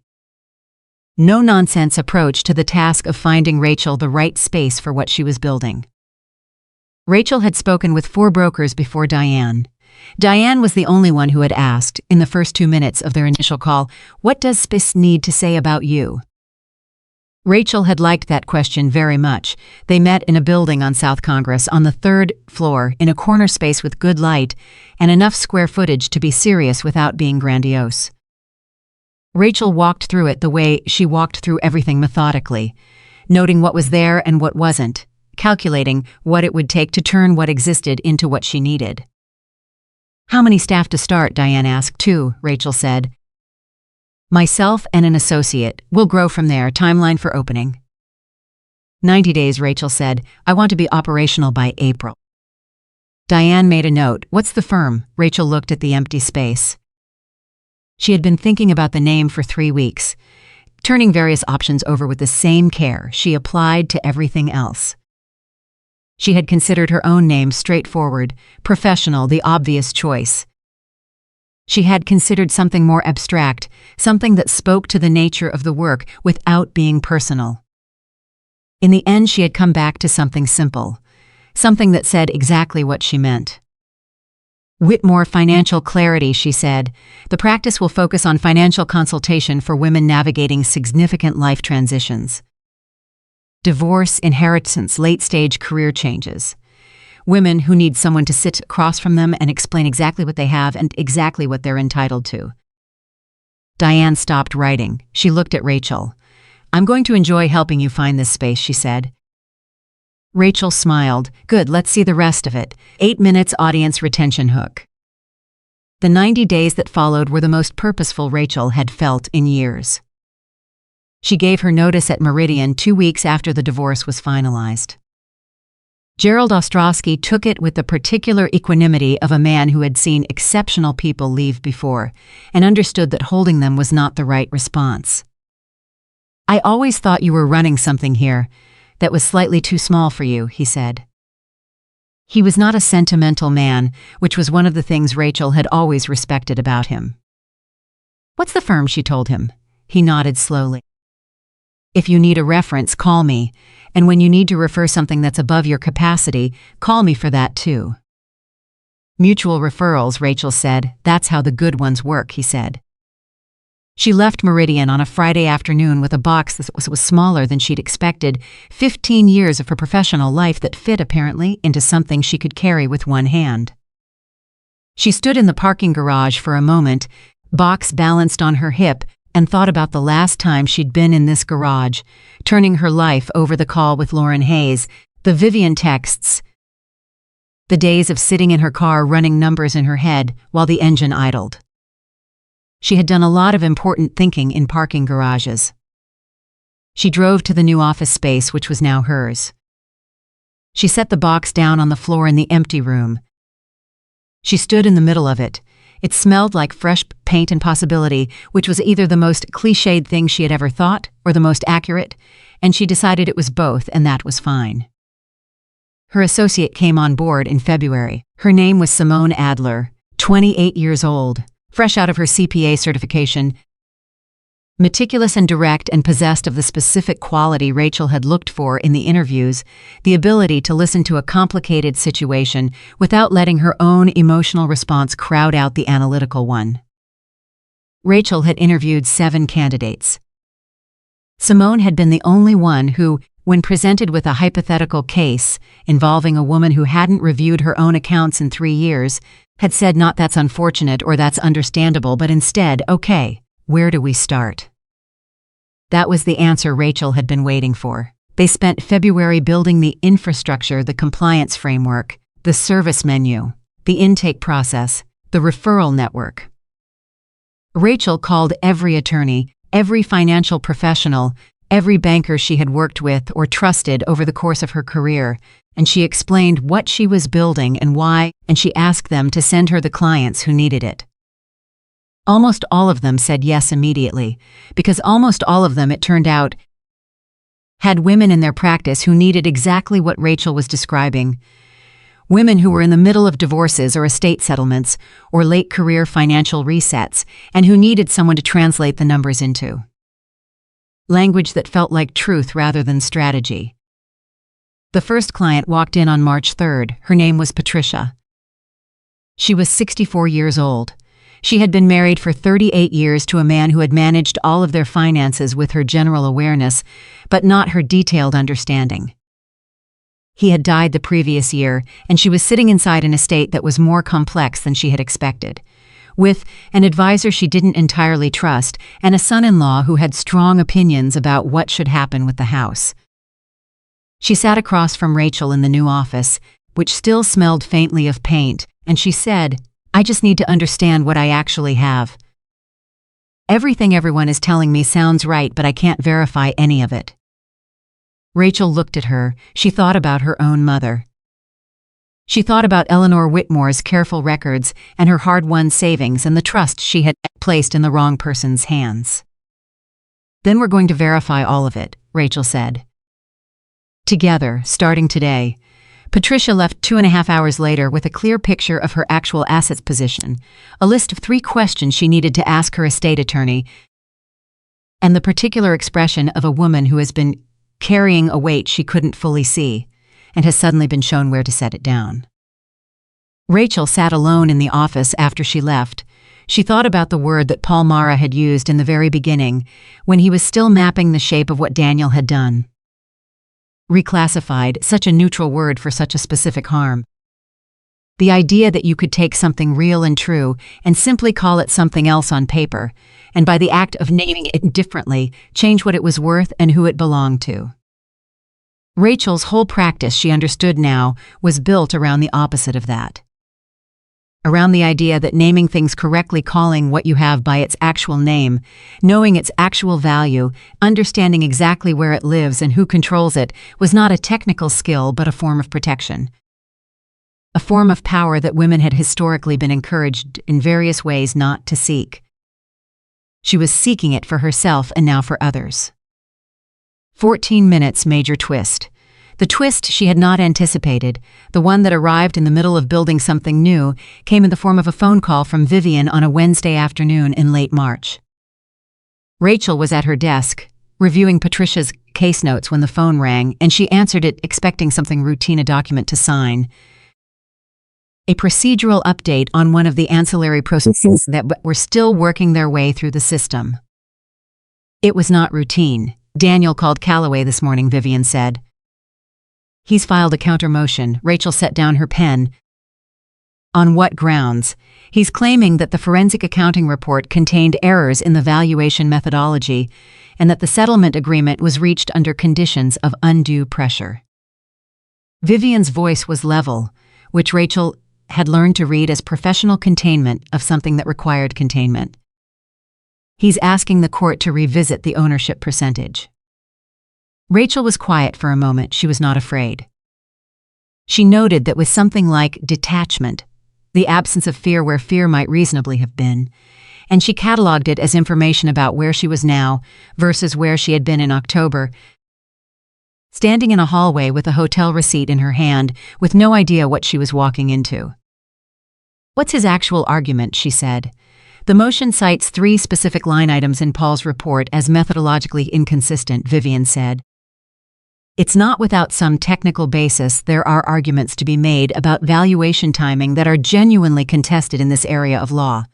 no-nonsense approach to the task of finding Rachel the right space for what she was building. Rachel had spoken with 4 brokers before Diane. Diane was the only one who had asked, in the first 2 minutes of their initial call, "What does space need to say about you?" Rachel had liked that question very much. They met in a building on South Congress on the 3rd floor in a corner space with good light and enough square footage to be serious without being grandiose. Rachel walked through it the way she walked through everything, methodically, noting what was there and what wasn't, calculating what it would take to turn what existed into what she needed. "How many staff to start?" Diane asked. 2, Rachel said. "Myself and an associate. We'll grow from there. Timeline for opening?" 90 days, Rachel said. "I want to be operational by April." Diane made a note. "What's the firm?" Rachel looked at the empty space. She had been thinking about the name for 3 weeks. Turning various options over with the same care she applied to everything else. She had considered her own name straightforward, professional, the obvious choice. She had considered something more abstract, something that spoke to the nature of the work without being personal. In the end, she had come back to something simple, something that said exactly what she meant. "Whitmore Financial Clarity," she said. "The practice will focus on financial consultation for women navigating significant life transitions. Divorce, inheritance, late-stage career changes. Women who need someone to sit across from them and explain exactly what they have and exactly what they're entitled to." Diane stopped writing. She looked at Rachel. "I'm going to enjoy helping you find this space," she said. Rachel smiled. "Good, let's see the rest of it." 8 minutes audience retention hook. The 90 days that followed were the most purposeful Rachel had felt in years. She gave her notice at Meridian 2 weeks after the divorce was finalized. Gerald Ostrowski took it with the particular equanimity of a man who had seen exceptional people leave before and understood that holding them was not the right response. "I always thought you were running something here that was slightly too small for you," he said. He was not a sentimental man, which was one of the things Rachel had always respected about him. "What's the firm?" she told him. He nodded slowly. "If you need a reference, call me, and when you need to refer something that's above your capacity, call me for that too." "Mutual referrals," Rachel said. "That's how the good ones work," he said. She left Meridian on a Friday afternoon with a box that was smaller than she'd expected, 15 years of her professional life that fit, apparently, into something she could carry with one hand. She stood in the parking garage for a moment, box balanced on her hip, and thought about the last time she'd been in this garage, turning her life over the call with Lauren Hayes, the Vivian texts, the days of sitting in her car running numbers in her head while the engine idled. She had done a lot of important thinking in parking garages. She drove to the new office space, which was now hers. She set the box down on the floor in the empty room. She stood in the middle of it. It smelled like fresh paint and possibility, which was either the most cliched thing she had ever thought or the most accurate, and she decided it was both, and that was fine. Her associate came on board in February. Her name was Simone Adler, 28 years old, fresh out of her CPA certification, meticulous and direct and possessed of the specific quality Rachel had looked for in the interviews, the ability to listen to a complicated situation without letting her own emotional response crowd out the analytical one. Rachel had interviewed 7 candidates. Simone had been the only one who, when presented with a hypothetical case involving a woman who hadn't reviewed her own accounts in 3 years, had said not "that's unfortunate" or "that's understandable," but instead, "Okay, where do we start?" That was the answer Rachel had been waiting for. They spent February building the infrastructure, the compliance framework, the service menu, the intake process, the referral network. Rachel called every attorney, every financial professional, every banker she had worked with or trusted over the course of her career, and she explained what she was building and why, and she asked them to send her the clients who needed it. Almost all of them said yes immediately, because almost all of them, it turned out, had women in their practice who needed exactly what Rachel was describing. Women who were in the middle of divorces or estate settlements or late career financial resets, and who needed someone to translate the numbers into language that felt like truth rather than strategy. The first client walked in on March 3rd. Her name was Patricia. She was 64 years old. She had been married for 38 years to a man who had managed all of their finances with her general awareness, but not her detailed understanding. He had died the previous year, and she was sitting inside an estate that was more complex than she had expected, with an advisor she didn't entirely trust and a son-in-law who had strong opinions about what should happen with the house. She sat across from Rachel in the new office, which still smelled faintly of paint, and she said, "I just need to understand what I actually have. Everything everyone is telling me sounds right, but I can't verify any of it." Rachel looked at her. She thought about her own mother. She thought about Eleanor Whitmore's careful records and her hard-won savings and the trust she had placed in the wrong person's hands. "Then we're going to verify all of it," Rachel said. Together, starting today. Patricia left 2.5 hours later with a clear picture of her actual assets position, a list of 3 questions she needed to ask her estate attorney, and the particular expression of a woman who has been carrying a weight she couldn't fully see and has suddenly been shown where to set it down. Rachel sat alone in the office after she left. She thought about the word that Paul Mara had used in the very beginning, when he was still mapping the shape of what Daniel had done. Reclassified, such a neutral word for such a specific harm. The idea that you could take something real and true and simply call it something else on paper, and by the act of naming it differently, change what it was worth and who it belonged to. Rachel's whole practice, she understood now, was built around the opposite of that. Around the idea that naming things correctly, calling what you have by its actual name, knowing its actual value, understanding exactly where it lives and who controls it, was not a technical skill but a form of protection. A form of power that women had historically been encouraged in various ways not to seek. She was seeking it for herself and now for others. 14 minutes, major twist. The twist she had not anticipated, the one that arrived in the middle of building something new, came in the form of a phone call from Vivian on a Wednesday afternoon in late March. Rachel was at her desk, reviewing Patricia's case notes when the phone rang, and she answered it expecting something routine, a document to sign. A procedural update on one of the ancillary processes that were still working their way through the system. It was not routine. Daniel called Calloway this morning, Vivian said. He's filed a counter motion. Rachel set down her pen. On what grounds? He's claiming that the forensic accounting report contained errors in the valuation methodology and that the settlement agreement was reached under conditions of undue pressure. Vivian's voice was level, which Rachel had learned to read as professional containment of something that required containment. He's asking the court to revisit the ownership percentage. Rachel was quiet for a moment. She was not afraid. She noted that with something like detachment, the absence of fear where fear might reasonably have been, and she cataloged it as information about where she was now versus where she had been in October, standing in a hallway with a hotel receipt in her hand with no idea what she was walking into. What's his actual argument, she said. The motion cites 3 specific line items in Paul's report as methodologically inconsistent, Vivian said. It's not without some technical basis. There are arguments to be made about valuation timing that are genuinely contested in this area of law.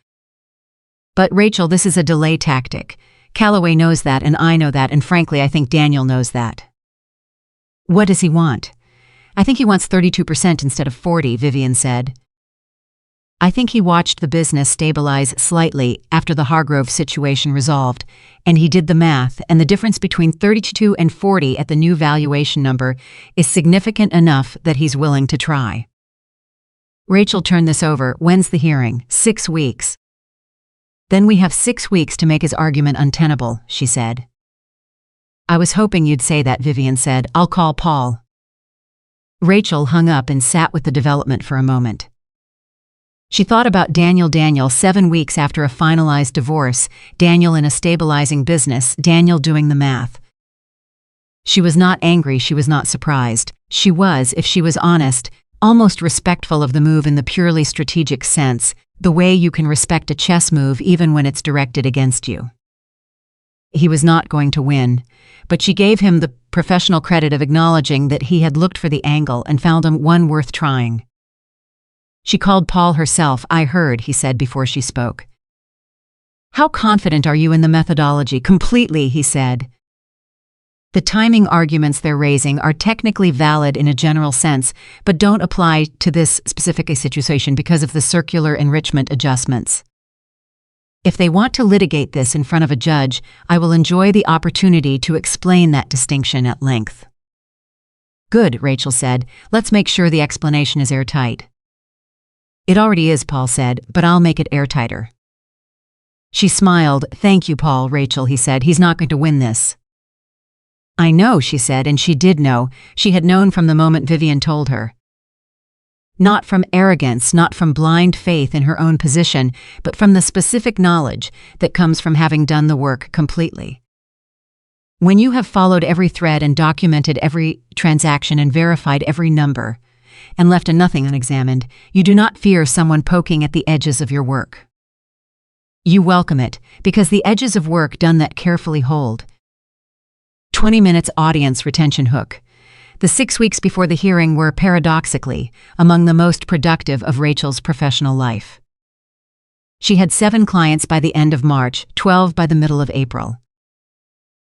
But Rachel, this is a delay tactic. Calloway knows that, and I know that, and frankly, I think Daniel knows that. What does he want? I think he wants 32% instead of 40%, Vivian said. I think he watched the business stabilize slightly after the Hargrove situation resolved, and he did the math, and the difference between 32 and 40 at the new valuation number is significant enough that he's willing to try. Rachel turned this over. When's the hearing? 6 weeks. Then we have 6 weeks to make his argument untenable, she said. I was hoping you'd say that, Vivian said. I'll call Paul. Rachel hung up and sat with the development for a moment. She thought about Daniel 7 weeks after a finalized divorce, Daniel in a stabilizing business, Daniel doing the math. She was not angry, she was not surprised. She was, if she was honest, almost respectful of the move in the purely strategic sense, the way you can respect a chess move even when it's directed against you. He was not going to win, but she gave him the professional credit of acknowledging that he had looked for the angle and found him one worth trying. She called Paul herself. I heard, he said before she spoke. How confident are you in the methodology? Completely, he said. The timing arguments they're raising are technically valid in a general sense, but don't apply to this specific situation because of the circular enrichment adjustments. If they want to litigate this in front of a judge, I will enjoy the opportunity to explain that distinction at length. Good, Rachel said. Let's make sure the explanation is airtight. It already is, Paul said, but I'll make it airtighter. She smiled. Thank you, Paul. Rachel, he said. He's not going to win this. I know, she said, and she did know. She had known from the moment Vivian told her. Not from arrogance, not from blind faith in her own position, but from the specific knowledge that comes from having done the work completely. When you have followed every thread and documented every transaction and verified every number, and left nothing unexamined, you do not fear someone poking at the edges of your work. You welcome it, because the edges of work done that carefully hold. 20 minutes audience retention hook. The 6 weeks before the hearing were, paradoxically, among the most productive of Rachel's professional life. She had 7 clients by the end of March, 12 by the middle of April.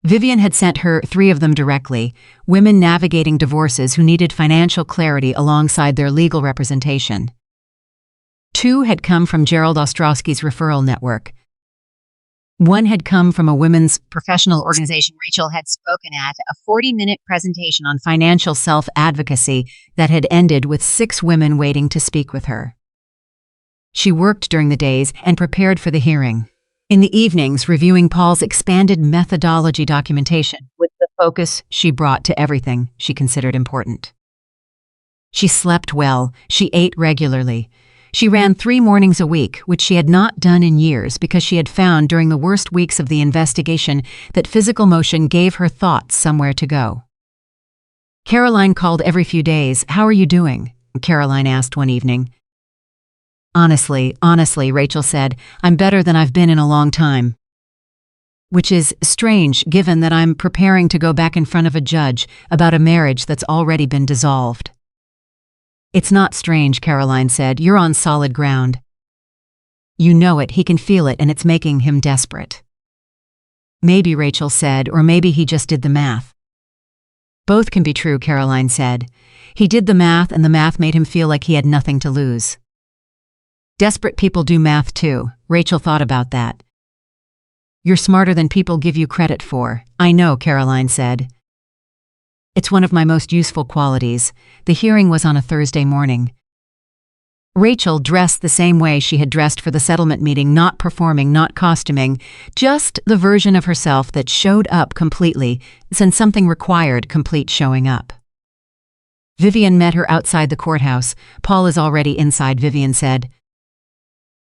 Vivian had sent her 3 of them directly, women navigating divorces who needed financial clarity alongside their legal representation. 2 had come from Gerald Ostrowski's referral network. 1 had come from a women's professional organization Rachel had spoken at, a 40-minute presentation on financial self-advocacy that had ended with 6 women waiting to speak with her. She worked during the days and prepared for the hearing. In the evenings, reviewing Paul's expanded methodology documentation with the focus she brought to everything she considered important. She slept well, she ate regularly. She ran 3 mornings a week, which she had not done in years because she had found during the worst weeks of the investigation that physical motion gave her thoughts somewhere to go. Caroline called every few days. "How are you doing?" Caroline asked one evening. Honestly, Rachel said, "I'm better than I've been in a long time." Which is strange, given that I'm preparing to go back in front of a judge about a marriage that's already been dissolved. "It's not strange," Caroline said. "You're on solid ground. You know it, he can feel it, and it's making him desperate." "Maybe," Rachel said, "or maybe he just did the math." "Both can be true," Caroline said. "He did the math, and the math made him feel like he had nothing to lose." Desperate people do math too. Rachel thought about that. "You're smarter than people give you credit for." "I know," Caroline said. "It's one of my most useful qualities." The hearing was on a Thursday morning. Rachel dressed the same way she had dressed for the settlement meeting, not performing, not costuming, just the version of herself that showed up completely, since something required complete showing up. Vivian met her outside the courthouse. "Paul is already inside," Vivian said.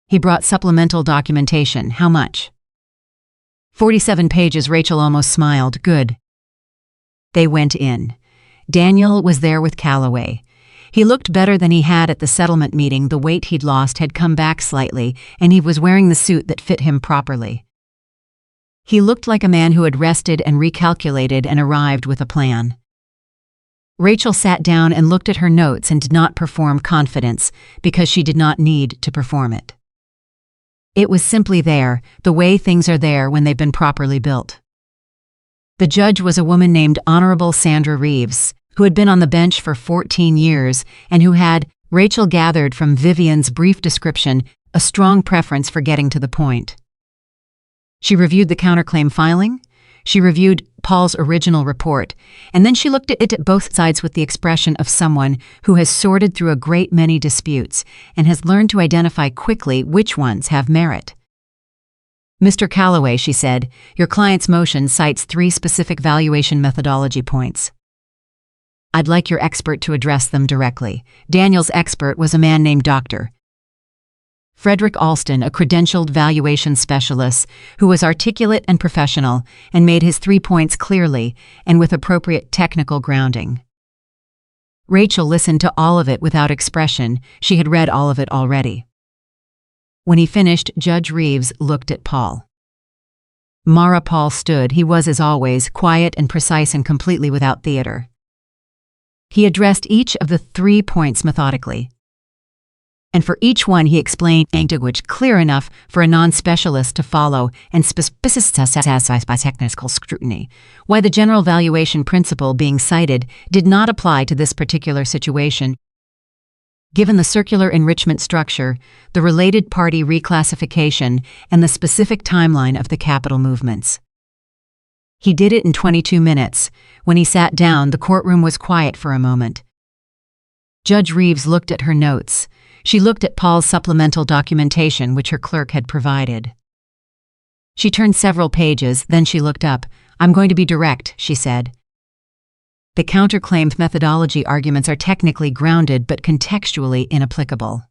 "He brought supplemental documentation." "How much?" 47 pages, Rachel almost smiled. "Good." They went in. Daniel was there with Calloway. He looked better than he had at the settlement meeting. The weight he'd lost had come back slightly, and he was wearing the suit that fit him properly. He looked like a man who had rested and recalculated and arrived with a plan. Rachel sat down and looked at her notes and did not perform confidence, because she did not need to perform it. It was simply there, the way things are there when they've been properly built. The judge was a woman named Honorable Sandra Reeves, who had been on the bench for 14 years and who had, Rachel gathered from Vivian's brief description, a strong preference for getting to the point. She reviewed the counterclaim filing, she reviewed Paul's original report, and then she looked at it at both sides with the expression of someone who has sorted through a great many disputes and has learned to identify quickly which ones have merit. "Mr. Calloway," she said, "your client's motion cites 3 specific valuation methodology points. I'd like your expert to address them directly." Daniel's expert was a man named Dr. Frederick Alston, a credentialed valuation specialist who was articulate and professional and made his 3 points clearly and with appropriate technical grounding. Rachel listened to all of it without expression. She had read all of it already. When he finished, Judge Reeves looked at Paul. Paul stood. He was, as always, quiet and precise and completely without theater. He addressed each of the 3 points methodically. And for each one he explained language clear enough for a non-specialist to follow and specified by technical scrutiny, why the general valuation principle being cited did not apply to this particular situation, given the circular enrichment structure, the related party reclassification, and the specific timeline of the capital movements. He did it in 22 minutes. When he sat down, the courtroom was quiet for a moment. Judge Reeves looked at her notes. She looked at Paul's supplemental documentation, which her clerk had provided. She turned several pages, then she looked up. "I'm going to be direct," she said. "The counterclaim methodology arguments are technically grounded but contextually inapplicable.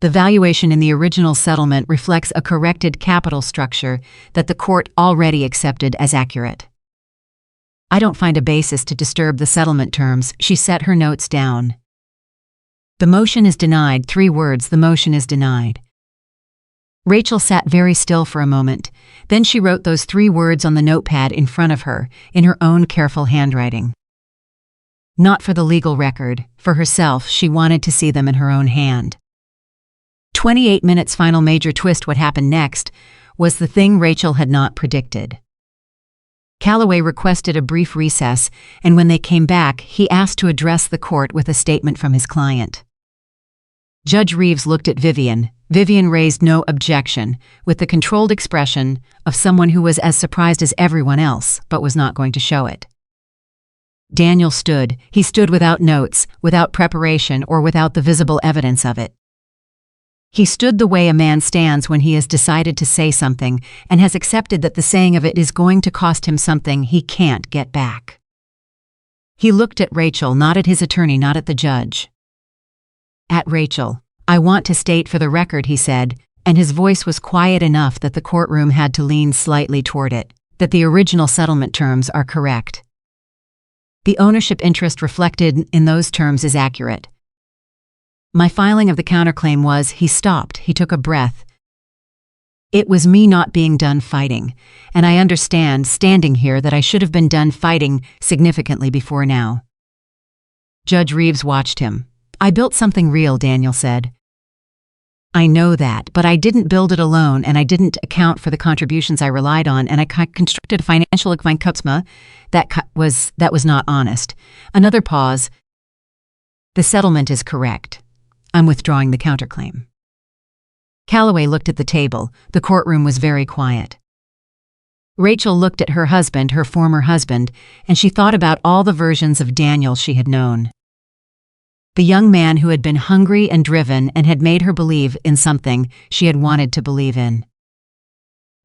The valuation in the original settlement reflects a corrected capital structure that the court already accepted as accurate. I don't find a basis to disturb the settlement terms." She set her notes down. "The motion is denied." 3 words, "The motion is denied." Rachel sat very still for a moment. Then she wrote those 3 words on the notepad in front of her, in her own careful handwriting. Not for the legal record, for herself. She wanted to see them in her own hand. 28 minutes. Final major twist. What happened next was the thing Rachel had not predicted. Calloway requested a brief recess, and when they came back, he asked to address the court with a statement from his client. Judge Reeves looked at Vivian. Vivian raised no objection, with the controlled expression of someone who was as surprised as everyone else, but was not going to show it. Daniel stood. He stood without notes, without preparation, or without the visible evidence of it. He stood the way a man stands when he has decided to say something and has accepted that the saying of it is going to cost him something he can't get back. He looked at Rachel, not at his attorney, not at the judge. At Rachel. "I want to state for the record," he said, and his voice was quiet enough that the courtroom had to lean slightly toward it, "that the original settlement terms are correct. The ownership interest reflected in those terms is accurate. My filing of the counterclaim was, he stopped, he took a breath. It was me not being done fighting, and I understand, standing here, that I should have been done fighting significantly before now. Judge Reeves watched him. I built something real, Daniel said. I know that, but I didn't build it alone, and I didn't account for the contributions I relied on, and I constructed a financial that was not honest. Another pause. The settlement is correct. I'm withdrawing the counterclaim. Calloway looked at the table. The courtroom was very quiet. Rachel looked at her husband, her former husband, and she thought about all the versions of Daniel she had known. The young man who had been hungry and driven and had made her believe in something she had wanted to believe in.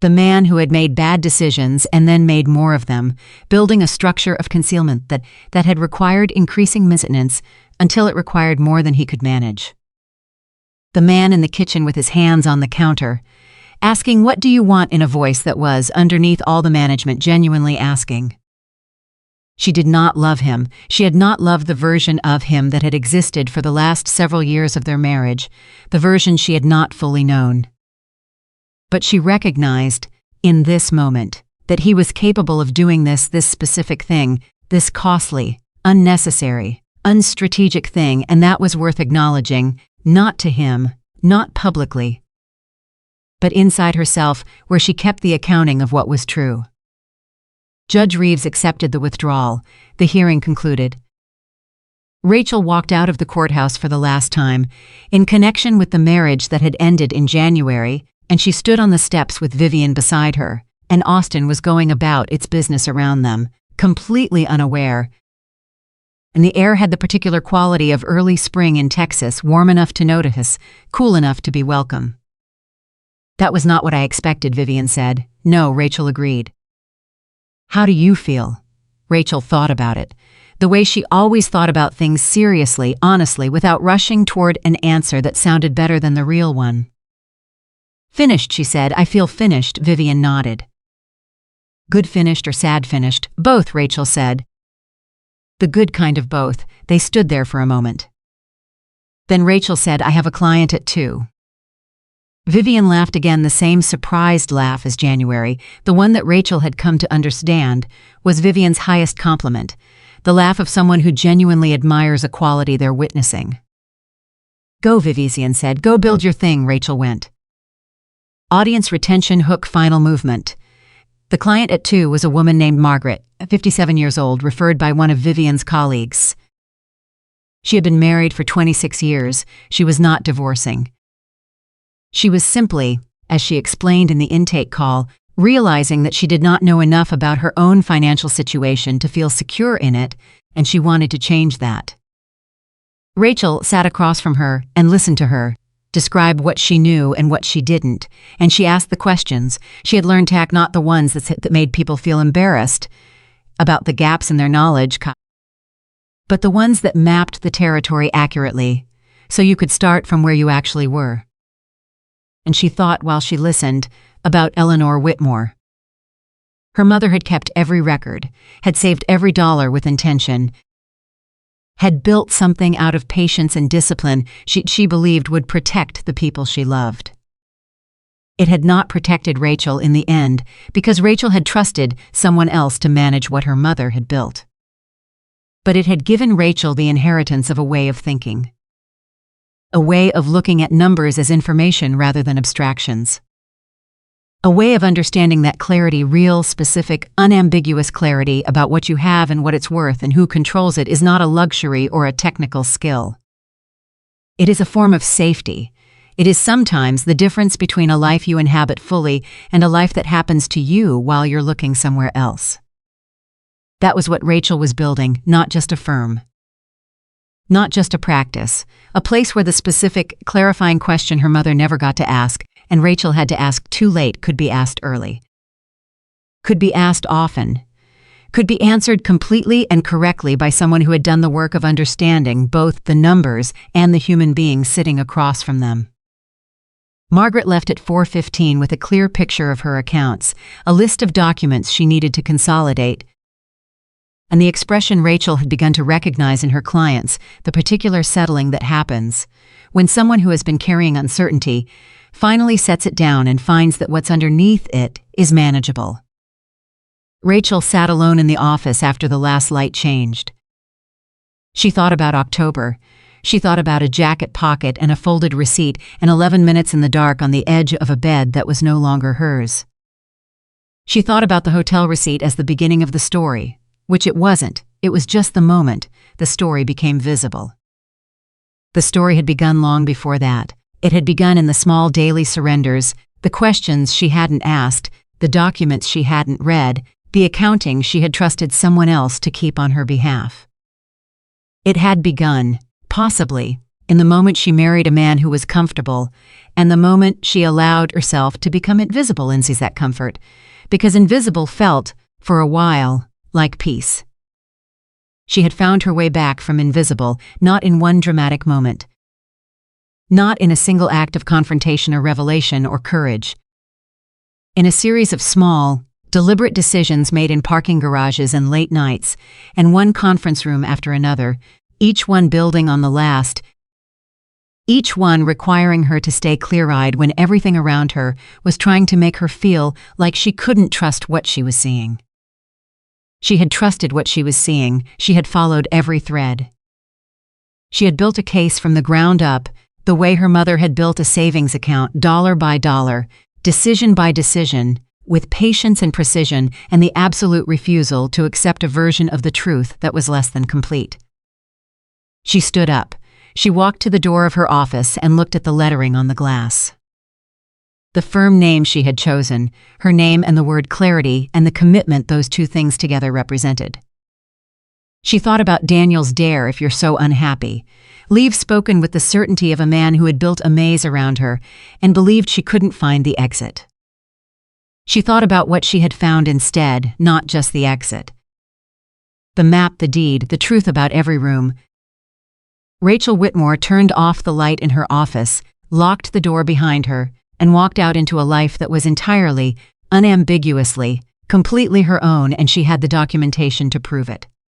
The man who had made bad decisions and then made more of them, building a structure of concealment that had required increasing maintenance until it required more than he could manage. The man in the kitchen with his hands on the counter, asking, "What do you want?" in a voice that was, underneath all the management, genuinely asking. She did not love him. She had not loved the version of him that had existed for the last several years of their marriage, the version she had not fully known. But she recognized, in this moment, that he was capable of doing this specific thing, this costly, unnecessary, unstrategic thing, and that was worth acknowledging, not to him, not publicly, but inside herself, where she kept the accounting of what was true. Judge Reeves accepted the withdrawal. The hearing concluded. Rachel walked out of the courthouse for the last time, in connection with the marriage that had ended in January, and she stood on the steps with Vivian beside her, and Austin was going about its business around them, completely unaware. And the air had the particular quality of early spring in Texas, warm enough to notice, cool enough to be welcome. That was not what I expected, Vivian said. No, Rachel agreed. How do you feel? Rachel thought about it, the way she always thought about things, seriously, honestly, without rushing toward an answer that sounded better than the real one. Finished, she said. I feel finished, Vivian nodded. Good finished or sad finished? Both, Rachel said. The good kind of both. They stood there for a moment. Then Rachel said, I have a client at 2. Vivian laughed again, the same surprised laugh as January. The one that Rachel had come to understand was Vivian's highest compliment, the laugh of someone who genuinely admires a quality they're witnessing. Go, Vivian said. Go build your thing, Rachel went. Audience retention hook final movement. The client at 2 was a woman named Margaret, 57 years old, referred by one of Vivian's colleagues. She had been married for 26 years. She was not divorcing. She was simply, as she explained in the intake call, realizing that she did not know enough about her own financial situation to feel secure in it, and she wanted to change that. Rachel sat across from her and listened to her, describe what she knew and what she didn't, and she asked the questions. She had learned tact, not the ones that made people feel embarrassed about the gaps in their knowledge, but the ones that mapped the territory accurately, so you could start from where you actually were. And she thought while she listened about Eleanor Whitmore. Her mother had kept every record, had saved every dollar with intention, had built something out of patience and discipline she believed would protect the people she loved. It had not protected Rachel in the end because Rachel had trusted someone else to manage what her mother had built. But it had given Rachel the inheritance of a way of thinking. A way of looking at numbers as information rather than abstractions. A way of understanding that clarity, real, specific, unambiguous clarity about what you have and what it's worth and who controls it, is not a luxury or a technical skill. It is a form of safety. It is sometimes the difference between a life you inhabit fully and a life that happens to you while you're looking somewhere else. That was what Rachel was building, not just a firm. Not just a practice, a place where the specific, clarifying question her mother never got to ask, and Rachel had to ask too late, could be asked early. Could be asked often. Could be answered completely and correctly by someone who had done the work of understanding both the numbers and the human being sitting across from them. Margaret left at 4:15 with a clear picture of her accounts, a list of documents she needed to consolidate. and the expression Rachel had begun to recognize in her clients, the particular settling that happens when someone who has been carrying uncertainty finally sets it down and finds that what's underneath it is manageable. Rachel sat alone in the office after the last light changed. She thought about October. She thought about a jacket pocket and a folded receipt and 11 minutes in the dark on the edge of a bed that was no longer hers. She thought about the hotel receipt as the beginning of the story, which it wasn't. It was just the moment the story became visible. The story had begun long before that. It had begun in the small daily surrenders, the questions she hadn't asked, the documents she hadn't read, the accounting she had trusted someone else to keep on her behalf. It had begun, possibly, in the moment she married a man who was comfortable, and the moment she allowed herself to become invisible in that comfort, because invisible felt, for a while, like peace. She had found her way back from invisible, not in one dramatic moment, not in a single act of confrontation or revelation or courage. In a series of small, deliberate decisions made in parking garages and late nights, and one conference room after another, each one building on the last, each one requiring her to stay clear-eyed when everything around her was trying to make her feel like she couldn't trust what she was seeing. She had trusted what she was seeing. She had followed every thread. She had built a case from the ground up, the way her mother had built a savings account, dollar by dollar, decision by decision, with patience and precision and the absolute refusal to accept a version of the truth that was less than complete. She stood up. She walked to the door of her office and looked at the lettering on the glass. The firm name she had chosen, her name and the word clarity and the commitment those two things together represented. She thought about Daniel's dare if you're so unhappy, leave spoken with the certainty of a man who had built a maze around her and believed she couldn't find the exit. She thought about what she had found instead, not just the exit. The map, the deed, the truth about every room. Rachel Whitmore turned off the light in her office, locked the door behind her, and walked out into a life that was entirely, unambiguously, completely her own, and she had the documentation to prove it.